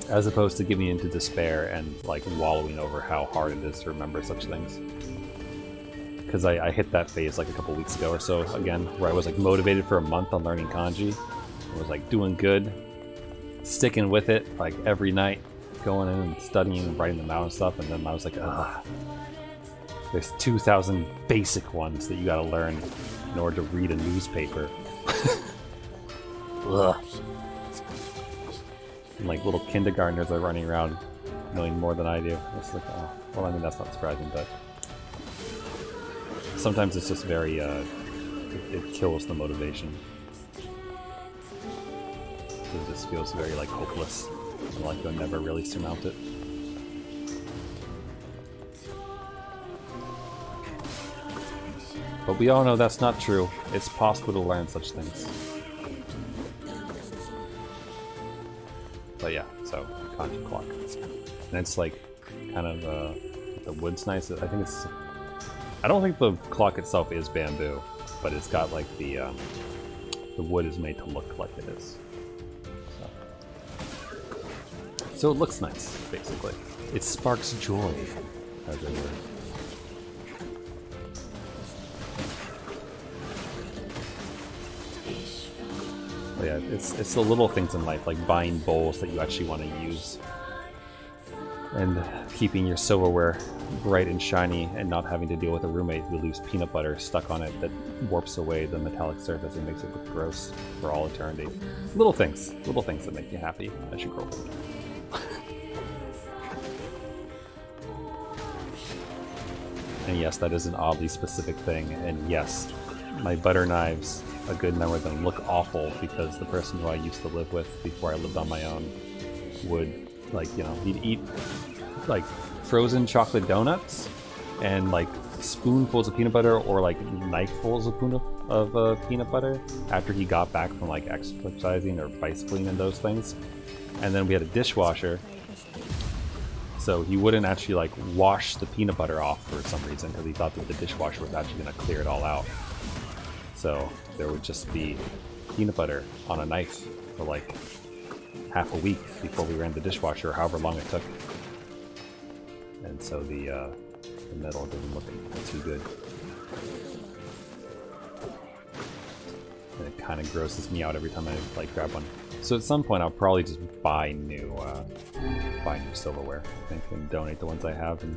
As opposed to giving into despair and like wallowing over how hard it is to remember such things. Because I hit that phase like a couple weeks ago or so again, where I was like motivated for a month on learning kanji. I was like doing good, sticking with it like every night, going in and studying and writing them out and stuff, and then I was like, ugh. There's 2,000 basic ones that you gotta learn in order to read a newspaper. Ugh. And like little kindergartners are running around knowing more than I do. It's like, oh, well, I mean, that's not surprising, but sometimes it's just very, it kills the motivation. It just feels very like hopeless, and like you'll never really surmount it. But we all know that's not true. It's possible to learn such things. But yeah, so kanji clock, and it's like kind of the wood's nice. I think it's. I don't think the clock itself is bamboo, but it's got like the wood is made to look like it is. So it looks nice, basically. It sparks joy, as it were. But yeah, it's the little things in life, like buying bowls that you actually want to use. And keeping your silverware bright and shiny and not having to deal with a roommate who leaves peanut butter stuck on it that warps away the metallic surface and makes it look gross for all eternity. Little things that make you happy as you grow old. And yes, that is an oddly specific thing, and yes, my butter knives, a good number of them look awful because the person who I used to live with before I lived on my own would, like, you know, he'd eat like frozen chocolate donuts and like spoonfuls of peanut butter or like knifefuls of peanut butter after he got back from like exercising or bicycling and those things. And then we had a dishwasher, so he wouldn't actually like wash the peanut butter off for some reason because he thought that the dishwasher was actually going to clear it all out. So there would just be peanut butter on a knife for like half a week before we ran the dishwasher, or however long it took. And so the metal didn't look too good. And it kind of grosses me out every time I like grab one. So at some point I'll probably just buy new silverware, I think, and donate the ones I have. And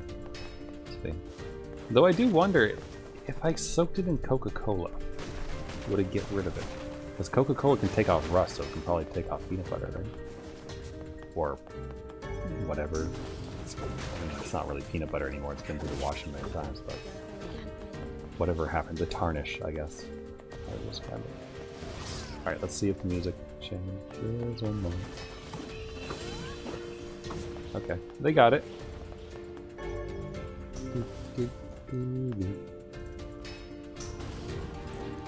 see. Though I do wonder if I soaked it in Coca-Cola, would it get rid of it? Because Coca-Cola can take off rust, so it can probably take off peanut butter, right? Or whatever. I mean, it's not really peanut butter anymore, it's been through the washing many times, but whatever happened, the tarnish, I guess. I would describe it. Alright, let's see if the music changes or not. Okay, they got it.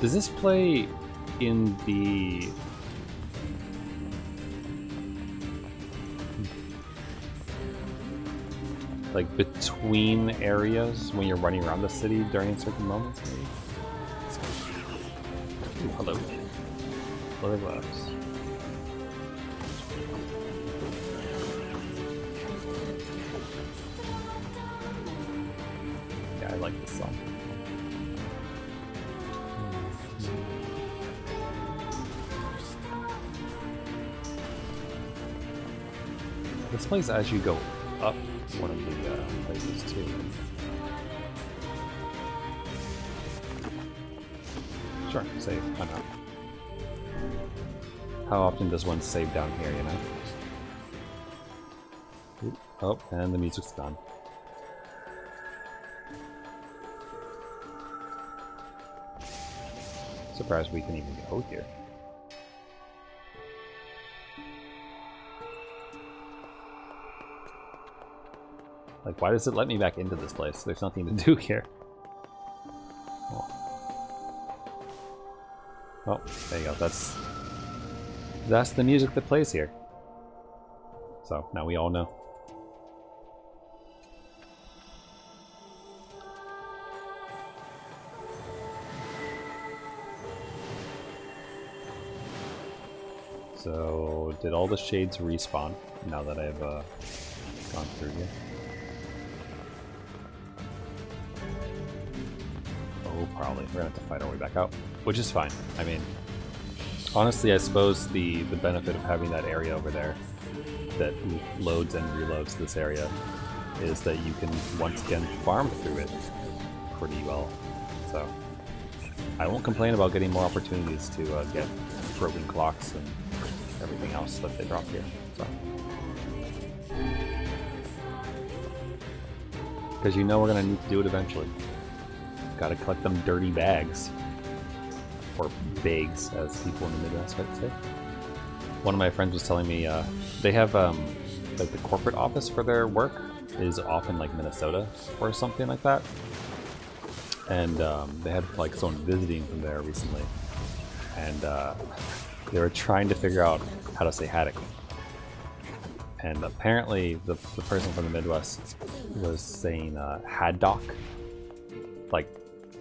Does this play in the... like between areas when you're running around the city during certain moments, maybe? Ooh, hello. Hello, loves. Yeah, I like this song. This plays as you go up one of the places too. Sure, save, why not? How often does one save down here, you know? Ooh, oh, and the music's gone. Surprised we can even go here. Like, why does it let me back into this place? There's nothing to do here. Oh, there you go. That's the music that plays here. So, now we all know. So, did all the shades respawn now that I've gone through here? Oh, probably. We're gonna have to fight our way back out, which is fine. I mean, honestly, I suppose the benefit of having that area over there that loads and reloads this area is that you can once again farm through it pretty well. So I won't complain about getting more opportunities to get broken clocks and everything else that they drop here. So, because you know we're gonna need to do it eventually. Gotta collect them dirty bags. Or bags, as people in the Midwest might say. One of my friends was telling me they have like the corporate office for their work is off in like Minnesota or something like that. And they had like someone visiting from there recently. And they were trying to figure out how to say haddock. And apparently the person from the Midwest was saying haddock. Like,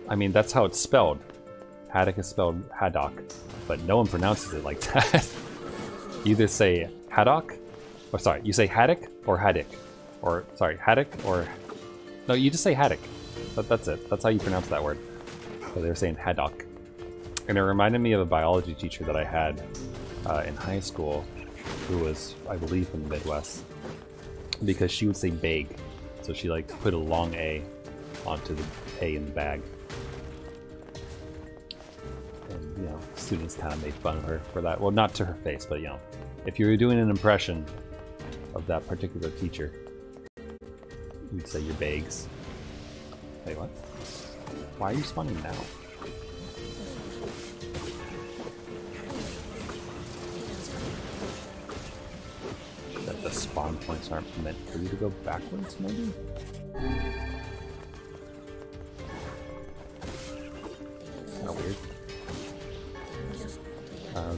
I mean, that's how it's spelled. Haddock is spelled haddock, but no one pronounces it like that. You either say haddock, or sorry, you say haddock or haddock. Or, sorry, haddock or... No, you just say haddock. That's it. That's how you pronounce that word. So they were saying haddock. And it reminded me of a biology teacher that I had in high school who was, I believe, from the Midwest, because she would say bag, so she like put a long A onto the A in the bag. And you know, students kind of made fun of her for that. Well, not to her face, but you know, if you were doing an impression of that particular teacher, you'd say your bags. Wait, what? Why are you spawning now? That the spawn points aren't meant for you to go backwards, maybe? Kinda weird.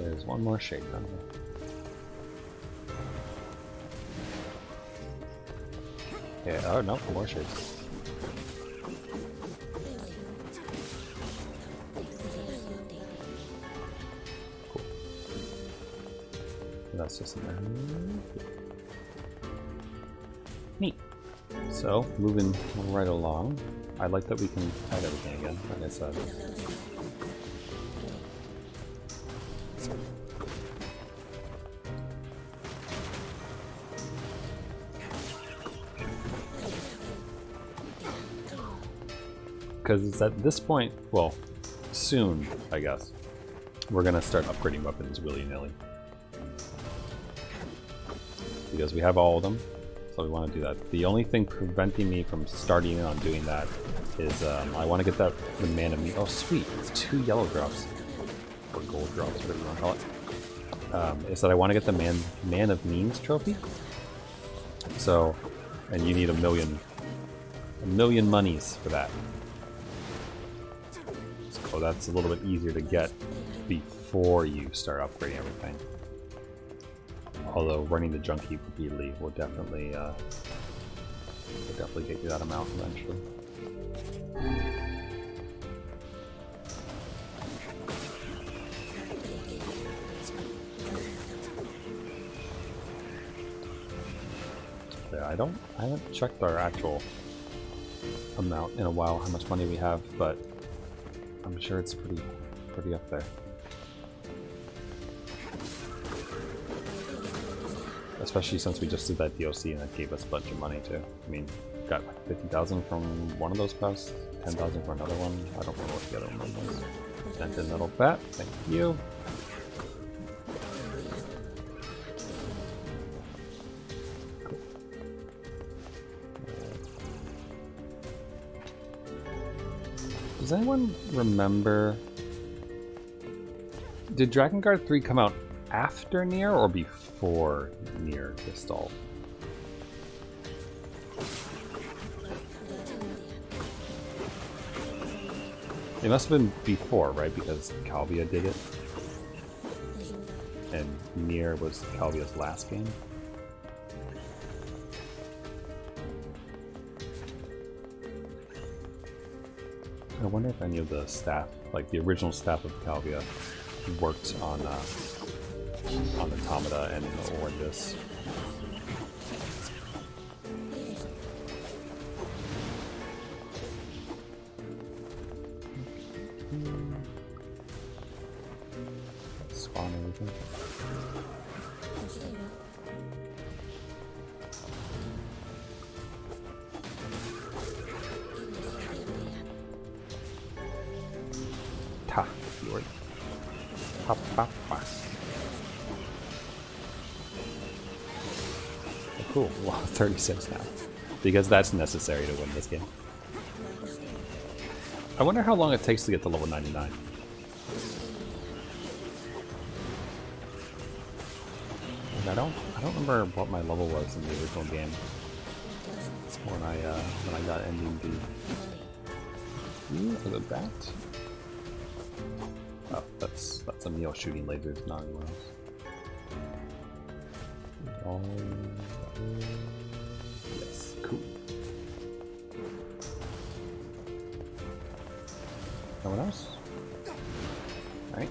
There's one more shade down here. Yeah, oh no, more shades. Cool. That's just in there. Neat. So, moving right along. I like that we can hide everything again, like I said. Because it's at this point, well, soon, I guess, we're going to start upgrading weapons willy-nilly. Because we have all of them, so we want to do that. The only thing preventing me from starting on doing that is I want to get the Man of Means. Oh, sweet. It's 2 yellow drops. Or gold drops, whatever you want to call it. Is that I want to get the Man of Means trophy. So, and you need a million monies for that. So that's a little bit easier to get before you start upgrading everything. Although running the junk heap repeatedly will definitely get you that amount eventually. Yeah, I haven't checked our actual amount in a while, how much money we have, but I'm sure it's pretty up there. Especially since we just did that DLC and that gave us a bunch of money too. I mean, got like 50,000 from one of those quests, 10,000 for another one. I don't remember what the other one was. Dented metal bat, thank you. Cool. Does anyone remember? Did Dragon Guard 3 come out after Nier or before Nier Gestalt? It must have been before, right? Because Calvia did it. And Nier was Calvia's last game. I wonder if any of the staff, like the original staff of Calvia, worked on Automata and or this. Spawn everything. Ta, Fiori. Pa, pa, pa. Cool, wow, 36 now. Because that's necessary to win this game. I wonder how long it takes to get to level 99. And I don't remember what my level was in the original game when I got ending B. Ooh, look at that. Oh, that's a Neo shooting lasers, not anyone else. Yes, cool. No one else? Alright.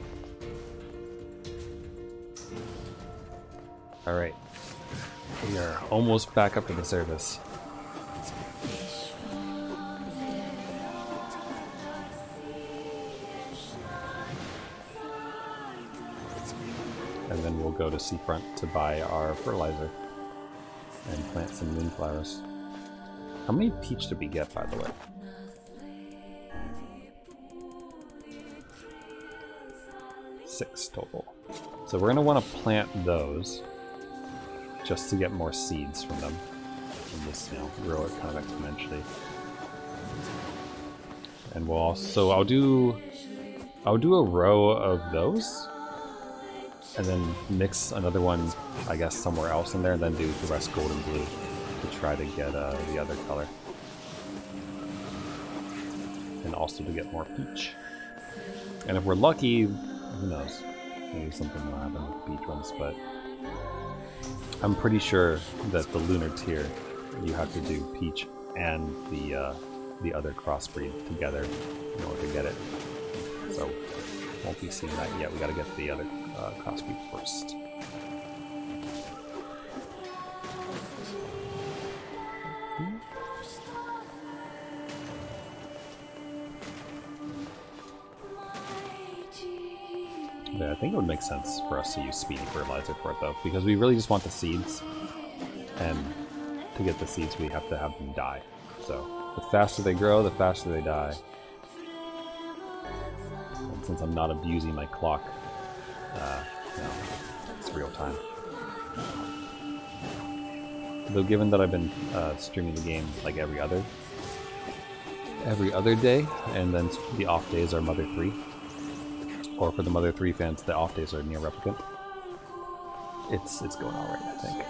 Alright. We are almost back up to the surface. and then we'll go to Seafront to buy our fertilizer and plant some moonflowers. How many peach did we get, by the way? 6 total. So we're going to want to plant those just to get more seeds from them. And just, you know, grow it kind of exponentially. And we'll also, I'll do a row of those, and then mix another one, I guess, somewhere else in there, and then do the rest gold and blue to try to get the other color. And also to get more peach. And if we're lucky, who knows? Maybe something will happen with the peach ones, but I'm pretty sure that the lunar tier, you have to do peach and the other crossbreed together in order to get it. So won't be seeing that yet. We gotta get the other crossbreed first. Yeah, I think it would make sense for us to use speedy fertilizer for it though, because we really just want the seeds, and to get the seeds we have to have them die. So the faster they grow, the faster they die. And since I'm not abusing my clock, you know, it's real time. Though given that I've been streaming the game like every other day, and then the off days are Mother 3, or for the Mother 3 fans, the off days are Nier Replicant. It's going alright, I think.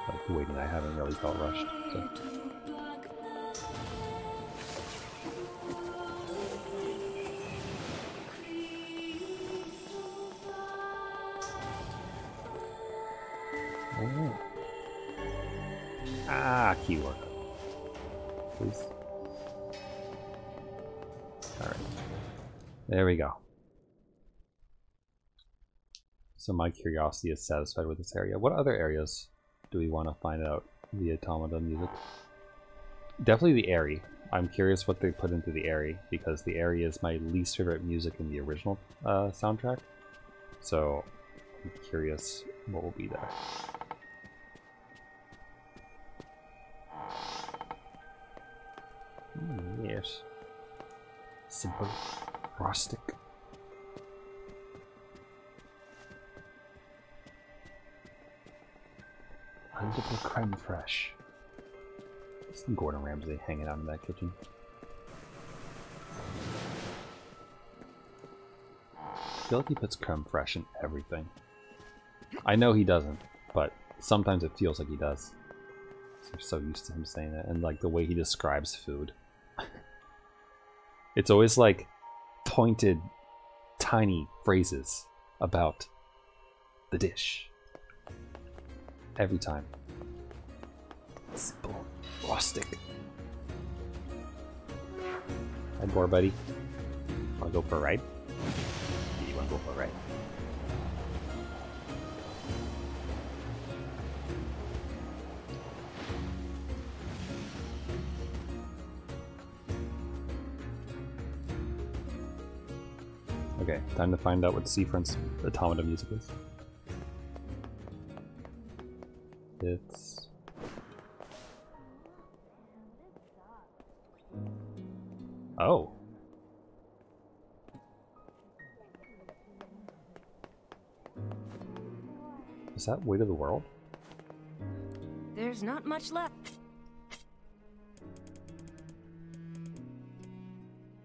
Like waiting, I haven't really felt rushed. So. Alright. Ah, key work. Please. Alright. There we go. So my curiosity is satisfied with this area. What other areas do we want to find out the automata music? Definitely the Airy. I'm curious what they put into the Airy, because the Airy is my least favorite music in the original soundtrack. So I'm curious what will be there. Yes. Simple. Rustic. Hundred creme fraiche. Some Gordon Ramsay hanging out in that kitchen. I feel like he puts creme fraiche in everything. I know he doesn't, but sometimes it feels like he does. I'm so used to him saying it, and like the way he describes food. It's always like pointed, tiny phrases about the dish. Every time. Simple. Rustic. Hi, boar buddy. Wanna go for a ride? Yeah, you wanna go for a ride? Okay, time to find out what Seafront's automata music is. It's... Oh! Is that Weight of the World? There's not much left.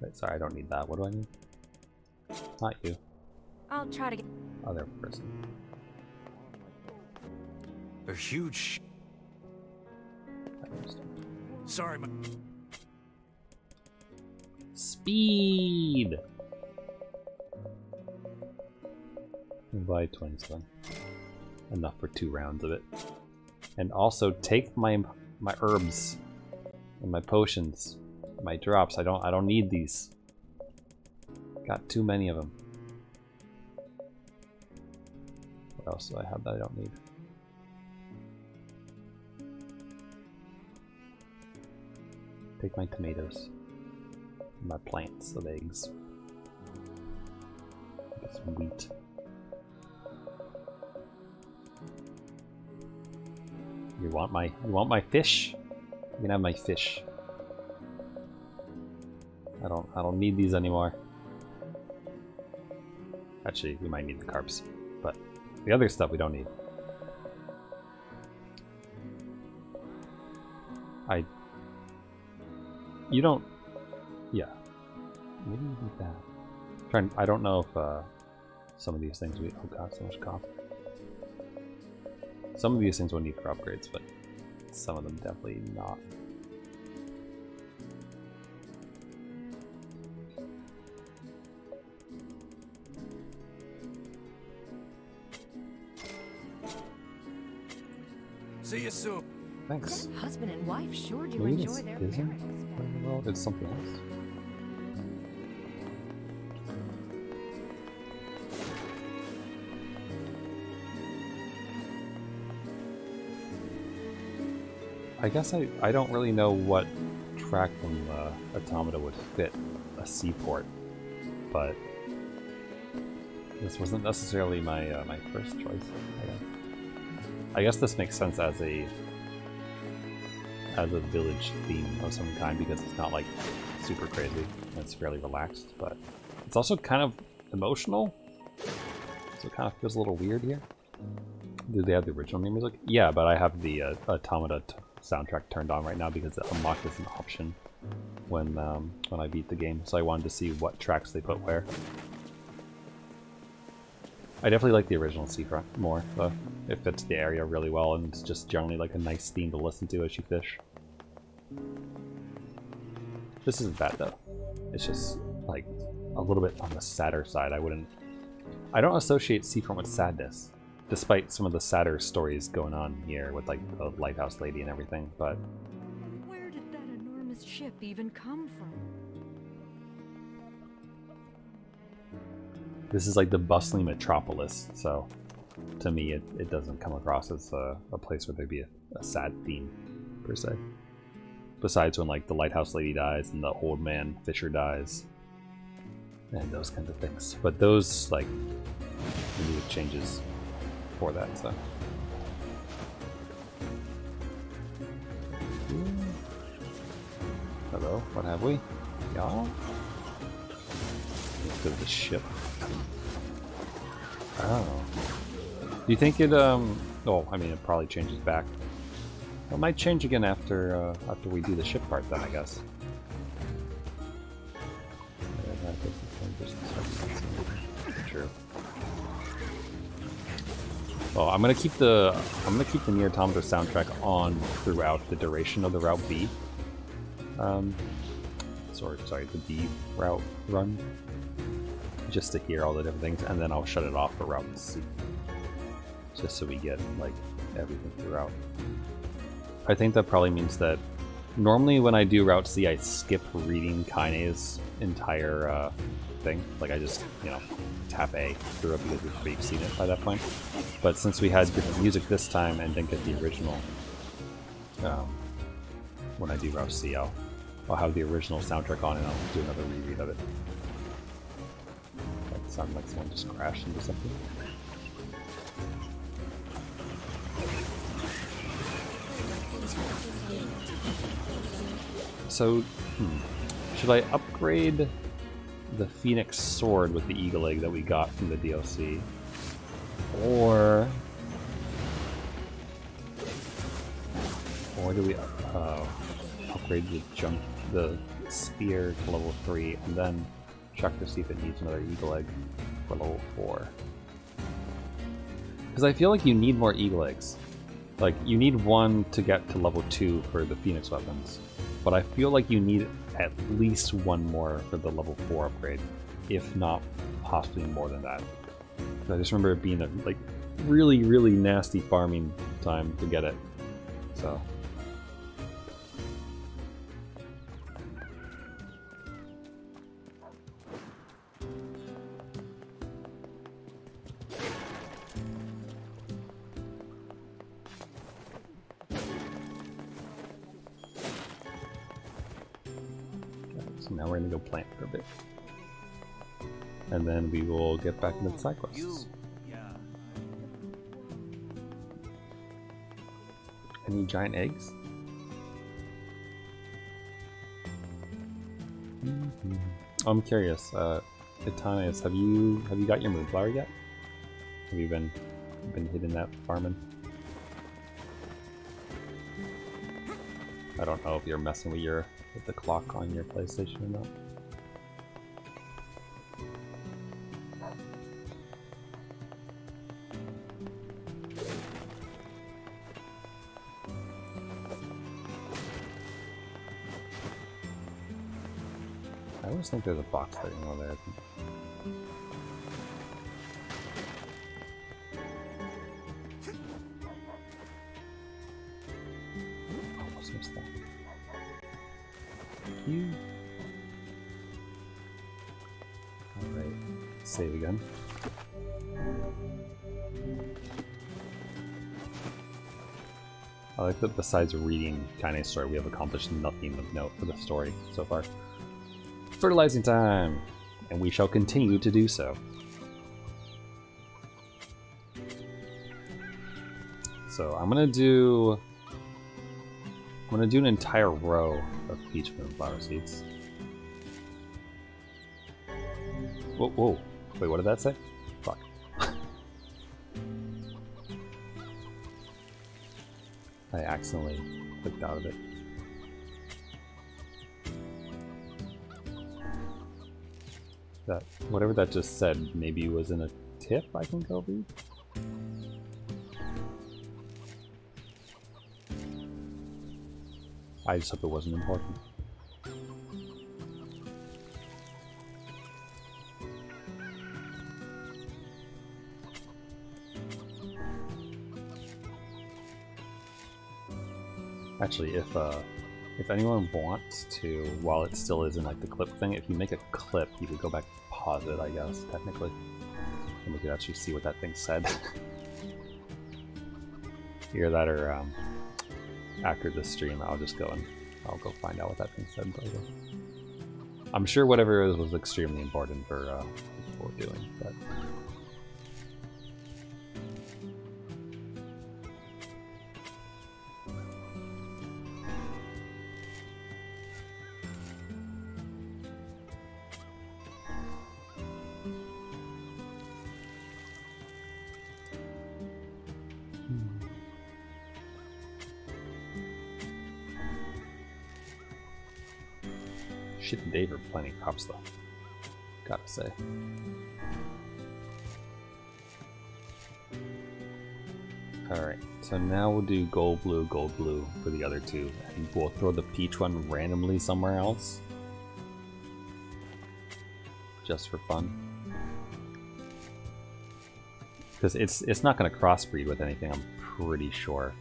Wait, sorry, I don't need that. What do I need? Not you. I'll try to get... Other person. A huge... Sorry, my... Speed! By 27. Enough for 2 rounds of it. And also take my herbs and my potions, my drops. I don't need these. Got too many of them. What else do I have that I don't need? Take my tomatoes. My plants of eggs. Get some wheat. You want my fish? You can have my fish. I don't need these anymore. Actually, we might need the carps, but the other stuff we don't need. You don't. Yeah. Maybe you need that. I don't know if some of these things we. Oh god, so much coffee. Some of these things will need for upgrades, but some of them definitely not. See you soon. Thanks. Husband and wife sure do Maybe enjoy this their isn't marriage. very well. It's something else. I guess I don't really know what track from Automata would fit a seaport, but this wasn't necessarily my my first choice. I guess this makes sense as a village theme of some kind because it's not like super crazy. It's fairly relaxed, but it's also kind of emotional. So it kind of feels a little weird here. Do they have the original music? Yeah, but I have the Automata soundtrack turned on right now because it unlocked as an option when I beat the game. So I wanted to see what tracks they put where. I definitely like the original Seafront more, though. It fits the area really well, and it's just generally like a nice theme to listen to as you fish. This isn't bad though. It's just like a little bit on the sadder side. I don't associate Seafront with sadness, despite some of the sadder stories going on here with like the lighthouse lady and everything. But Where did that enormous ship even come from? this is like the bustling metropolis, so to me it doesn't come across as a place where there'd be a sad theme, per se. Besides when like the lighthouse lady dies and the old man fisher dies, and those kinds of things. But those, like, the music changes for that, so. Hello, what have we? Y'all? Let's go to the ship. Oh. Do you think it, oh, I mean, it probably changes back. It might change again after we do the ship part then, I guess. True. Well, I'm gonna keep the Nier Automata soundtrack on throughout the duration of the Route B. Sorry, the B route run, just to hear all the different things, and then I'll shut it off for Route C, just so we get like everything throughout. I think that probably means that normally when I do Route C, I skip reading Kaine's entire thing. Like I just, you know, tap A through it because we've seen it by that point. But since we had different music this time and didn't get the original, when I do Route C, I'll have the original soundtrack on and I'll do another reread of it. That sounded like someone just crashed into something. So, should I upgrade the Phoenix Sword with the Eagle Egg that we got from the DLC? Or do we upgrade the spear to level 3 and then check to see if it needs another Eagle Egg for level 4? Because I feel like you need more Eagle Eggs. Like, you need one to get to level 2 for the Phoenix weapons. But I feel like you need at least one more for the level 4 upgrade, if not possibly more than that. I just remember it being a like really, really nasty farming time to get it. So. So now we're gonna go plant for a bit. And then we will get back into the side quests. I Any giant eggs? I'm curious, Itanias, have you got your moonflower yet? Have you been hitting that farming? I don't know if you're messing with the clock on your PlayStation or not. I always think there's a box hiding over there. Almost missed that. Thank you. Alright, save again. I like that besides reading Kaine's story, we have accomplished nothing of note for the story so far. Fertilizing time! And we shall continue to do so. So I'm gonna do an entire row of peach moonflower seeds. Whoa, whoa. Wait, what did that say? Fuck. I accidentally clicked out of it. That whatever that just said maybe was in a tip I can go read? I just hope it wasn't important. Actually, if anyone wants to, while it still is in like the clip thing, if you make a clip, you could go back and pause it, I guess, technically. And we could actually see what that thing said. Either that or after this stream, I'll just go and I'll go find out what that thing said. Later. I'm sure whatever it was extremely important for what we're doing, but... Shit, Dave are planting crops though. Gotta say. Alright, so now we'll do gold blue for the other two, and we'll throw the peach one randomly somewhere else. Just for fun. Because it's not gonna crossbreed with anything, I'm pretty sure.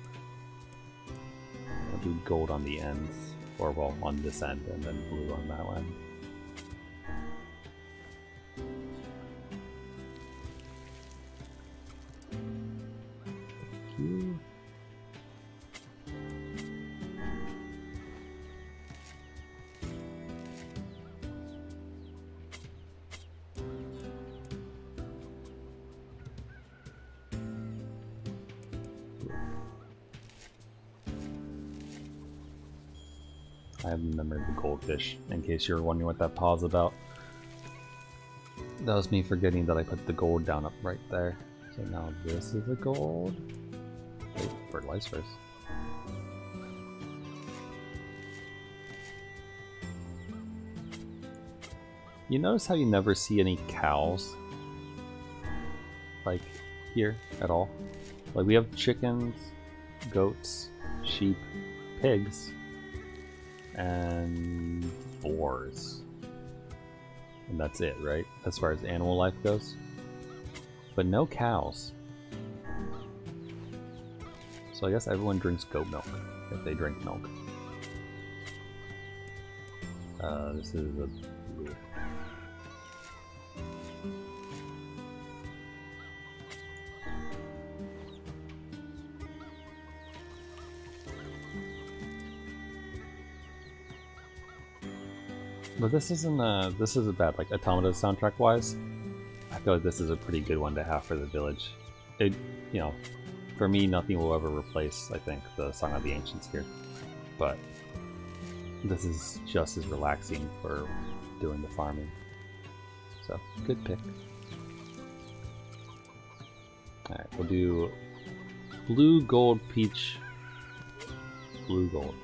I'll do gold on the ends. Or, well, on this end, and then blue on that one. Thank you. I have remembered the goldfish, in case you were wondering what that pause about. That was me forgetting that I put the gold down up right there. So now this is the gold. Wait, fertilize first. You notice how you never see any cows? Like, here, at all? Like, we have chickens, goats, sheep, pigs, and boars. And that's it, right? As far as animal life goes. But no cows. So I guess everyone drinks goat milk, if they drink milk. This is a blue. But this isn't bad, like Automata soundtrack wise. I feel like this is a pretty good one to have for the village. It, you know, for me, nothing will ever replace, I think, the Song of the Ancients here. But this is just as relaxing for doing the farming. So, good pick. Alright, we'll do blue, gold, peach, blue, gold.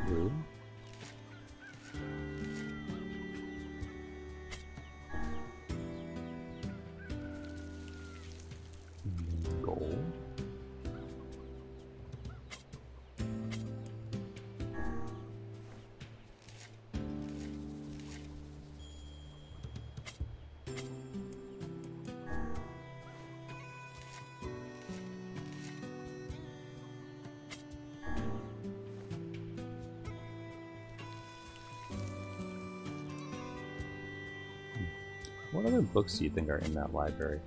Blue. Gold. What other books do you think are in that library?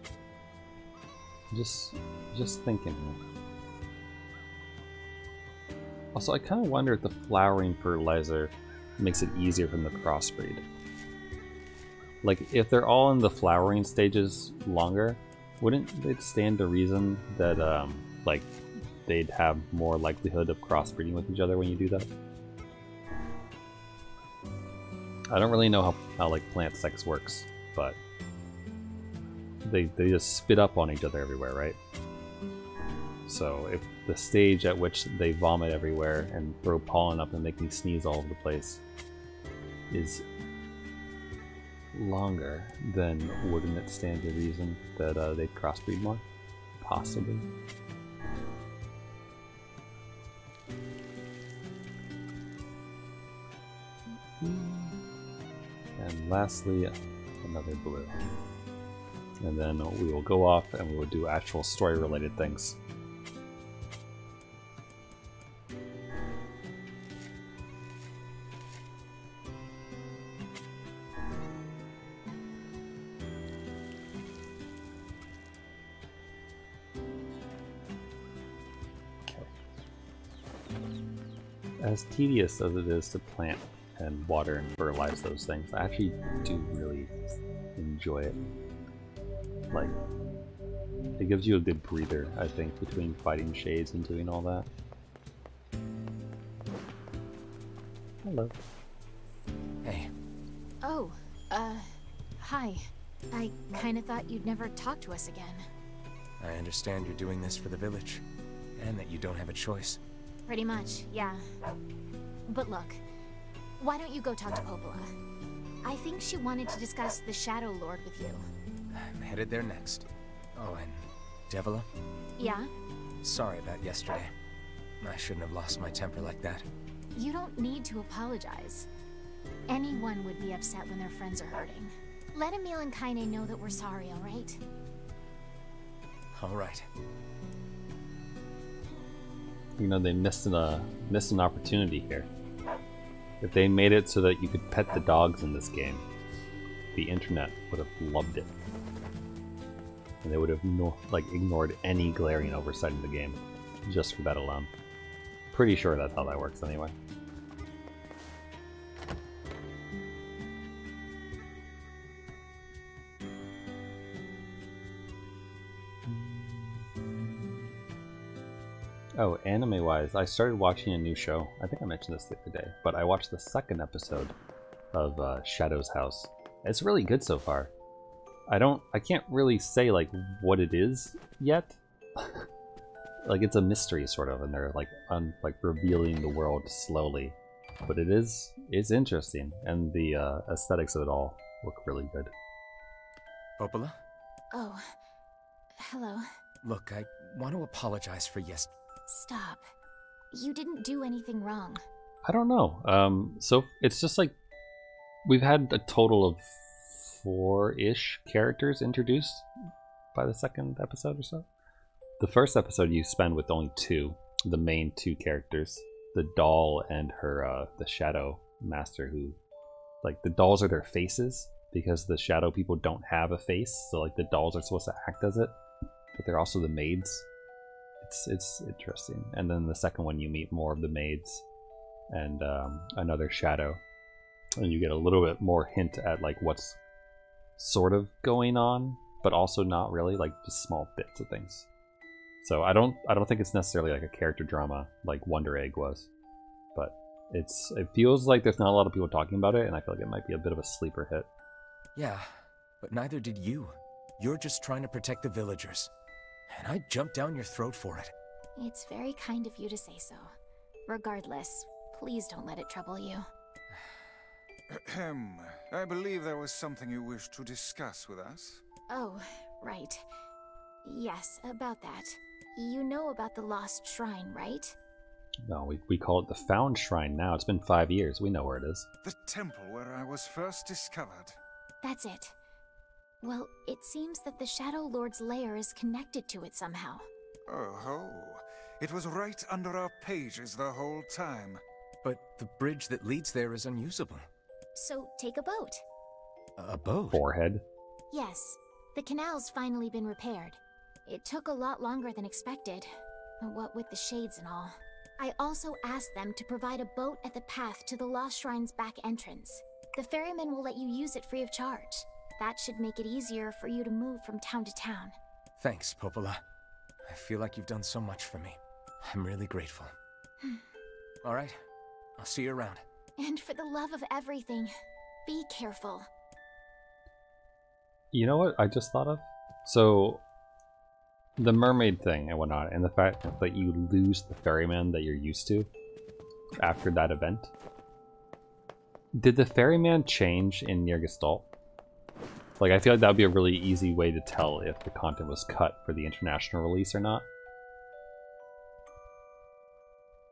Just thinking. Also, I kind of wonder if the flowering fertilizer makes it easier for them to crossbreed. Like, if they're all in the flowering stages longer, wouldn't it stand to reason that, like, they'd have more likelihood of crossbreeding with each other when you do that? I don't really know how like, plant sex works, but they just spit up on each other everywhere, right? So if the stage at which they vomit everywhere and throw pollen up and make me sneeze all over the place is longer, then wouldn't it stand to reason that they'd crossbreed more? Possibly. And lastly, another blue. And then we will go off and we will do actual story-related things. As tedious as it is to plant and water and fertilize those things, I actually do really enjoy it. Like, it gives you a good breather, I think, between fighting shades and doing all that. Hello. Hey. Oh, hi. I kinda thought you'd never talk to us again. I understand you're doing this for the village, and that you don't have a choice. Pretty much, yeah. But look, why don't you go talk to Popola? I think she wanted to discuss the Shadow Lord with you. I'm headed there next. Oh, and Devila? Yeah? Sorry about yesterday. I shouldn't have lost my temper like that. You don't need to apologize. Anyone would be upset when their friends are hurting. Let Emil and Kaine know that we're sorry, alright? Alright. You know, they missed an opportunity here. If they made it so that you could pet the dogs in this game, the internet would have loved it. And they would have ignored any glaring oversight in the game, just for that alone. Pretty sure that's how that works anyway. Oh, anime-wise, I started watching a new show. I think I mentioned this the other day, but I watched the second episode of Shadow's House. It's really good so far. I can't really say like what it is yet. Like, it's a mystery sort of, and they're like revealing the world slowly. But it's interesting, and the aesthetics of it all look really good. Popola? Oh, hello. Look, I want to apologize for Stop. You didn't do anything wrong. I don't know. So it's just like we've had a total of 4-ish characters introduced by the second episode or so. The first episode you spend with only 2, the main 2 characters, the doll and her the shadow master, who, like, the dolls are their faces because the shadow people don't have a face, so like the dolls are supposed to act as it, but they're also the maids. It's interesting. And then the second one you meet more of the maids, and another shadow, and you get a little bit more hint at like what's sort of going on, but also not really, like just small bits of things. So I don't think it's necessarily like a character drama like Wonder Egg was, but it feels like there's not a lot of people talking about it, and I feel like it might be a bit of a sleeper hit. Yeah, but neither did you. You're just trying to protect the villagers, and I jumped down your throat for it. It's very kind of you to say so. Regardless, please don't let it trouble you. Ahem. I believe there was something you wished to discuss with us. Oh, right. Yes, about that. You know about the lost shrine, right? No, we call it the Found Shrine now. It's been 5 years. We know where it is. The temple where I was first discovered. That's it. Well, it seems that the Shadow Lord's lair is connected to it somehow. Oh-ho. It was right under our pages the whole time. But the bridge that leads there is unusable. So take a boat. A boat? Forehead. Yes. The canal's finally been repaired. It took a lot longer than expected, what with the shades and all. I also asked them to provide a boat at the path to the Lost Shrine's back entrance. The ferryman will let you use it free of charge. That should make it easier for you to move from town to town. Thanks, Popola. I feel like you've done so much for me. I'm really grateful. All right, I'll see you around. And for the love of everything, be careful. You know what I just thought of? So, the mermaid thing and whatnot, and the fact that you lose the ferryman that you're used to after that event. Did the ferryman change in Nier Gestalt? Like, I feel like that would be a really easy way to tell if the content was cut for the international release or not.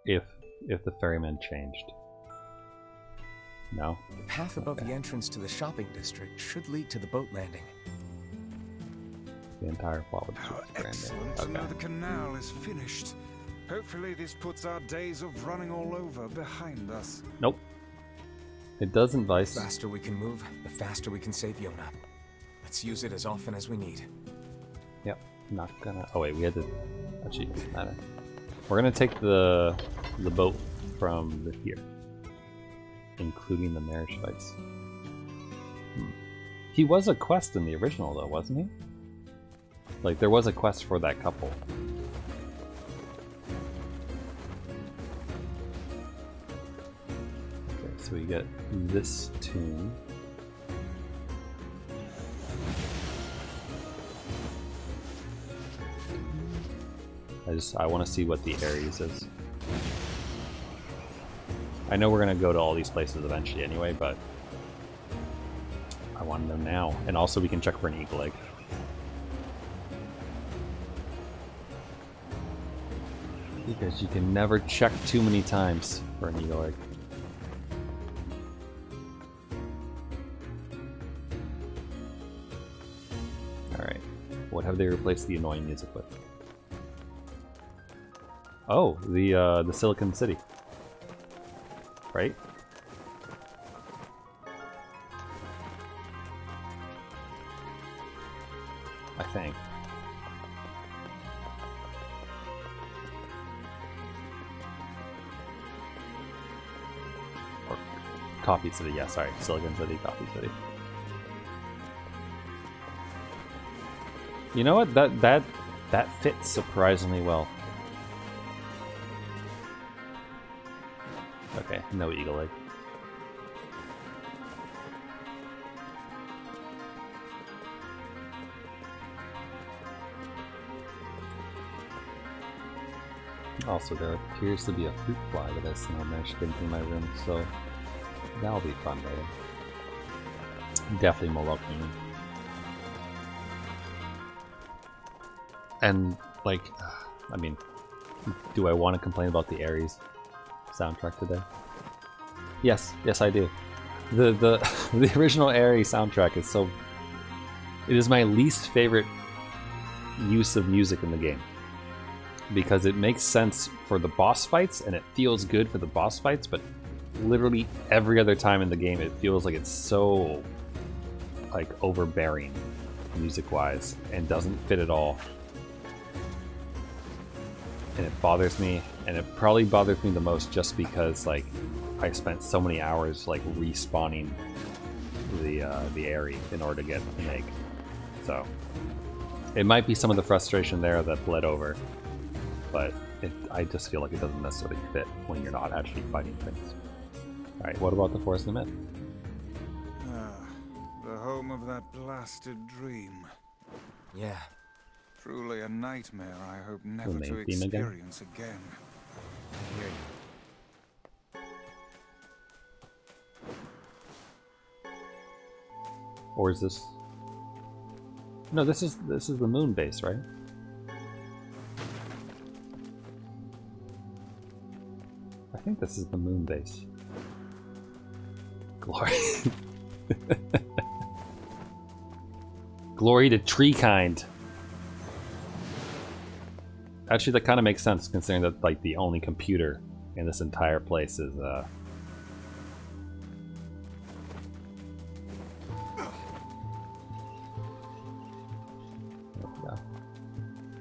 If the ferryman changed. No? The path above the entrance to the shopping district should lead to the boat landing. The entire plot would How be excellent to know the canal is finished. Hopefully this puts our days of running all over behind us. Nope. It doesn't, Vice. The faster we can move, the faster we can save Yona. Let's use it as often as we need. Yep. Not gonna... Oh wait, we had to... Actually, it doesn't matter. We're gonna take the boat from here. Including the marriage fights. He was a quest in the original though, wasn't he? Like, there was a quest for that couple. Okay, so we get this tune. I want to see what the Ares is. I know we're going to go to all these places eventually anyway, but I want to know now. And also we can check for an eagle egg. Because you can never check too many times for an eagle egg. Alright. What have they replaced the annoying music with? Oh, the Silicon City. Right? I think. Or Coffee City, yeah, sorry. Silicon City, Coffee City. You know what? That fits surprisingly well. Okay, no eagle egg. Also, there appears to be a fruit fly that has somehow managed to get into my room, so that'll be fun later. Definitely more welcoming. And, like, I mean, do I want to complain about the Ares soundtrack today? Yes, yes I do. The original Ares soundtrack is so... It is my least favorite use of music in the game. Because it makes sense for the boss fights, and it feels good for the boss fights, but literally every other time in the game it feels like it's so, like, overbearing music-wise, and doesn't fit at all. and it bothers me, and it probably bothers me the most just because like I spent so many hours like respawning the Aerie in order to get an egg. So it might be some of the frustration there that bled over, but I just feel like it doesn't necessarily fit when you're not actually fighting things. Alright, what about the Forest of Myth? The home of that blasted dream. Yeah. Truly a nightmare I hope never main to theme again? experience again. I hear you. Or is this... No, this is the moon base, right? I think this is the moon base. Glory. Glory to tree kind. Actually, that kind of makes sense considering that like the only computer in this entire place is There we go.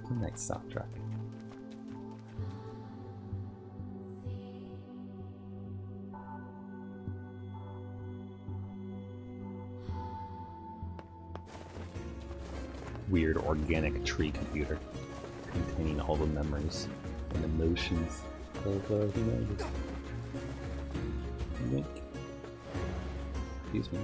It's a nice soundtrack. Weird organic tree computer containing all the memories and emotions of humanity. Wink. Excuse me.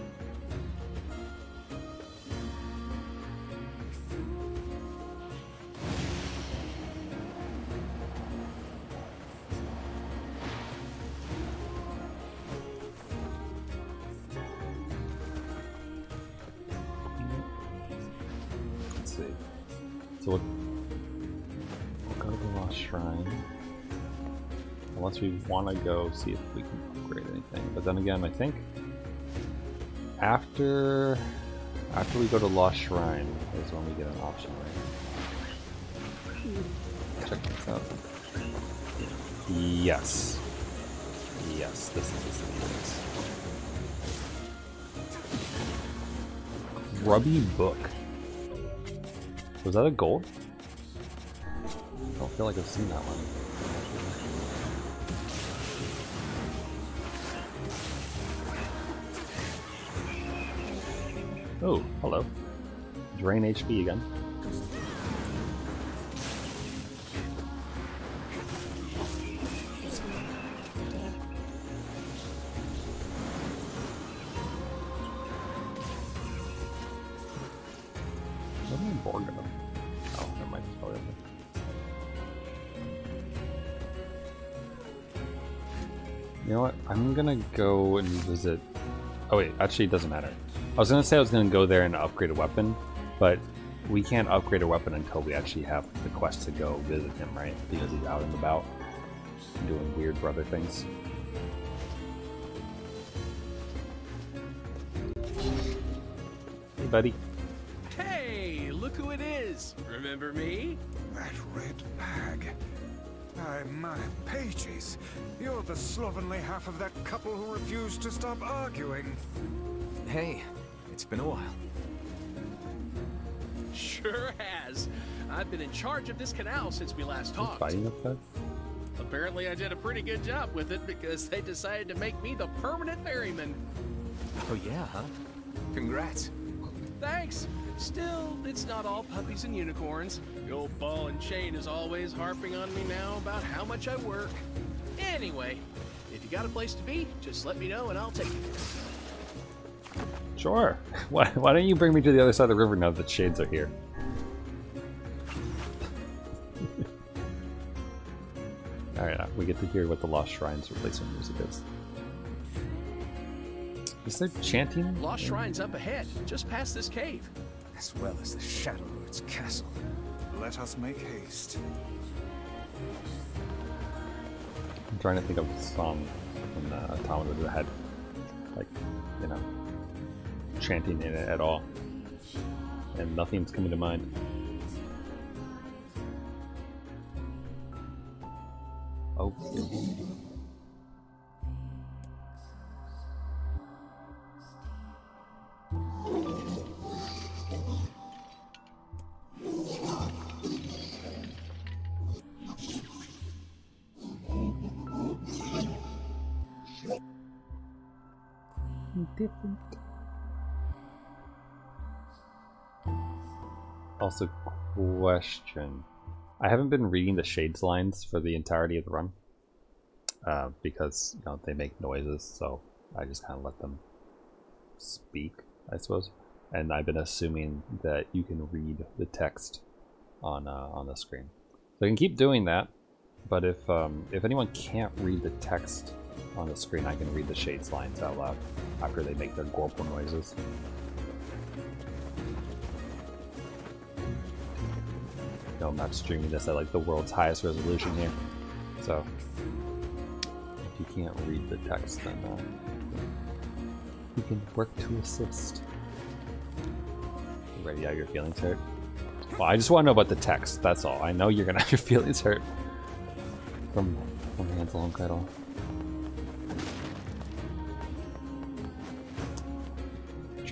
So we'll go to the Lost Shrine. Unless we want to go see if we can upgrade anything. But then again, I think after we go to Lost Shrine is when we get an option, right? Check this out. Yes. Yes, this is the case. Grubby Book. Was that a gold? I don't feel like I've seen that one. Oh, hello. Drain HP again. You know what? I'm gonna go and visit... Oh wait, actually it doesn't matter. I was gonna say I was gonna go there and upgrade a weapon, but we can't upgrade a weapon until we actually have the quest to go visit him, right? Because he's out and about, doing weird brother things. Hey buddy. Hey, look who it is! Remember me? That red bag. My pages. You're the slovenly half of that couple who refused to stop arguing. Hey, it's been a while. Sure has. I've been in charge of this canal since we last talked. Fighting up there? Apparently I did a pretty good job with it because they decided to make me the permanent ferryman. Oh yeah, huh? Congrats. Thanks. Still, it's not all puppies and unicorns. The old ball and chain is always harping on me now about how much I work. Anyway, if you got a place to be, just let me know and I'll take you there. Sure. Why don't you bring me to the other side of the river now that shades are here? Alright, we get to hear what the Lost Shrine's replacement music is. Is there chanting? Lost Shrine's up ahead, just past this cave. As well as the Shadow Lord's castle. Let us make haste. I'm trying to think of a song when Tom was ahead. Like, you know, chanting in it at all. And nothing's coming to mind. Oh. Different. Also, question. I haven't been reading the Shades lines for the entirety of the run. Because, you know, they make noises, so I just kind of let them speak, I suppose. And I've been assuming that you can read the text on the screen. So I can keep doing that, but if anyone can't read the text on the screen, I can read the Shades lines out loud after they make their gorple noises. No, I'm not streaming this at like the world's highest resolution here, so if you can't read the text, then you can work to assist. You ready to have your feelings hurt? Well, I just want to know about the text, that's all. I know you're gonna have your feelings hurt from Hansel and Gretel.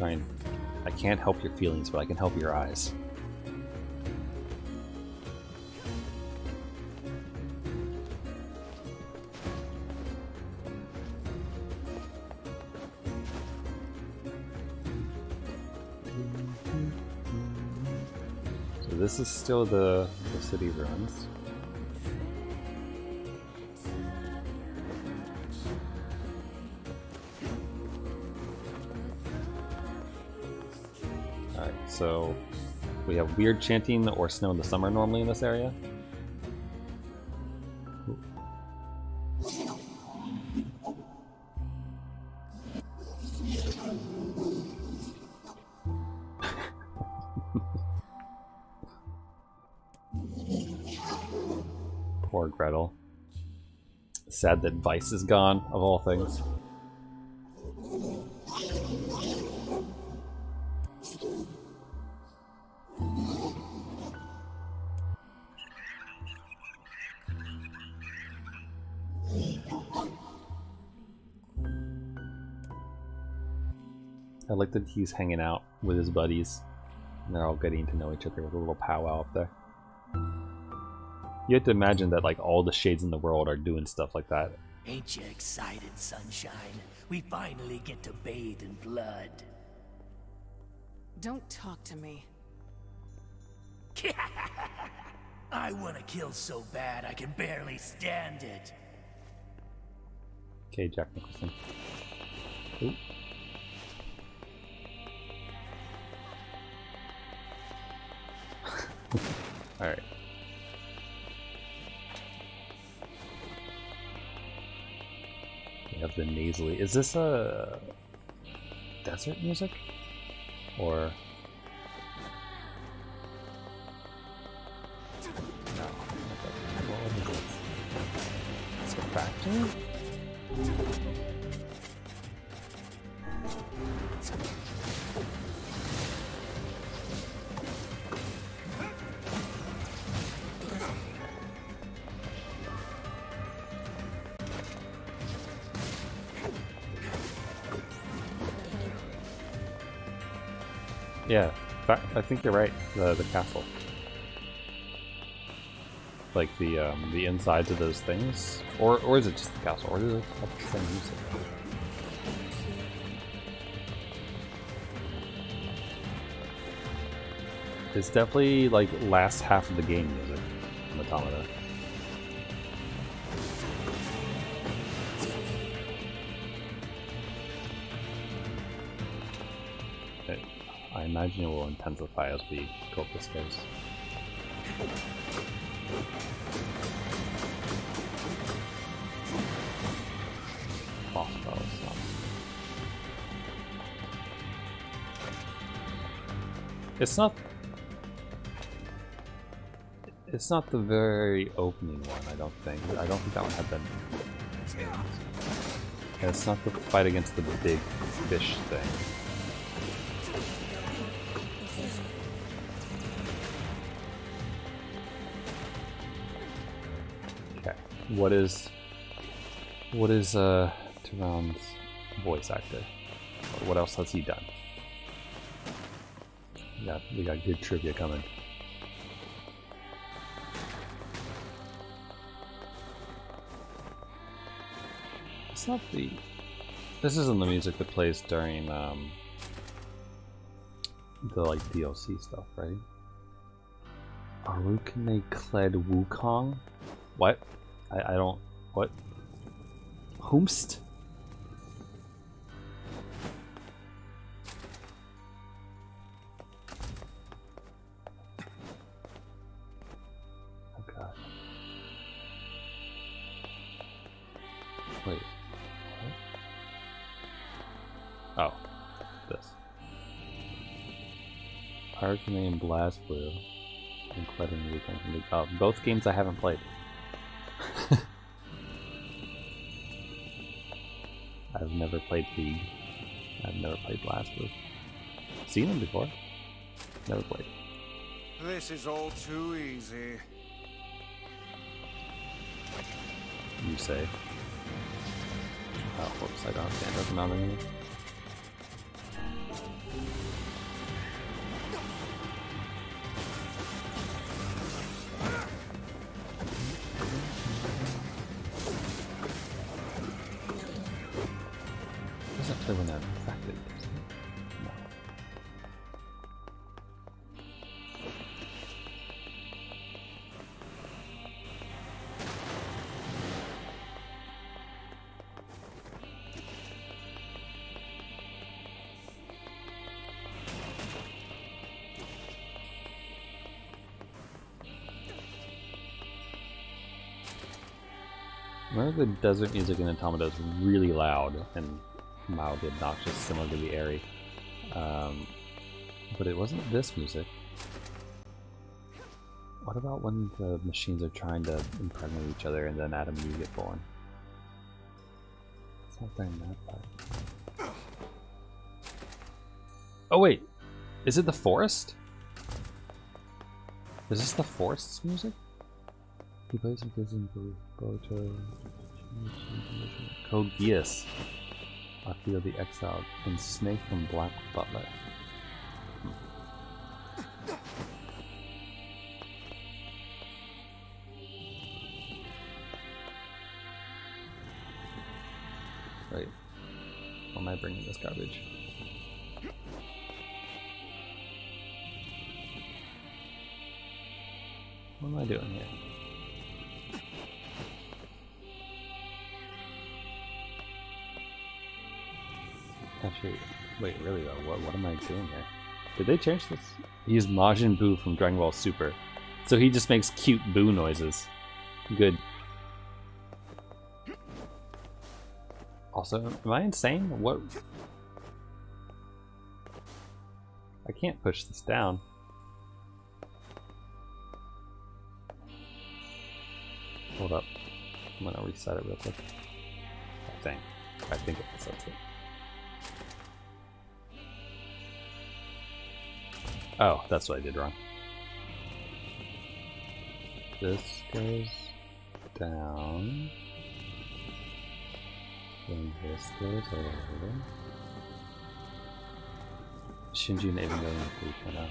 I can't help your feelings, but I can help your eyes. So this is still the city ruins. So we have weird chanting or snow in the summer normally in this area. Poor Gretel. Sad that Vice is gone, of all things. I like that he's hanging out with his buddies and they're all getting to know each other with a little powwow up there. You have to imagine that like all the shades in the world are doing stuff like that. Ain't you excited, sunshine? We finally get to bathe in blood. Don't talk to me. I want to kill so bad I can barely stand it. Okay, Jack Nicholson. Ooh. Alright. We have the nasally. Is this a desert music? Or no? What is this? It's a factory? Yeah, I think you're right. The castle, like the insides of those things, or is it just the castle, or does it have the same music? It's definitely like last half of the game music from Automata. I imagine it will intensify as we go up the stairs. Boss battles. It's not the very opening one, I don't think. I don't think that one had been. Yeah, it's not the fight against the big fish thing. What is Tehran's voice actor? What else has he done? Yeah, we got good trivia coming. Is not the... This isn't the music that plays during the like DLC stuff, right? Arukane Kled Wukong? What? I don't... What? Whomst? Oh god. Wait. What? Oh. This. Arukane and Blast Blue. And Kled and Wukong. Oh, both games I haven't played. I've never played League. I've never played Blast Blue. Seen them before. Never played. This is all too easy. You say. Oh, whoops, I don't have stand up mount anymore. Doesn't play when they're infected, does it? No. Remember the desert music in Automata is really loud and mildly obnoxious, similar to the Airy. But it wasn't this music. What about when the machines are trying to impregnate each other and then Adam and Eve get born? It's not during that part. Oh wait! Is it the forest? Is this the forest's music? He plays with this in Boto. Code Geass. Akio the Exiled, and Snake from Black Butler. Wait, why am I bringing this garbage? What am I doing here? Actually, wait, really though, what am I doing here? Did they change this? He's Majin Buu from Dragon Ball Super. So he just makes cute Buu noises. Good. Also, am I insane? What? I can't push this down. Hold up. I'm gonna reset it real quick. I think it resets it. Oh, that's what I did wrong. This goes down. Then this goes over. Shinji and Evangelion 3.0.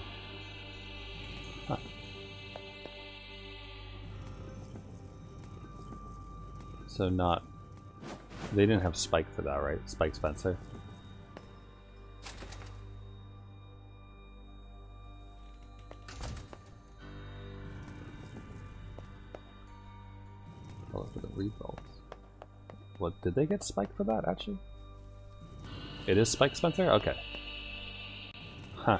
Huh. So not... They didn't have Spike for that, right? Spike Spencer? I'll look for the results. What, did they get Spike for that, actually? It is Spike Spencer? Okay. Huh.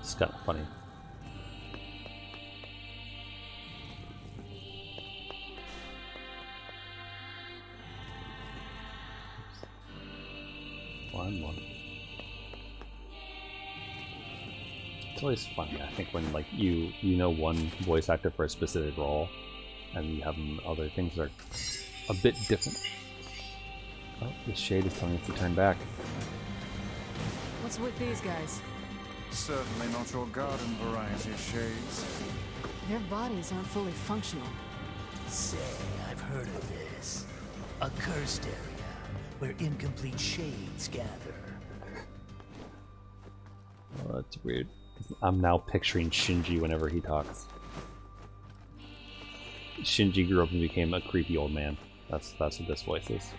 It's kind of funny. One. It's always funny, I think, when like you know one voice actor for a specific role, and you have other things that are a bit different. Oh, the shade is telling us to turn back. What's with these guys? Certainly not your garden variety of shades. Their bodies aren't fully functional. Say, I've heard of this. A cursed area where incomplete shades gather. Oh, that's weird. I'm now picturing Shinji whenever he talks. Shinji grew up and became a creepy old man. That's what this voice is.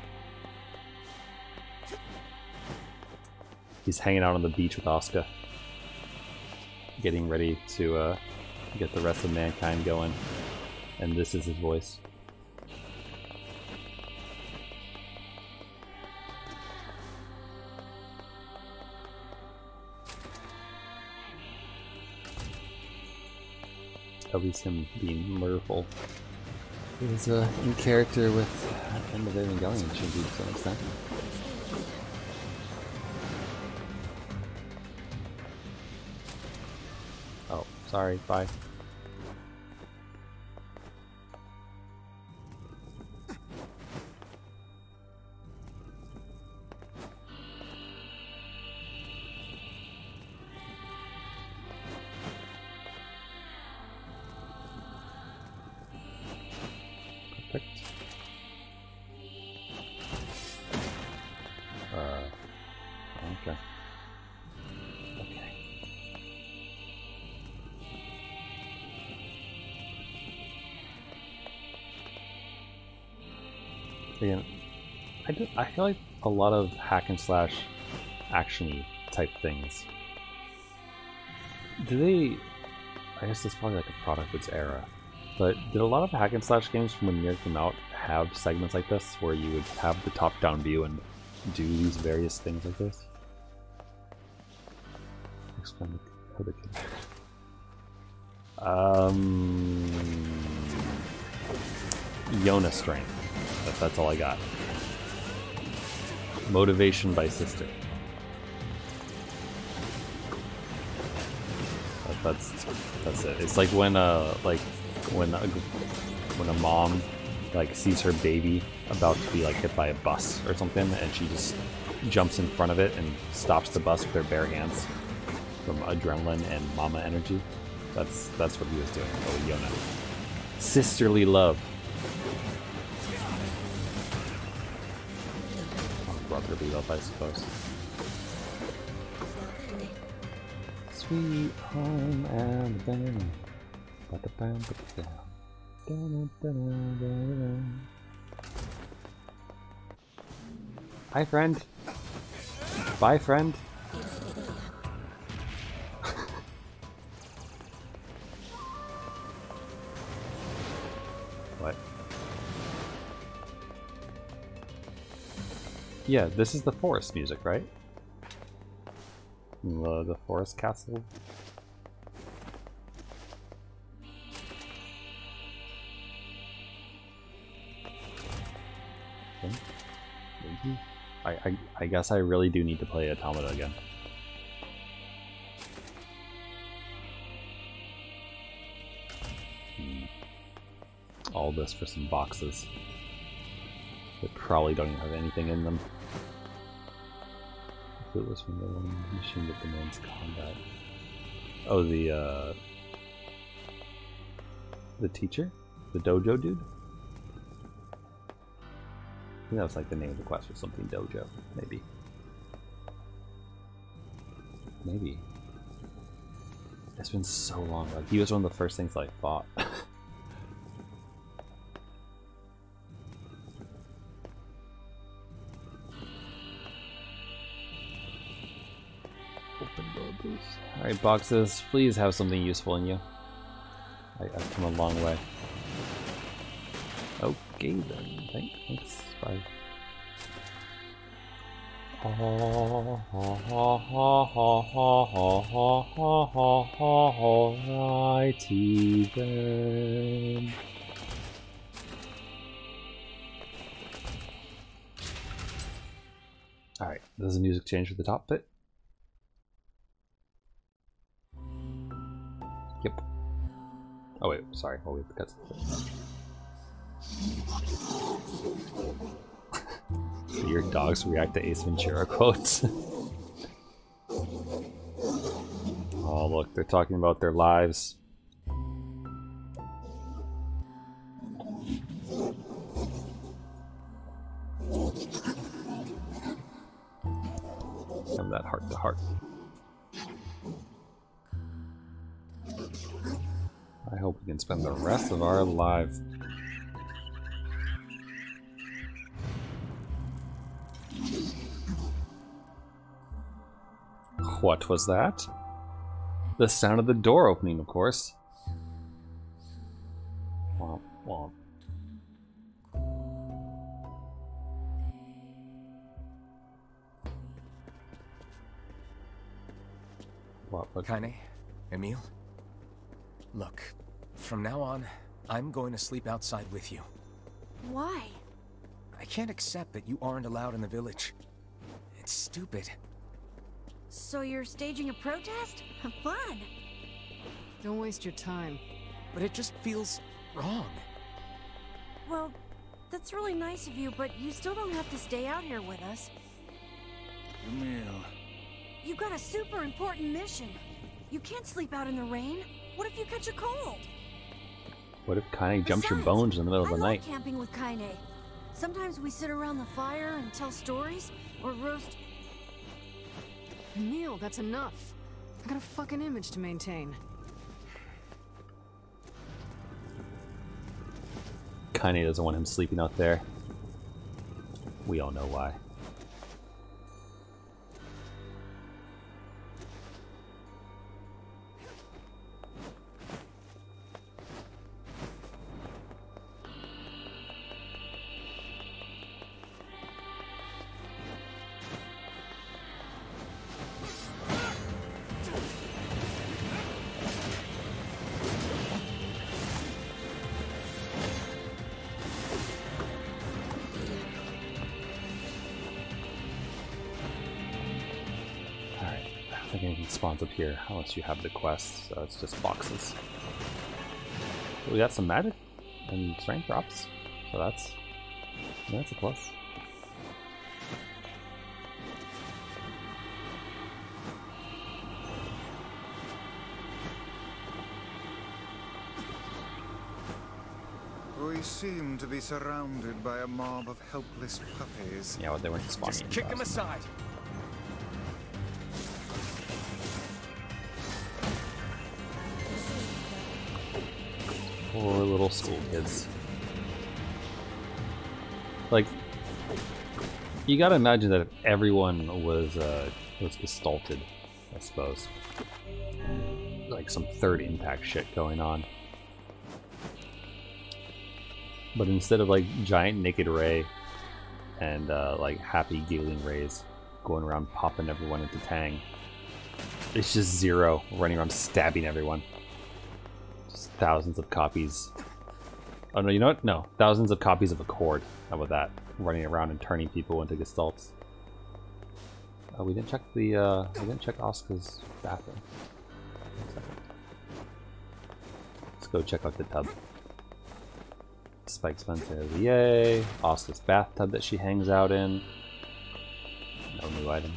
He's hanging out on the beach with Asuka, getting ready to get the rest of mankind going, and this is his voice. At least him being murderful is in character with End of Evangelion, Shinji, to some extent. Oh, sorry, bye. Perfect. Okay. Okay. Again, I feel like a lot of hack and slash action-y type things. Do they? I guess it's probably like a product of its era. But did a lot of hack and slash games from when Nier came out have segments like this, where you would have the top-down view and do these various things like this? Explain how they can. Yona strength. That's all I got. Motivation by sister. That's it. It's like when when a mom like sees her baby about to be like hit by a bus or something, and she just jumps in front of it and stops the bus with her bare hands from adrenaline and mama energy. That's what he was doing. Oh, Yona. Sisterly love. Brotherly love, I suppose. Sweet home Alabama. Hi, friend. Bye, friend. What? Yeah, this is the forest music, right? The forest castle. Okay. Maybe. I guess I really do need to play Automata again. All this for some boxes that probably don't even have anything in them. If it was from the one machine that demands combat. Oh, the teacher? The dojo dude? I think that was like the name of the quest or something, dojo, maybe. Maybe. It's been so long, like he was one of the first things I fought. Alright, boxes, please have something useful in you. I've come a long way. Okay then, thanks, bye. Alrighty then. Alright, does the music change for the top bit? Yep. Oh wait, sorry, I'll leave the cuts. Your dogs react to Ace Ventura quotes. Oh look, they're talking about their lives. Have that heart to heart. I hope we can spend the rest of our lives What was that? The sound of the door opening, of course. Womp womp. What? Kaine, Emil? Look, from now on, I'm going to sleep outside with you. Why? I can't accept that you aren't allowed in the village. It's stupid. So you're staging a protest? Have fun. Don't waste your time. But it just feels wrong. Well, that's really nice of you, but you still don't have to stay out here with us. Emil. You got a super important mission. You can't sleep out in the rain. What if you catch a cold? What if Kaine jumps your Besides, bones in the middle of the I night? love camping with Kaine. Sometimes we sit around the fire and tell stories, or roast. Emil, that's enough. I got a fucking image to maintain. Kaine doesn't want him sleeping out there. We all know why. I think anything spawns up here unless you have the quests, so it's just boxes. We got some magic and strength drops, so that's a plus. We seem to be surrounded by a mob of helpless puppies. Yeah, well, they weren't spawning. Just kick them aside. Poor little school kids. Like, you gotta imagine that if everyone was gestalted, I suppose. Like some third impact shit going on. But instead of like giant naked Ray and like happy Galen Rays going around popping everyone into Tang, it's just Zero running around stabbing everyone. Just thousands of copies. Oh no, you know what? No, thousands of copies of Accord. How about that? Running around and turning people into gestalts. Oh, we didn't check the we didn't check Asuka's bathroom. Let's go check out the tub. Spike Spencer, yay! Asuka's bathtub that she hangs out in. No new item.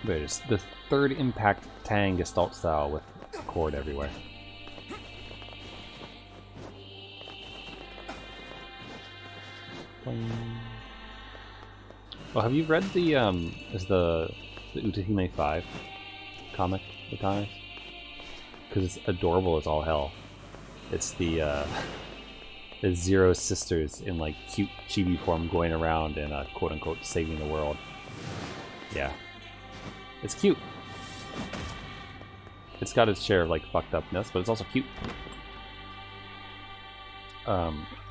But it's the third impact Tang Gestalt style with Accord everywhere. Well, have you read the is the Utahime 5 comic, the comics? Because it's adorable as all hell. It's the Zero's sisters in like cute chibi form going around and quote unquote saving the world. Yeah, it's cute. It's got its share of like fucked upness, but it's also cute.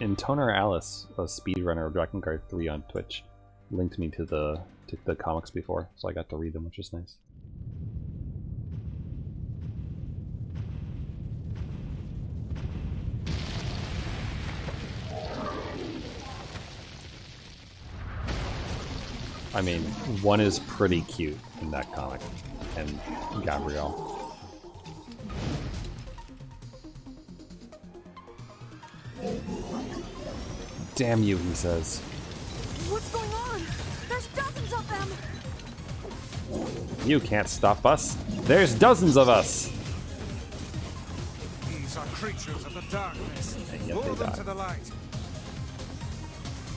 In Toner Alice, a speedrunner of Dragon Guard 3 on Twitch, linked me to the comics before, so I got to read them, which is nice. I mean, one is pretty cute in that comic, and Gabrielle. Damn you, he says. What's going on? There's dozens of them! You can't stop us. There's dozens of us! These are creatures of the darkness. And yet Lure they them die. to the light.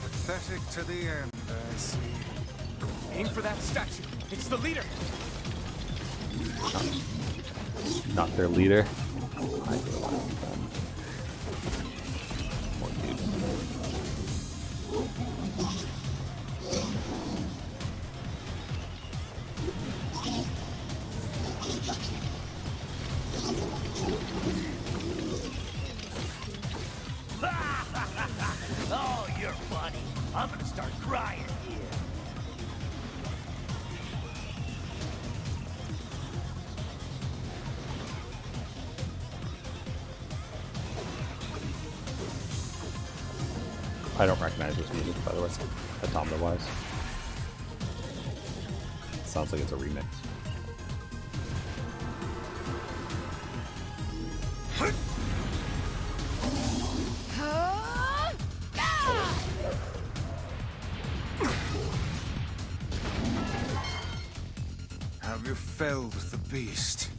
Pathetic to the end, I see. Aim for that statue. It's the leader. Not their leader. You're funny. I'm gonna start crying here. I don't recognize this music, by the way, automata-wise. Sounds like it's a remix. Have you felled the beast?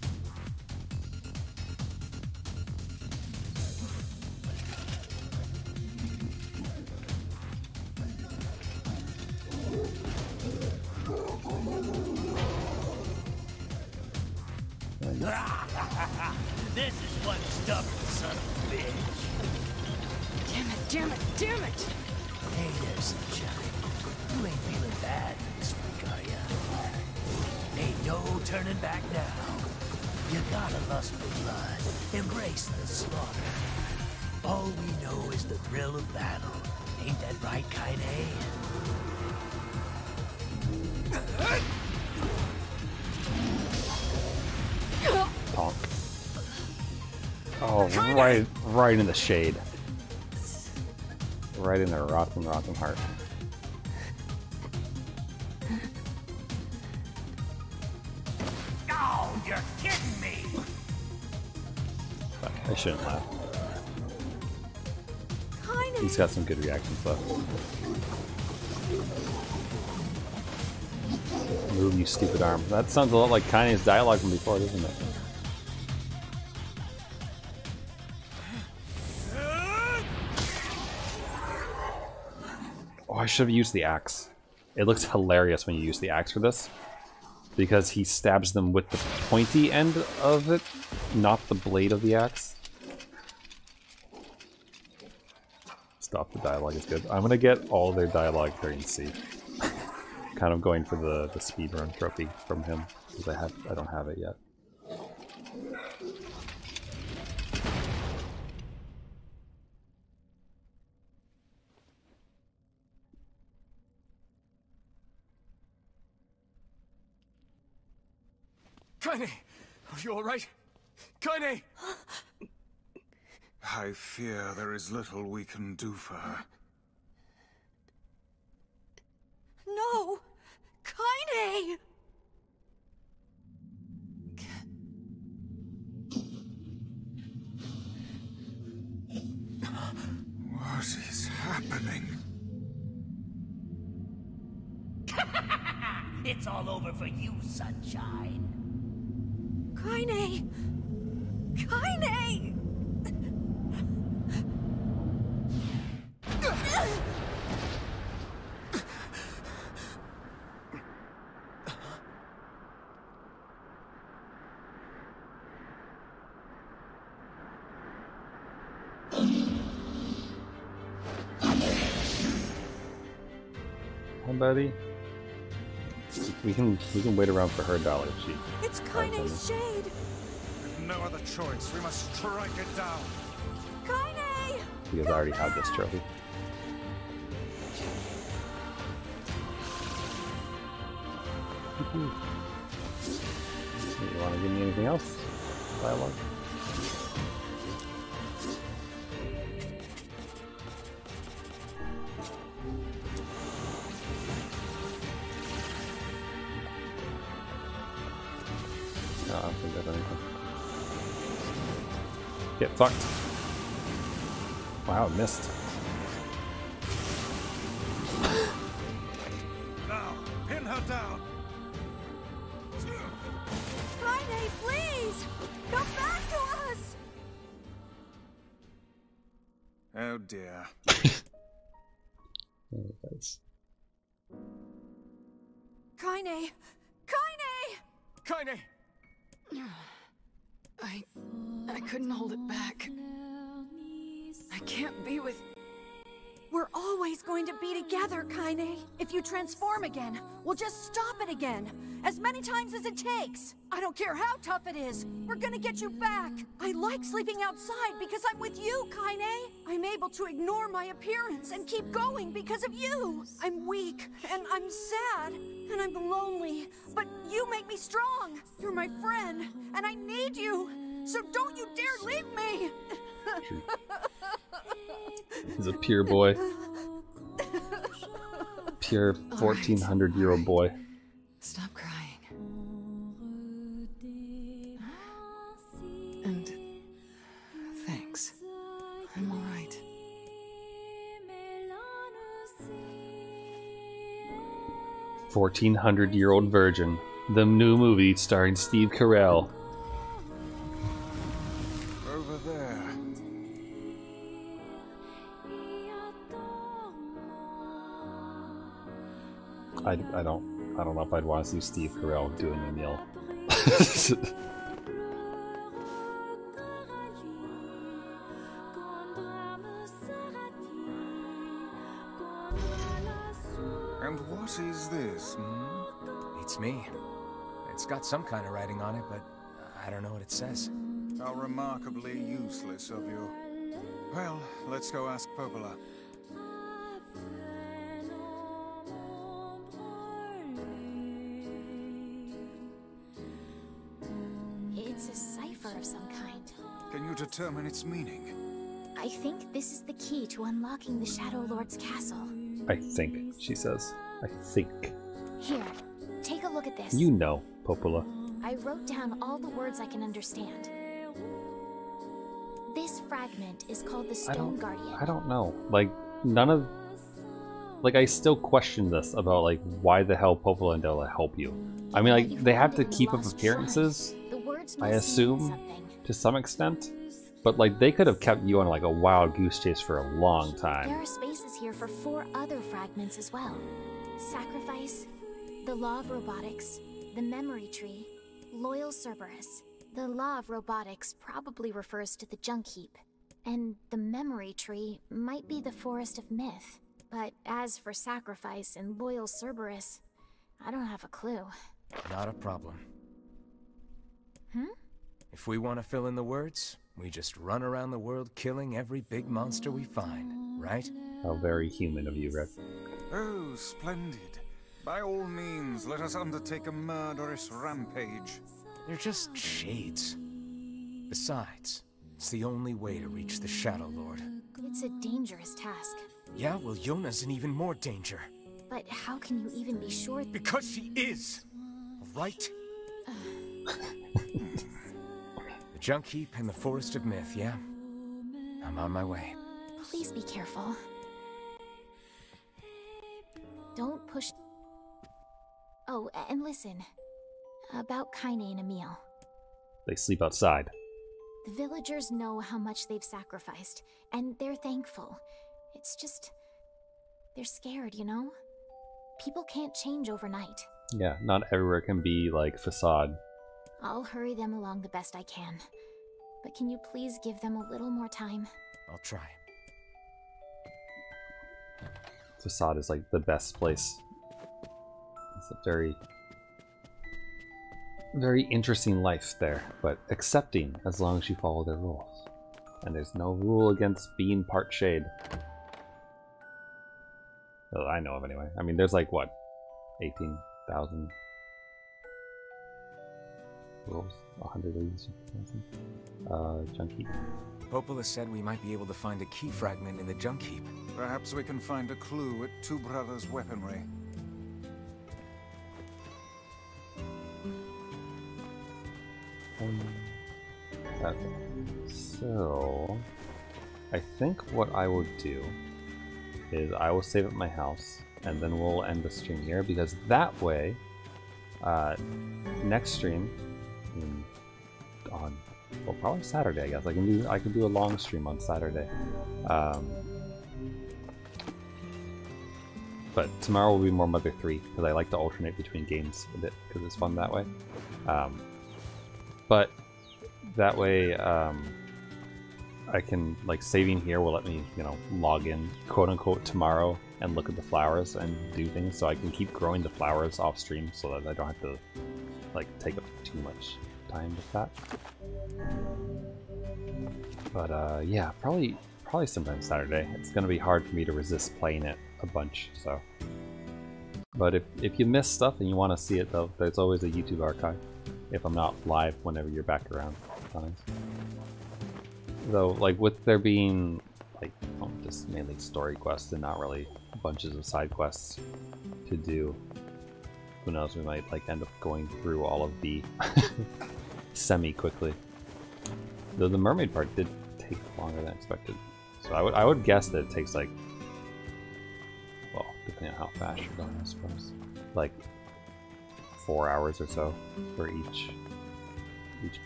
This is one stubborn son of a bitch. Damn it, damn it, damn it! Hey there, sunshine. You ain't feeling bad for this week, are ya? Ain't no turning back now. You got a lust for blood. Embrace the slaughter. All we know is the thrill of battle. Ain't that right, Kaine? Honk. Oh, right in the shade. Right in their rotten heart. Oh, you're kidding me! Fuck, I shouldn't laugh. Kaine! He's got some good reactions though. Move, you stupid arm. That sounds a lot like Kaine's dialogue from before, doesn't it? Oh, I should have used the axe. It looks hilarious when you use the axe for this, because he stabs them with the pointy end of it, not the blade of the axe. Stop, the dialogue is good. I'm gonna get all their dialogue during C. Kind of going for the speedrun trophy from him, because I don't have it yet. Kaine! Are you alright? Kaine! I fear there is little we can do for her. No! Kaine! What is happening? It's all over for you, sunshine. Kaine! Kaine! Hi, buddy. We can wait around for her dollar sheet. It's Kaine's shade! With no other choice, we must strike it down. Kaine! Because I already had this trophy. You want to give me anything else? Dialogue? No, I don't think there's anything. Get fucked. Wow, missed. Now, pin her down. Kaine, please! Come back to us! Oh dear. Nice. Kaine! Kaine! Kaine! I couldn't hold it back. I can't be with... We're always always going to be together, Kaine. If you transform again, we'll just stop it again. As many times as it takes. I don't care how tough it is. We're gonna get you back. I like sleeping outside because I'm with you, Kaine. I'm able to ignore my appearance and keep going because of you. I'm weak, and I'm sad, and I'm lonely. But you make me strong. You're my friend, and I need you. So don't you dare leave me! He's a pure boy. Pure 1400-year-old boy. Stop crying. And thanks. I'm all right. "1400-Year-Old Virgin," the new movie starring Steve Carell. Over there. I don't know if I'd want to see Steve Carell doing a meal. And what is this, hmm? It's me. It's got some kind of writing on it, but I don't know what it says. How remarkably useless of you. Well, let's go ask Popola. It's a cipher of some kind. Can you determine its meaning? I think this is the key to unlocking the Shadow Lord's castle. I think, she says. I think. Here, take a look at this. You know, Popola. I wrote down all the words I can understand. This fragment is called the Stone Guardian. I don't know. Like, none of... Like, I still question this about, like, why the hell Popola and Della help you. I mean, like, they have to keep up appearances, I assume, to some extent. But, like, they could have kept you on, like, a wild goose chase for a long time. There are spaces here for 4 other fragments as well. Sacrifice, the Law of Robotics, the Memory Tree, Loyal Cerberus. The Law of Robotics probably refers to the Junk Heap, and the Memory Tree might be the Forest of Myth. But as for Sacrifice and Loyal Cerberus, I don't have a clue. Not a problem. Hmm? If we want to fill in the words, we just run around the world killing every big monster we find, right? How very human of you, Rick. Oh, splendid. By all means, let us undertake a murderous rampage. They're just shades. Besides, it's the only way to reach the Shadow Lord. It's a dangerous task. Yeah, well, Yona's in even more danger. But how can you even be sure? Because she is! Right? The Junk Heap and the Forest of Myth, yeah? I'm on my way. Please be careful. Don't push... Oh, and listen. About Kaine and Emil. They sleep outside. The villagers know how much they've sacrificed, and they're thankful. It's just... they're scared, you know? People can't change overnight. Yeah, not everywhere can be, like, facade. I'll hurry them along the best I can. But can you please give them a little more time? I'll try. Facade is, like, the best place. It's a very... very interesting life there, but accepting as long as you follow their rules. And there's no rule against being part shade. Well, I know of anyway. I mean, there's like, what, 18,000 rules? 100 of these? Junk Heap. Popola said we might be able to find a key fragment in the Junk Heap. Perhaps we can find a clue at Two Brothers' weaponry. So, I think what I will do is I will save at my house, and then we'll end the stream here, because that way, next stream, on, well, probably Saturday, I guess. I can do a long stream on Saturday. But tomorrow will be more Mother 3, because I like to alternate between games a bit, because it's fun that way. But that way, I can, like, saving here will let me, you know, log in, quote unquote, tomorrow and look at the flowers and do things, so I can keep growing the flowers off stream so that I don't have to, like, take up too much time with that. But yeah, probably sometime Saturday. It's gonna be hard for me to resist playing it a bunch, so. But if you miss stuff and you want to see it, though, there's always a YouTube archive if I'm not live whenever you're back around. Sometimes. Though, like, with there being, like, just mainly story quests and not really bunches of side quests to do, who knows, we might, like, end up going through all of the semi-quickly. Though the mermaid part did take longer than expected. So I would guess that it takes, like, well, depending on how fast you're going, I suppose, like 4 hours or so for each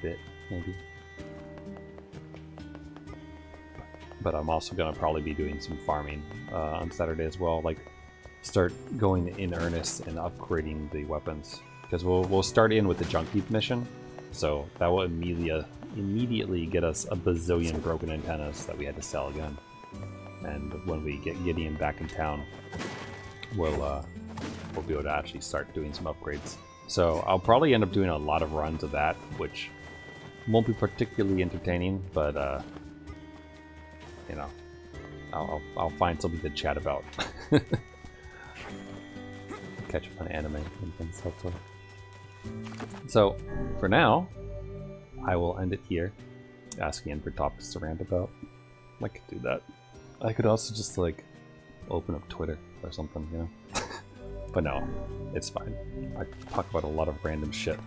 bit, maybe. But I'm also gonna probably be doing some farming on Saturday as well, like start going in earnest and upgrading the weapons, because we'll start in with the junk heap mission, so that will immediately get us a bazillion broken antennas that we had to sell again. And when we get Gideon back in town, we'll be able to actually start doing some upgrades. So I'll probably end up doing a lot of runs of that, which won't be particularly entertaining, but you know, I'll find something to chat about. Catch up on anime and things, hopefully. So for now, I will end it here. Asking for topics to rant about. I could do that. I could also just, like, open up Twitter or something, you know? But no, it's fine. I talk about a lot of random shit.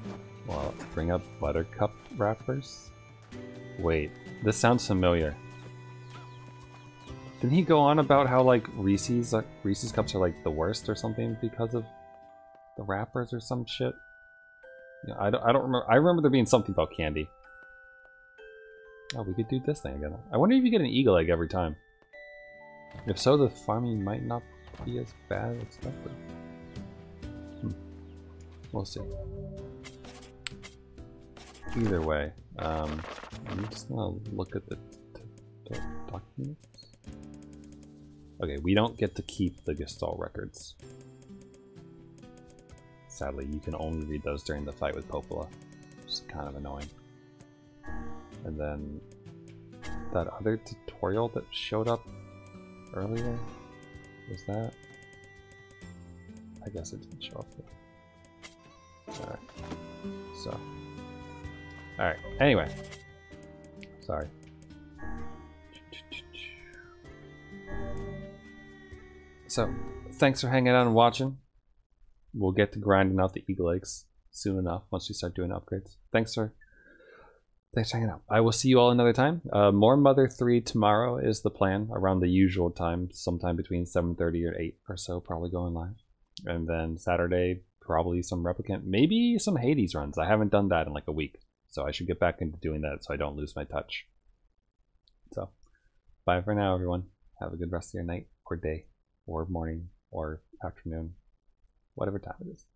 Well, bring up Buttercup wrappers? Wait, this sounds familiar. Didn't he go on about how, like, Reese's cups are, like, the worst or something because of the wrappers or some shit? Yeah, I don't remember. I remember there being something about candy. Oh, we could do this thing again. I wonder if you get an eagle egg every time. If so, the farming might not be as bad as expected. We'll see. Either way, I'm just gonna look at the documents. Okay, we don't get to keep the Gestalt records. Sadly, you can only read those during the fight with Popola, which is kind of annoying. And then that other tutorial that showed up earlier, was that? I guess it didn't show up here. Alright. So. Alright, anyway. Sorry. So, thanks for hanging out and watching. We'll get to grinding out the eagle eggs soon enough once we start doing upgrades. Thanks for hanging out. I will see you all another time. More Mother 3 tomorrow is the plan, around the usual time, sometime between 7:30 or 8 or so, probably going live. And then Saturday, probably some Replicant, maybe some Hades runs. I haven't done that in like a week, so I should get back into doing that so I don't lose my touch. So, bye for now, everyone. Have a good rest of your night, or day, or morning, or afternoon, whatever time it is.